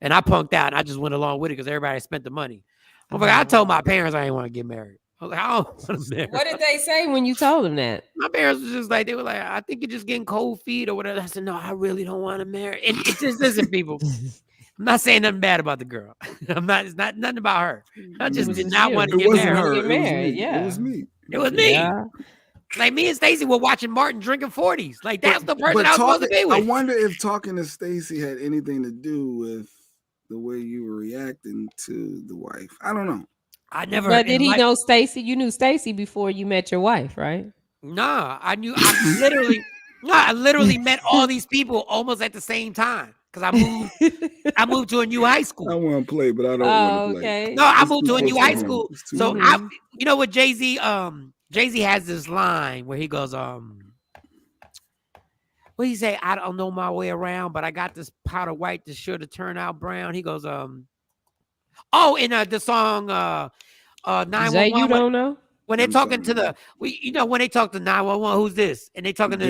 and I punked out. And I just went along with it because everybody spent the money. I told my parents I didn't want to get married. I was like, I don't want to marry. What did they say when you told them that? My parents was just like, they were like, I think you're just getting cold feet or whatever. I said, no, I really don't want to marry. And it just listen, people. I'm not saying nothing bad about the girl. It's not nothing about her. I just did not want to get married. Yeah, it was me. It was me. Yeah. Like me and Stacy were watching Martin drinking 40s. Like that's the person I was supposed to be with. I wonder if talking to Stacy had anything to do with the way you were reacting to the wife. I don't know. I never. But did he know Stacy? You knew Stacy before you met your wife, right? Nah, I literally met all these people almost at the same time because I moved to a new high school. I want to play, but I don't want to play. Okay. No, I moved to a new high school. So you know what Jay-Z Jay-Z has this line where he goes, what do you say? I don't know my way around, but I got this powder white that should have turned out brown. He goes, in the song 911. Jay, you don't know? When they're talking to when they talk to 911, who's this? And they talking to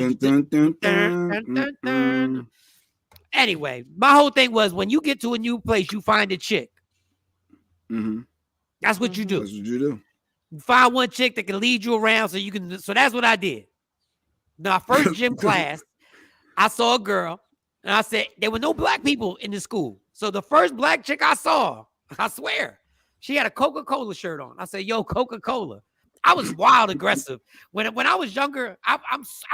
Anyway, my whole thing was when you get to a new place, you find a chick. Mm-hmm. That's what you do. That's what you do. You find one chick that can lead you around so you can. So that's what I did. Now, first gym class, I saw a girl, and I said there were no black people in the school. So the first black chick I saw, I swear, she had a Coca-Cola shirt on. I said, "Yo, Coca-Cola." I was wild aggressive when I was younger. I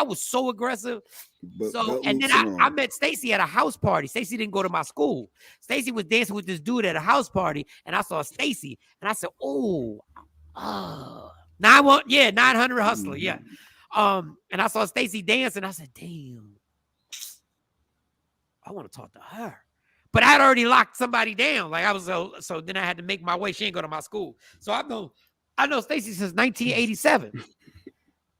was so aggressive. And then I met Stacy at a house party. Stacy didn't go to my school. Stacy was dancing with this dude at a house party, and I saw Stacy, and I said, "Oh, 900 Hustler, yeah." And I saw Stacy dancing. I said, "Damn, I want to talk to her." But I had already locked somebody down. Like I was so then I had to make my way. She ain't go to my school, so I know Stacy since 1987.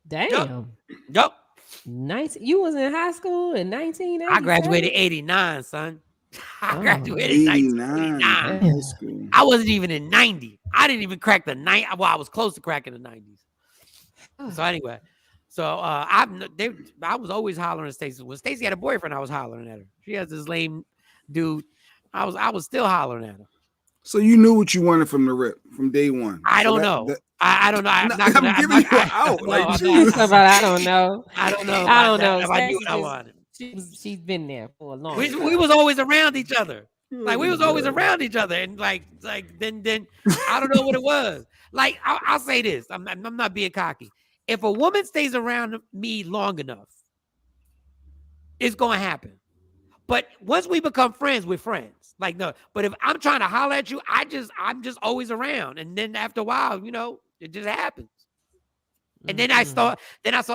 Damn. Yup. You was in high school in 1987? I graduated 89, son. I graduated 1989. I wasn't even in 90. I didn't even crack the 90. Well, I was close to cracking the 90s. So anyway, I was always hollering at Stacy. When Stacy had a boyfriend, I was hollering at her. She has this lame dude. I was still hollering at her. So you knew what you wanted from the rip from day one. I don't know. I don't know. I'm giving you an out. I don't know. I don't know. I don't know. If I knew what I wanted. She's been there for a long time. We was always around each other. Like we was always around each other, and like then I don't know what it was. Like I'll say this. I'm not being cocky. If a woman stays around me long enough, it's gonna happen. But once we become friends, we're friends. Like no, but if I'm trying to holler at you, I'm just always around. And then after a while, it just happens. And then I saw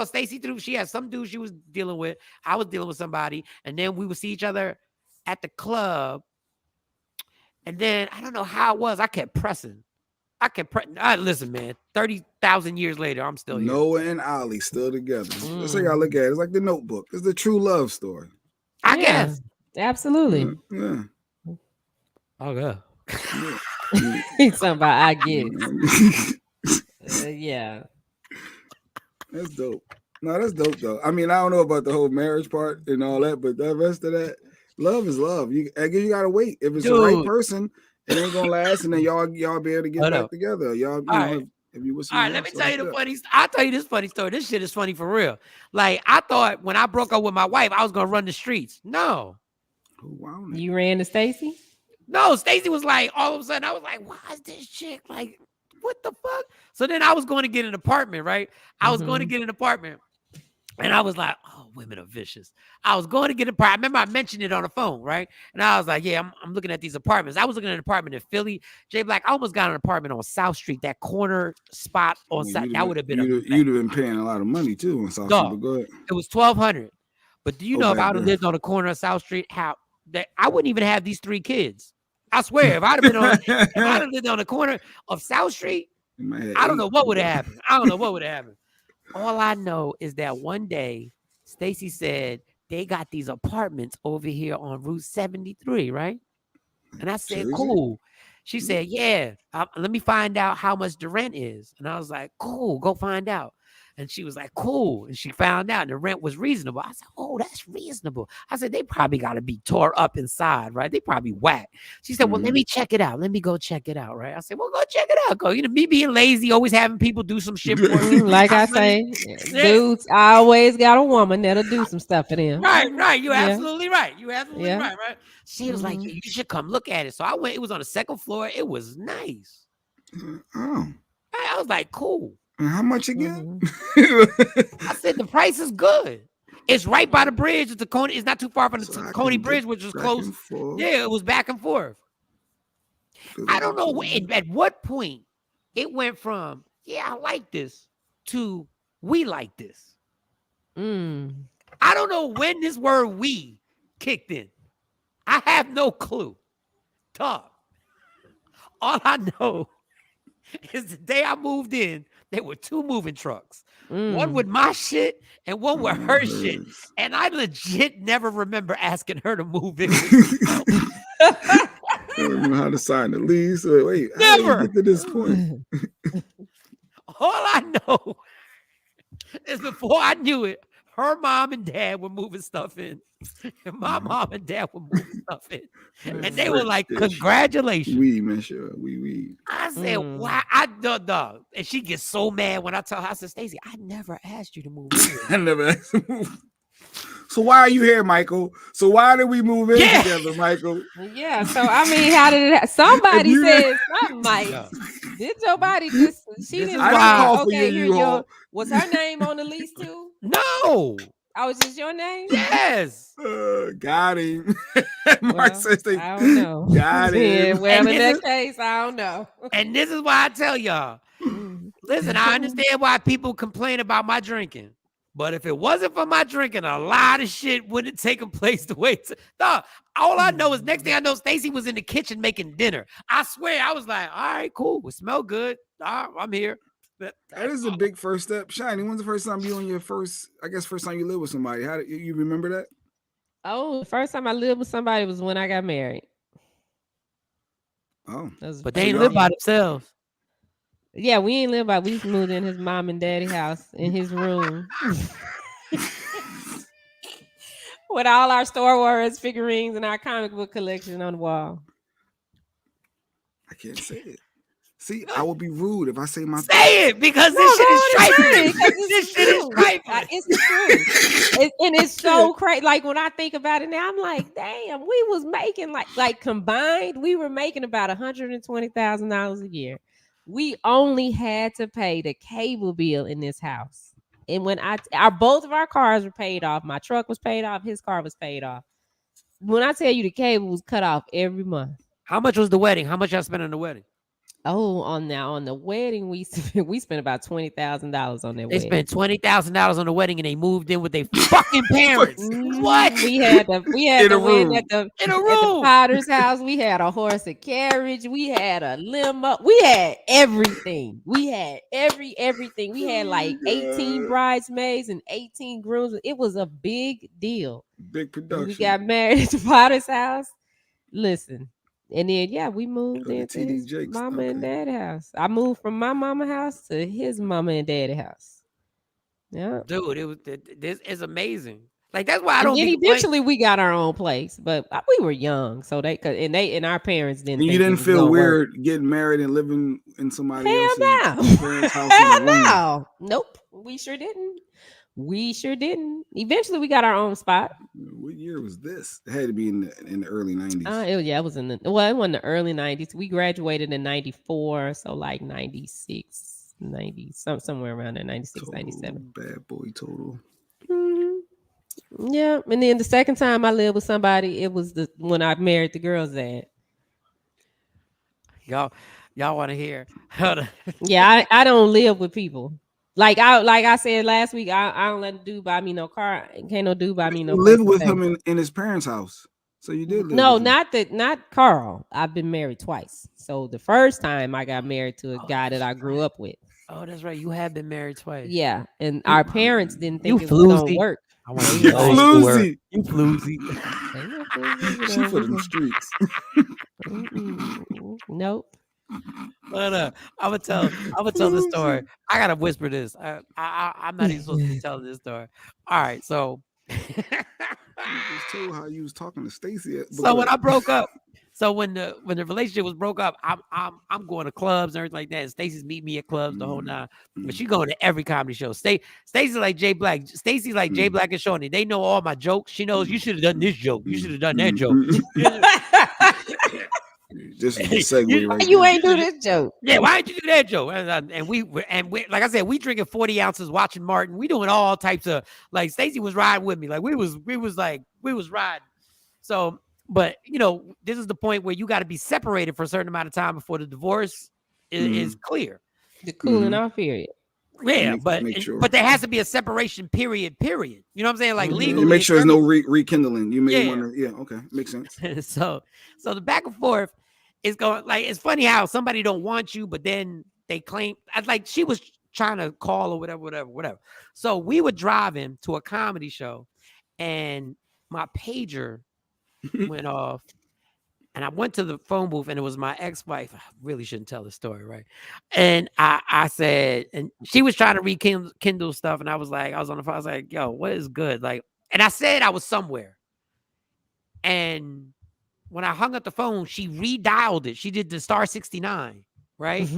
Stacy through. She had some dude she was dealing with. I was dealing with somebody. And then we would see each other at the club. And then I don't know how it was. I kept pressing. Listen, man, 30,000 years later, I'm still here. Noah and Ollie still together. That's how I look at it. It's like The Notebook. It's the true love story. I guess. Absolutely. Yeah. Oh, yeah. He's talking about I get it. Yeah. That's dope. No, that's dope though. I mean, I don't know about the whole marriage part and all that, but the rest of that, love is love. I guess you gotta wait. If it's the right person, it ain't gonna last, and then y'all be able to get back together. Y'all, you know, if you with All right, let me tell you the funny. I'll tell you this funny story. This shit is funny for real. Like I thought when I broke up with my wife, I was gonna run the streets. No. Wow. You ran to Stacy? No, Stacy was like, all of a sudden, I was like, why is this chick like, what the fuck? So then I was going to get an apartment, right? I was going to get an apartment. And I was like, oh, women are vicious. I was going to get an apartment. I remember I mentioned it on the phone, right? And I was like, yeah, I'm looking at these apartments. I was looking at an apartment in Philly. Jay Black, I almost got an apartment on South Street, that corner spot on South. That would have been you'd have been paying a lot of money too on South Street. But go ahead. It was $1,200. But do you know if I would have lived on the corner of South Street, how that I wouldn't even have these 3 kids. I swear, if I'd have lived on the corner of South Street, I don't know what would have happened. All I know is that one day, Stacy said they got these apartments over here on Route 73, right? And I said, cool. She said, yeah, let me find out how much the rent is. And I was like, cool, go find out. And she was like, cool. And she found out and the rent was reasonable. I said, oh, that's reasonable. I said, they probably got to be tore up inside, right? They probably whack. She said, well, let me check it out. Let me go check it out, right? I said, well, go check it out. Go. You know, me being lazy, always having people do some shit for me. Like I say, dudes, I always got a woman that'll do some stuff for them. Right. You're absolutely right. You're absolutely right. She was like, you should come look at it. So I went. It was on the 2nd floor. It was nice. Oh. I was like, cool. And how much again? I said the price is good. It's right by the bridge. It's It's not too far from the Coney Bridge, which was close. Yeah, it was back and forth. I don't know at what point it went from I like this to we like this. I don't know when this word "we" kicked in. I have no clue. Talk. All I know is the day I moved in, there were 2 moving trucks. One with my shit and one with her shit. And I legit never remember asking her to move in. I don't know how to sign the lease. Wait, never. How did you get to this point? All I know is before I knew it, her mom and dad were moving stuff in. And my mom and dad were moving stuff in. And they were like, congratulations. We, man, sure. We. I said, why? I dog. And she gets so mad when I tell her, I said, Stacey, I never asked you to move in. I never asked you to move. So why are you here, Michael? So why did we move in together, Michael? Yeah. So I mean, how did it? Somebody said something, Mike. Did your body just? She didn't. Okay, here you. Was her name on the lease too? No. Oh, was just your name? Yes. Got him. Mark says they. I don't know. Got him. Yeah, well, in that case, I don't know. And this is why I tell y'all. Listen, I understand why people complain about my drinking. But if it wasn't for my drinking, a lot of shit wouldn't take place the way. All I know is next thing I know, Stacy was in the kitchen making dinner. I swear, I was like, all right, cool. It smell good. I'm here. That is a big first step. Shiny, when's the first time you on your first time you lived with somebody? How did you remember that? Oh, the first time I lived with somebody was when I got married. Oh. But they ain't live by themselves. Yeah, we ain't live by. We moved in his mom and daddy house in his room with all our Star Wars figurines and our comic book collection on the wall. I can't say it. See, I will be rude if I say my. Say it because this shit is trifling. This shit is trifling. It's the truth, and it's so crazy. Like when I think about it now, I'm like, damn, we was making like combined, we were making about $120,000 a year. We only had to pay the cable bill in this house, and when both of our cars were paid off, my truck was paid off, his car was paid off. When I tell you the cable was cut off every month. How much was the wedding? How much y'all spent on the wedding? Oh, on the wedding, we spent about $20,000 on that wedding. They spent $20,000 on the wedding and they moved in with their fucking parents. What? We had the wedding at the Potter's house. We had a horse and carriage. We had a limo. We had everything. We had everything. We had like 18 bridesmaids and 18 grooms. It was a big deal. Big production. We got married at the Potter's house. Listen. And then, we moved into his mama and daddy house. I moved from my mama house to his mama and daddy house. Yeah, dude, this is amazing. Like that's why I and don't. then Be eventually we got our own place, but we were young, so and our parents didn't. And you think didn't it was feel gonna weird work. getting married and living in somebody Hell else's no. parents' house Hell in a room. no. Nope. We sure didn't. Eventually, we got our own spot. What year was this? It had to be in the early 90s. It was it wasn't the early 90s. We graduated in 94, so like 96, 90, somewhere around there, 96, 97. Bad boy total. Yeah, and then the second time I lived with somebody, it was when I married the girl's dad. Y'all want to hear? Yeah, I don't live with people. Like I said last week, I don't let a dude buy me no car. Can't no dude buy me no. You lived with him in his parents' house, so you did. No, not Carl. I've been married twice. So the first time I got married to a guy that I grew up with. Oh, that's right. You have been married twice. Yeah, and our parents didn't think it was gonna work. I want to floozy. You floozy. She for them streets. Nope. But I'm gonna tell the story. I gotta whisper this. I'm not even supposed to be telling this story. All right, so just told how you was talking to Stacy. So when I broke up, so when the relationship was broke up, I'm going to clubs and everything like that. And Stacy's meet me at clubs the whole nine. But she going to every comedy show. Stacy's like Jay Black. Stacy's like Jay Black and Shawnee. They know all my jokes. She knows you should have done this joke. You should have done that joke. This is the segue right You ain't do this joke. Yeah, why didn't you do that joke? And we like I said, we drinking 40 ounces, watching Martin. We doing all types of like Stacy was riding with me. Like we was riding. So, but you know, this is the point where you got to be separated for a certain amount of time before the divorce is clear. The cooling off period. Yeah, but there has to be a separation period. You know what I'm saying? Like legally, you make sure there's no rekindling. You may want to, okay, makes sense. so the back and forth is going like it's funny how somebody don't want you, but then they claim like she was trying to call or whatever. So we were driving to a comedy show, and my pager went off. And I went to the phone booth, and it was my ex-wife. I really shouldn't tell the story, right? And I said, and she was trying to rekindle stuff, and I was on the phone. I was like, "Yo, what is good?" Like, and I said I was somewhere. And when I hung up the phone, she redialed it. She did the *69, right?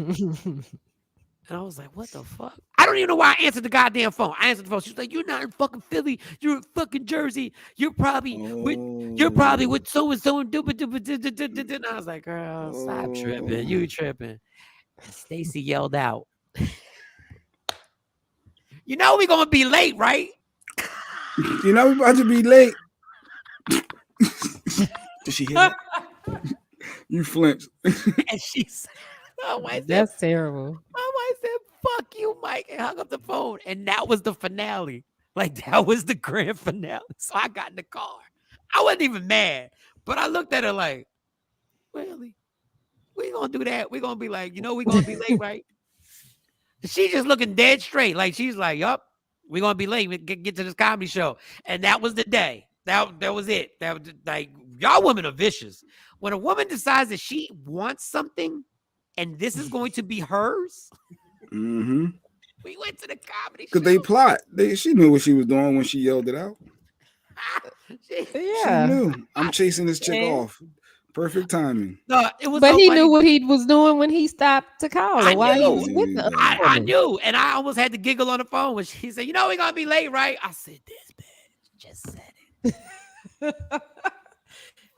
And I was like, "What the fuck?" I don't even know why I answered the goddamn phone. I answered the phone. She was like, "You're not in fucking Philly. You're in fucking Jersey. You're probably with so and so and do." And I was like, "Girl, stop tripping. You tripping." And Stacy yelled out, "You know we're gonna be late, right?" You know we're about to be late. Did she hear that? You flinched. And she said, "That's terrible." My wife said, "Fuck you, Mike," and hung up the phone. And that was the finale. Like, that was the grand finale. So I got in the car. I wasn't even mad, but I looked at her like, "Really? We gonna do that? We gonna be like, you know, we gonna be late, right?" She just looking dead straight. Like, she's like, "Yup, we gonna be late. We get to this comedy show." And that was the day. That was it. That was like, y'all women are vicious. When a woman decides that she wants something and this is going to be hers. Mm-hmm. We went to the comedy show. Because they plot. She knew what she was doing when she yelled it out. She knew. I'm chasing this chick off. Perfect timing. No, it was. But so he funny. knew what he was doing when he stopped to call her. Why he was with her? I knew, and I almost had to giggle on the phone when she said, "You know we're gonna be late, right?" I said, "This bitch just said it."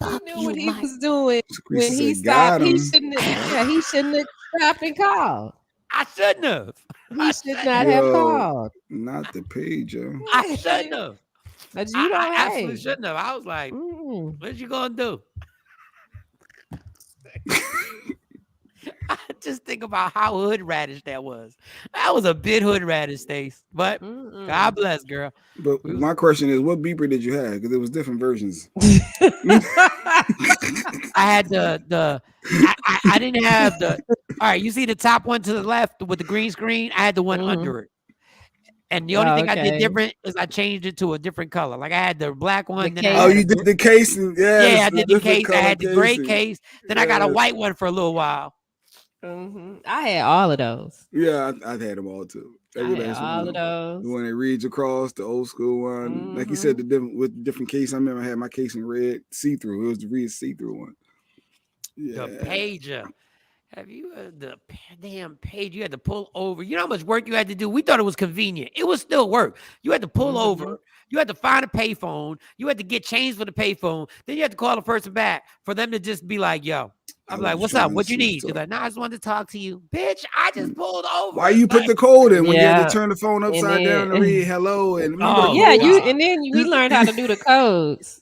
He knew what he was doing when he stopped. He shouldn't have stopped and called. I shouldn't have. He should not have called. Not the pager. I shouldn't have. But you don't I absolutely shouldn't have. I was like, "What you gonna do?" I just think about how hood radish that was. That was a bit hood radish, Stace. But God bless, girl. But my question is, what beeper did you have? Because there was different versions. I had I didn't have the. All right, you see the top one to the left with the green screen? I had the one under it. And the only thing I did different is I changed it to a different color. Like I had the black one. You did the case. Yeah, I did the case. I had the gray case. Then I got a white one for a little while. I had all of those. Yeah, I've had them all too. I had all of those. The one that reads across, the old school one. Like you said, with different case. I remember I had my case in red, see-through. It was the read see-through one. Yeah. The pager. Have you the damn page? You had to pull over. You know how much work you had to do? We thought it was convenient. It was still work. You had to pull over. You had to find a payphone. You had to get change for the payphone. Then you had to call the person back for them to just be like, yo. I'm like, what's up? What you need? She's like, nah, I just wanted to talk to you. Bitch, I just pulled over. Why you put the code in when you had to turn the phone upside down to read hello? And we learned how to do the codes.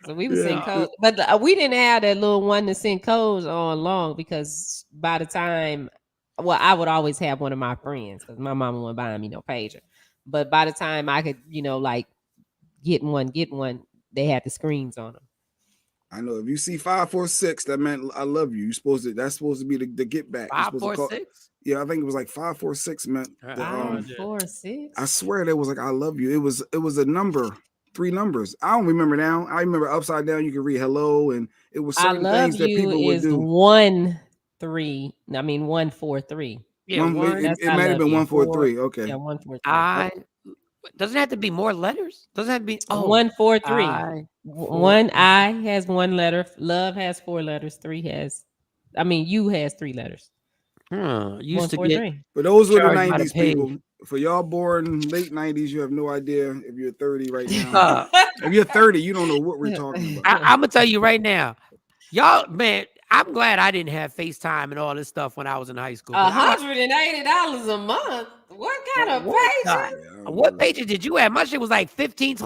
So we would send codes, but we didn't have that little one to send codes on long because by the time, I would always have one of my friends because my mama wasn't buying me no pager. But by the time I could, like get one, they had the screens on them. I know if you see 546, that meant I love you. That's supposed to be the get back. 546? Yeah, I think it was like 546 meant 546. I swear that was like I love you. It was a number, 3 numbers. I don't remember now. I remember upside down you could read hello, and it was certain things that people would do. 143. Yeah, it might have been 143. Okay. Yeah, 143. Doesn't it have to be more letters? Doesn't it have to be 143. One I has 1 letter. Love has 4 letters. You has 3 letters. Used to get. But those were the 90s people. For y'all born late 90s, you have no idea if you're 30 right now. If you're 30, you don't know what we're talking about. I'm gonna tell you right now, y'all, man. I'm glad I didn't have FaceTime and all this stuff when I was in high school. $180 a month. What kind of pager? What pager did you have? My shit was like $15, $20 a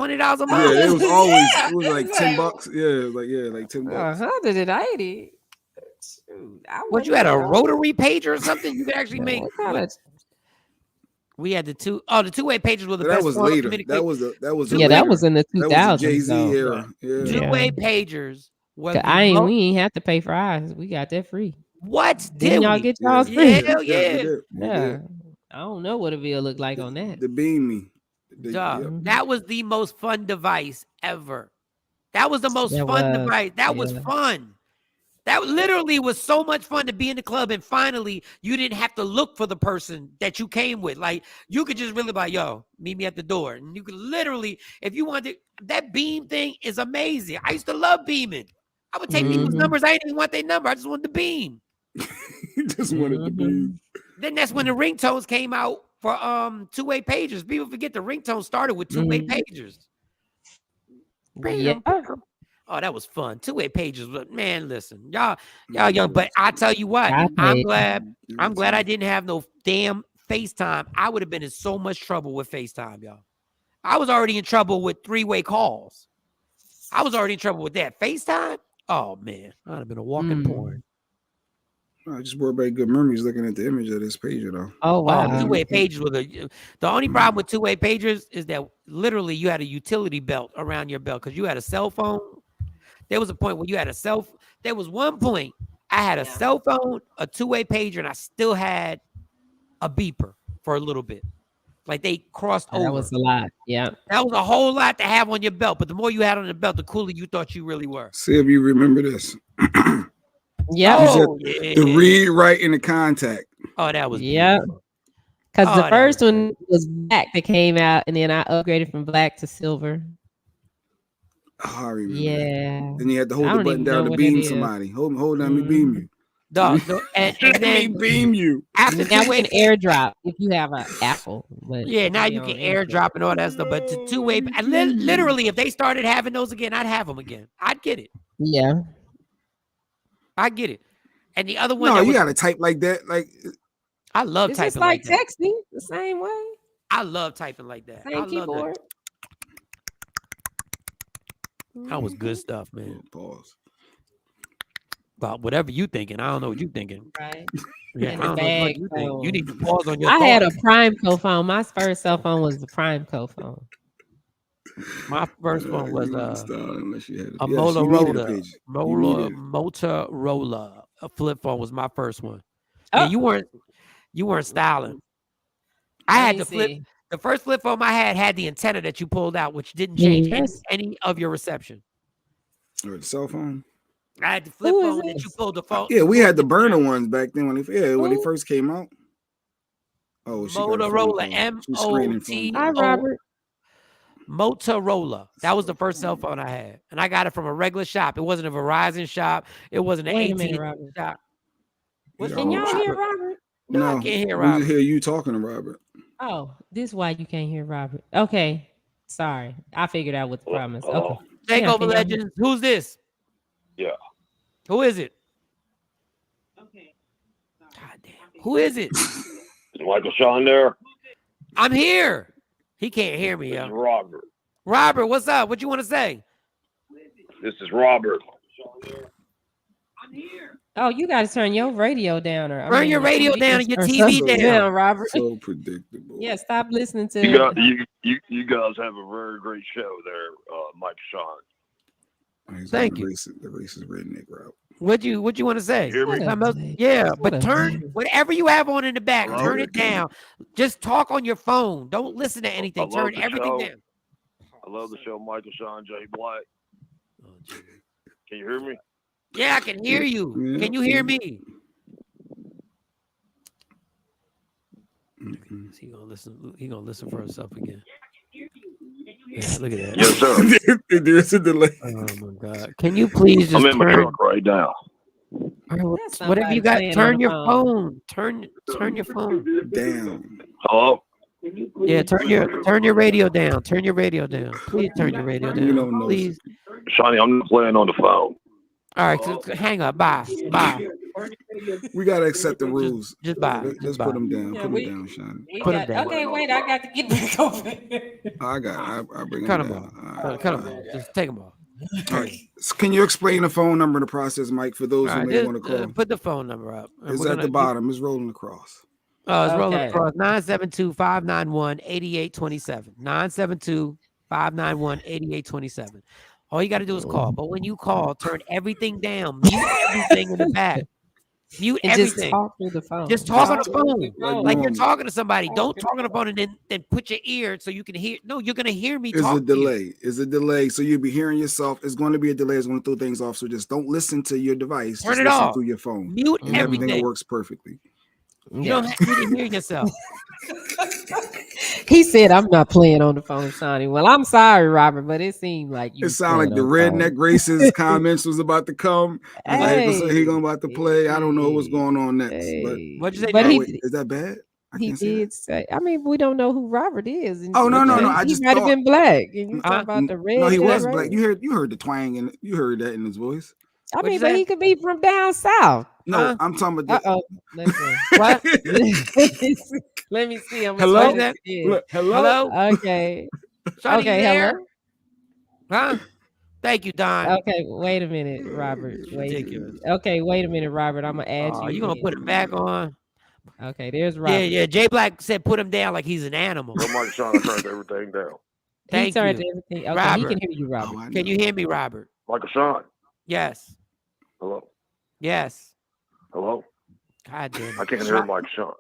month. Yeah, it was always it was like $10. Yeah, like $10. 180. What, you had a rotary pager or something? You could actually make. We had the two-way pagers were the best. That was later. That was in the 2000s. Jay-Z era. Yeah. Two-way pagers. We ain't have to pay for ours. We got that free. What? Didn't y'all get y'all free? Hell yeah. Yeah. I don't know what a bill looked like on that. The Beam Me. That was the most fun device ever. That was the most fun device. That was fun. That literally was so much fun to be in the club, and finally you didn't have to look for the person that you came with. Like, you could just really be like, yo, meet me at the door. And you could literally, if you wanted, that Beam thing is amazing. I used to love beaming. I would take people's numbers. I didn't even want their number. I just wanted the beam. Just wanted the beam. Then that's when the ringtones came out for two-way pagers. People forget the ringtone started with two-way pagers. Yeah. Oh, that was fun. Two-way pages, but man, listen, y'all young. But I tell you what, I'm glad I didn't have no damn FaceTime. I would have been in so much trouble with FaceTime, y'all. I was already in trouble with three-way calls. I was already in trouble with that. FaceTime? Oh man, I'd have been a walking porn. I just brought back good memories looking at the image of this pager, though. Oh wow, two-way pages were the only problem with two-way pagers is that literally you had a utility belt around your belt because you had a cell phone. There was a point where you had there was one point I had a cell phone, a two-way pager, and I still had a beeper for a little bit. Like they crossed over. That was a lot. Yeah. That was a whole lot to have on your belt. But the more you had on the belt, the cooler you thought you really were. See if you remember this. Yeah. The read, write, and the contact. Oh, that was because the first one was black that came out, and then I upgraded from black to silver. Oh, I remember. Yeah. Then you had to hold the button down to beam somebody. Hold down, me beam you. And then beam you. After now we can airdrop if you have an Apple. But now you can airdrop and all that stuff. But the two-way, literally, if they started having those again, I'd have them again. I'd get it. Yeah. I get it. And the other one, no, you gotta type like that. Like I love it's typing just like that. texting the same way. I love typing like that. Same keyboard. That was good stuff, man. Pause. About whatever you thinking. I don't know what you thinking. Right. Yeah, I don't know what you think. You need to pause on your I had a Primeco phone. My first cell phone was the Primeco phone. My first one was a Motorola. A flip phone was my first one. Yeah, you weren't styling. I had the flip. The first flip phone I had the antenna that you pulled out, which didn't change any of your reception. Or the cell phone? I had the flip phone that you pulled the phone. Yeah, we had the burner ones back then when they first came out. Oh, she Motorola M-O-T. Hi, Robert. Motorola. That was the first cell phone I had, and I got it from a regular shop. It wasn't a Verizon shop. It wasn't an AT&T shop. Can y'all hear Robert? No, I can't hear We Robert. just hear you talking to Robert. Oh, this is why you can't hear Robert. Okay, sorry. I figured out what the problem is. Okay. Takeover can y'all Legends. Who's this? Yeah. Who is it? Okay. God damn. Who is it? Is Michael Sean there? I'm here. He can't hear me, This yo. is Robert. Robert, what's up? What you want to say? This is Robert. Oh, you got to turn your radio down, or Turn your radio down and your TV down. Robert. So predictable. Yeah, stop listening to. You guys have a very great show there, Mike Sean. He's Thank on you. The racist redneck route. What you want to say? Hear me? Yeah, but turn whatever you have on in the back, turn it down. Just talk on your phone. Don't listen to anything. I love Turn the everything show. down. I love the show, Michael Sean, Jay Black. Can you hear me? Yeah, I can hear you. Yeah. Can you hear me? He gonna listen. He gonna listen for himself again. Yeah, look at that. Yes, sir. There's a delay. Oh my God! Can you please just I'm in my turn? truck right now. Whatever you got, turn your phone. Turn your phone down. Hello? Yeah, turn your radio down. Turn your radio down. Please turn your radio down. You don't know. Please. Shawnee, I'm not playing on the phone. All right, so hang up. Bye. Bye. We gotta accept the rules. Just bye. Let's put them down. Put them down, Sean. Put him down. Okay, wait. I got to get back over. I bring Cut them him down. off. Cut him off. Just take him off. All right. So can you explain the phone number in the process, Mike, for those All who right, may just, want to call? put the phone number up. And It's we're at the gonna- bottom. It's rolling across. Oh, it's rolling Okay. across 972-591-8827. 972-591-8827. All you got to do is call. But when you call, turn everything down. Mute everything in the back. Mute And just everything. talk through the phone. Just talk on the phone. Like you're normal. talking to somebody. Don't talk on the phone and then put your ear so you can hear. No, you're going to hear me It's talk. a delay. It's a delay. So you'll be hearing yourself. It's going to be a delay. It's going to throw things off. So just don't listen to your device. Turn just it listen off. through your phone. Mute And everything. works perfectly. You don't have to hear yourself. He said, "I'm not playing on the phone, Sonny." Well, I'm sorry, Robert, but it seemed like you. It sounded like the played on redneck racist comments was about to come. He going about to play. I don't know what's going on next. But What'd you say? But Joe? he- is that bad? He did say. I mean, we don't know who Robert is. And Oh, no. I he just might have thought- been black. And you talk about the red. No, he was right? black. You heard the twang and you heard that in his voice. I mean, but he could be from down south. No, I'm talking about. Uh oh. Listen. What? Let me see. I'm Hello? gonna say this again. Look, hello? Okay. Sonny, Okay, you there? hello? Huh? Thank you, Don. Okay, wait a minute, Robert. Wait. Ridiculous. Okay, wait a minute, Robert. I'm gonna add Oh, you. you gonna in. put him back on? Okay, there's Robert. Yeah. Jay Black said put him down like he's an animal. So Mike Sean, I turned everything down. Thank He turned you. everything. Okay, Robert. he can hear you, Robert. Can you hear me, Robert? Michael Sean, Yes. hello. Yes. Hello. God damn it. I can't hear Mike Sean.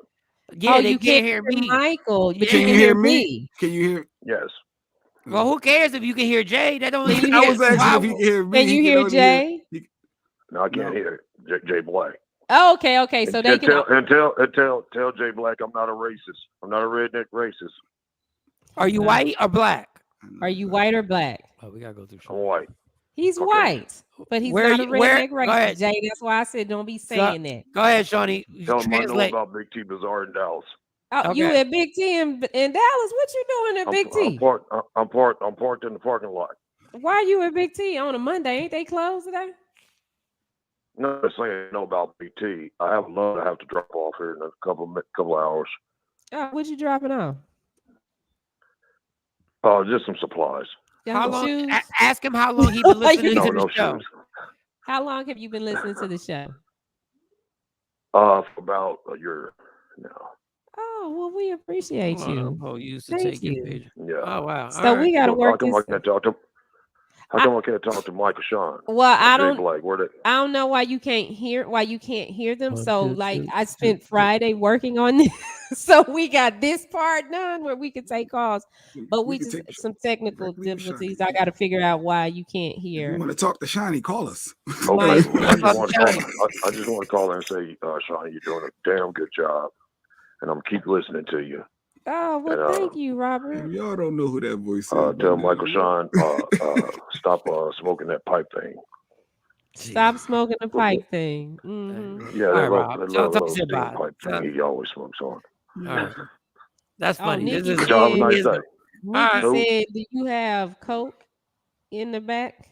Yeah, Oh, they you can't hear me. Michael. But Can you you hear me? Can you hear? Yes. Well, who cares if you can hear Jay? That don't even I hear was asking if he can hear me. Can you He hear only Jay? No, I can't hear Jay Black. Oh, okay. So they and can. tell Jay Black I'm not a racist. I'm not a redneck racist. Are you white or black? Are you white or black? Oh, we gotta go through. I'm white. He's white, but he's Where not a you- where- redneck go racist. ahead. Jay, that's why I said don't be saying that. Go ahead, Shawnee. Tell him I know Translate. about Big T Bazaar in Dallas. Oh, you Okay. at Big T in Dallas? What you doing at Big T? I'm parked in the parking lot. Why are you at Big T on a Monday? Ain't they closed today? No, I'm saying I know about Big T. I have a load I have to drop off here in a couple hours. Oh, what you dropping off? Just some supplies. Got How some long? shoes? Ask him how long he been listening No, to no the show. shoes. How long have you been listening to the show? For about a year now. Oh, well, we appreciate you. Oh, you used to Thank take your you. page. Yeah. Oh wow. So we got to work I this. can talk to How come I can't talk to Mike or Sean? Well, I Jay don't. Blake, where they? I don't know why you can't hear them. So like I spent Friday working on this. So we got this part done where we can take calls. But we just some technical difficulties. I got to figure out why you can't hear. You want to talk to Shiny, call us. Okay. I just want to call her and say, Sean, you're doing a damn good job. And I'm keep listening to you. Oh, well, thank you, Robert. Y'all don't know who that voice is. Tell Michael Sean, stop smoking that pipe thing. Stop smoking the pipe thing. Mm-hmm. Yeah, that little steam pipe thing he always smokes on. That's funny. Nikki said, have a nice day. Nikki said, do you have Coke in the back?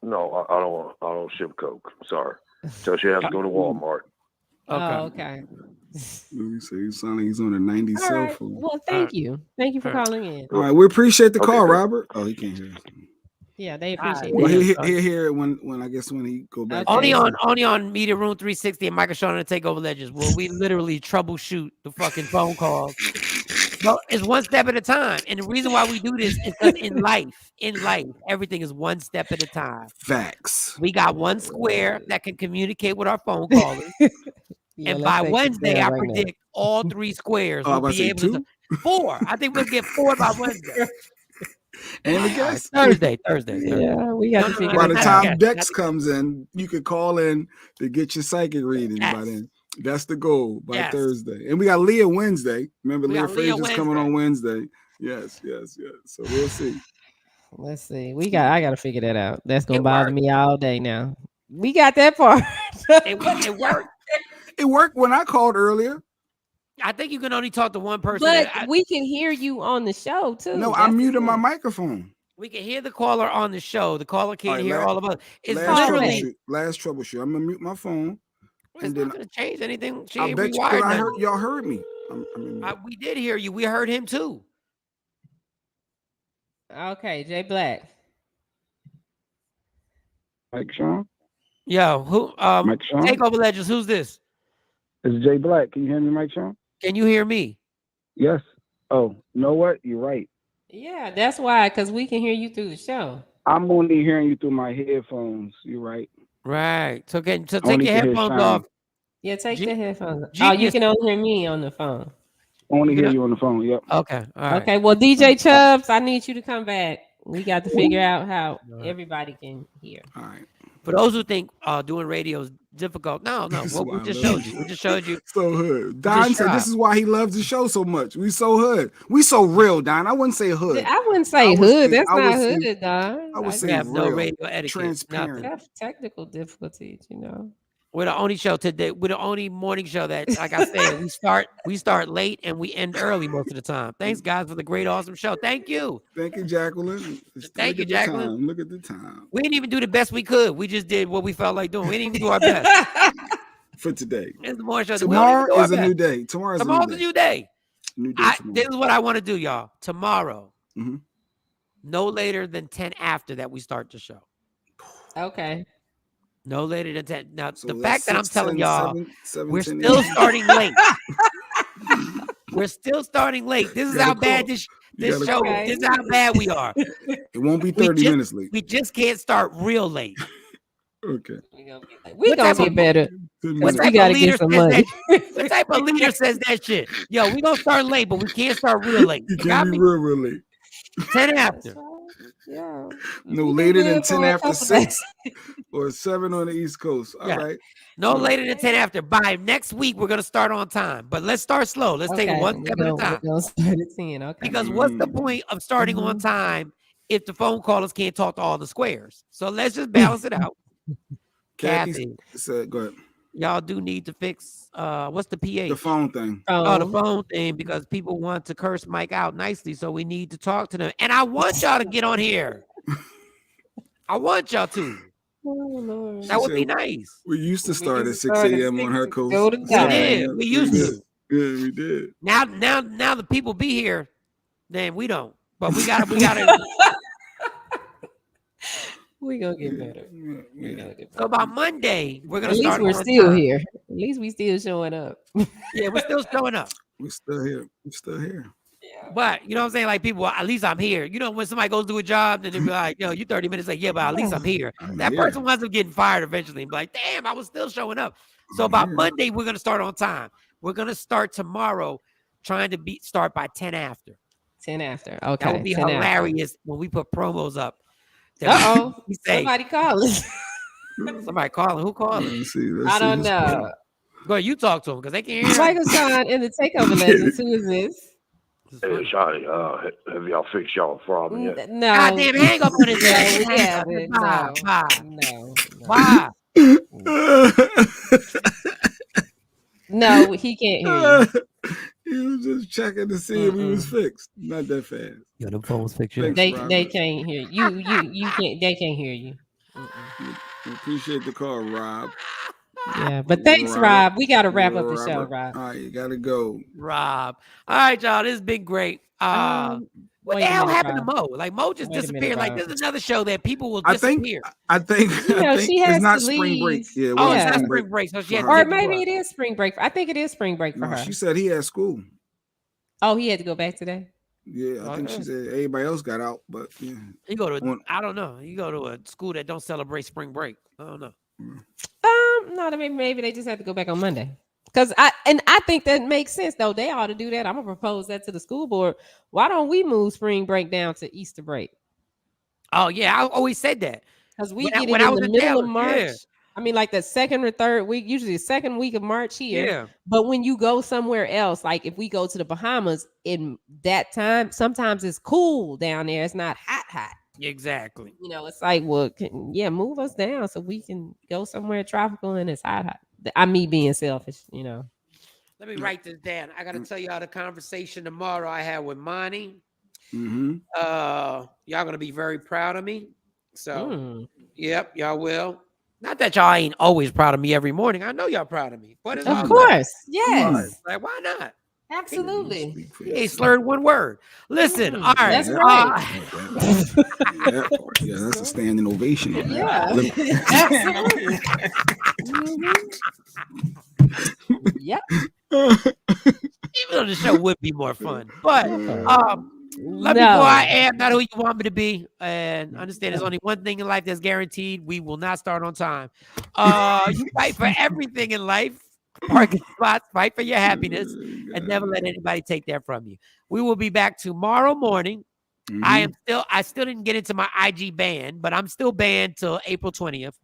No, I don't ship Coke. Sorry. So she has to go to Walmart. Okay. Let me see. You sound like he's on a 90s cell phone. Well, thank you. Thank you for calling in. All right, we appreciate the call, Robert. Oh, he can't hear us. Yeah, they appreciate it. Well, he'll hear it when I guess when he go back. Only on Media Room 360 and Michael Sean and Takeover Legends, where we literally troubleshoot the fucking phone calls. Well, it's one step at a time. And the reason why we do this is because in life, everything is one step at a time. Facts. We got one square that can communicate with our phone callers. And by Wednesday, I predict all 3 squares will be able to 4. I think we'll get 4 by Wednesday. And the guest Thursday. Yeah, we got to figure by the time out. Dex comes in, you could call in to get your psychic reading by then. That's the goal by Thursday. And we got Leah Wednesday. Remember, Leah Frazier's coming on Wednesday. Yes. So we'll see. Let's see. I gotta figure that out. That's gonna bother me all day now. We got that part. It worked. It worked when I called earlier. I think you can only talk to one person. But we can hear you on the show too. No, I muted my microphone. We can hear the caller on the show. The caller can't hear all of us. It's last troubleshoot. I'm gonna mute my phone. It's not gonna change anything. I bet y'all heard me. We did hear you. We heard him too. Okay, Jay Black. Mike Sean. Yo, who? Mike Sean. Takeover Legends. Who's this? It's Jay Black. Can you hear me, Mike Sean? Can you hear me? Yes. Oh, you know what? You're right. Yeah, that's why, because we can hear you through the show. I'm only hearing you through my headphones. You're right. Right. So take your headphones off. Yeah, take the headphones off. You can only hear me on the phone. Only hear you on the phone. Yep. Okay. All right. Okay. Well, DJ Chubbs, I need you to come back. We got to figure out how everybody can hear. All right. For those who think doing radio is difficult, no. We just showed you. We just showed you. So hood. Don said this is why he loves the show so much. We so hood. We so real, Don. I wouldn't say hood. I wouldn't say hood. That's not hood, Don. I would say have real, no radio etiquette. transparent. Have technical difficulties, you know. We're the only show today. We're the only morning show that, like I said, we start late and we end early most of the time. Thanks, guys, for the great, awesome show. Thank you. Thank you, Jacqueline. Thank you, Jacqueline. Look at the time. We didn't even do the best we could. We just did what we felt like doing. We didn't even do our best for today. It's the morning show. Tomorrow is a new day. Tomorrow's a new day. New day. This is what I want to do, y'all. Tomorrow, no later than 10 after that we start the show. Okay. No later than 10. Now, So the fact that I'm telling y'all, 7, we're 10, still 8. starting late. We're still starting late. This is how bad this show is. This is how bad we are. It won't be 30 minutes late. We just can't start real late. Okay. We're going to get better. We got to get some money. What type of leader says that shit? Yo, we're going to start late, but we can't start real late. You can't be real late. 10 after. Yeah. No later than 10 after 6 or 7 on the East Coast. All right. No later than 10 after. By next week, we're going to start on time. But let's start slow. Let's take it one step at a time. We'll start at 10. Okay. Because what's the point of starting on time if the phone callers can't talk to all the squares? So let's just balance it out. Kathy said, go ahead. Y'all do need to fix what's the PH? The phone thing. Oh, the phone thing, because people want to curse Mike out nicely, so we need to talk to them. And I want y'all to get on here. I want y'all to. Oh, Lord. That would be nice. We used to start at 6 a.m. on her coast. We did. We used to. Yeah, we did. Now the people be here, then we don't. But we gotta We're gonna get better. So by Monday, we're gonna At least start. we're still here. At least we still showing up. Yeah, we're still showing up. We're still here. We're still here. Yeah. But you know what I'm saying? Like people, at least I'm here. You know, when somebody goes to a job, then they be like, yo, you 30 minutes late. Yeah, but at least I'm here. That person winds up getting fired eventually. And be like, damn, I was still showing up. So by Monday, we're gonna start on time. We're gonna start tomorrow, trying to start by 10 after. 10 after. Okay. That would be hilarious when we put promos up. Somebody calling. Somebody calling. Who calling? Let's see. I don't know. Go ahead, you talk to them because they can't hear. Michael Sean in the Takeover Legends. Who is this? Hey, Shotty, have y'all fixed y'all problem yet? No. Goddamn, hang up on his ass. Why? No, he can't hear you. He was just checking to see if he was fixed. Not that fast. Yo, the phone's fixed. They can't hear you. You can't. They can't hear you. Appreciate the call, Rob. Yeah, but thanks, Rob. We got to wrap up the show, Rob. All right, you got to go, Rob. All right, y'all. This has been great. What the hell happened to Mo? Like Mo just disappeared. Like this is another show that people will disappear. I think she has it's not to spring leave. break. Yeah, oh, it's not spring break. So she has or maybe it is spring break. I think it is spring break for her. She said he had school. Oh, he had to go back today. Yeah, I think she said everybody else got out, but yeah. You go to I don't know. You go to a school that don't celebrate spring break. I don't know. No, maybe they just have to go back on Monday. Because I think that makes sense though. They ought to do that. I'm gonna propose that to the school board. Why don't we move spring break down to Easter break? Oh yeah, I always said that. Because we get it in the middle of March. Yeah. I mean, like the second or third week, usually the second week of March here. Yeah. But when you go somewhere else, like if we go to the Bahamas in that time, sometimes it's cool down there. It's not hot. Exactly. You know, it's like, well, move us down so we can go somewhere tropical and it's hot. I'm me being selfish, you know. Let me write this down. I got to tell y'all the conversation tomorrow I had with Monty. Mm-hmm. Y'all gonna be very proud of me. So, yep, y'all will. Not that y'all ain't always proud of me every morning. I know y'all proud of me. But it's of course, yes. Like, why not? Absolutely. He ain't slurred one word. Listen, all right. That's right. Yeah, that's a standing ovation. Yeah, absolutely. Yep. Even though the show would be more fun, but let me go. I am not who you want me to be, and understand there's only one thing in life that's guaranteed: we will not start on time. You fight for everything in life. Parking spots, fight for your happiness, and never let anybody take that from you. We will be back tomorrow morning. I still didn't get into my IG ban, but I'm still banned till April 20th.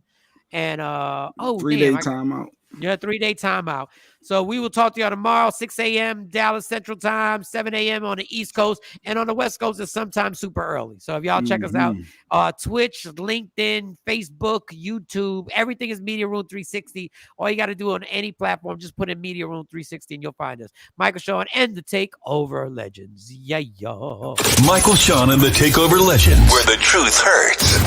And 3-day timeout. Yeah, 3-day timeout. So we will talk to y'all tomorrow, 6 a.m. Dallas Central Time, 7 a.m. on the East Coast, and on the West Coast is sometimes super early. So if y'all check us out, Twitch, LinkedIn, Facebook, YouTube, everything is Media Room 360. All you got to do on any platform, just put in Media Room 360 and you'll find us. Michael Sean and the Takeover Legends. Yeah. Michael Sean and the Takeover Legends, where the truth hurts.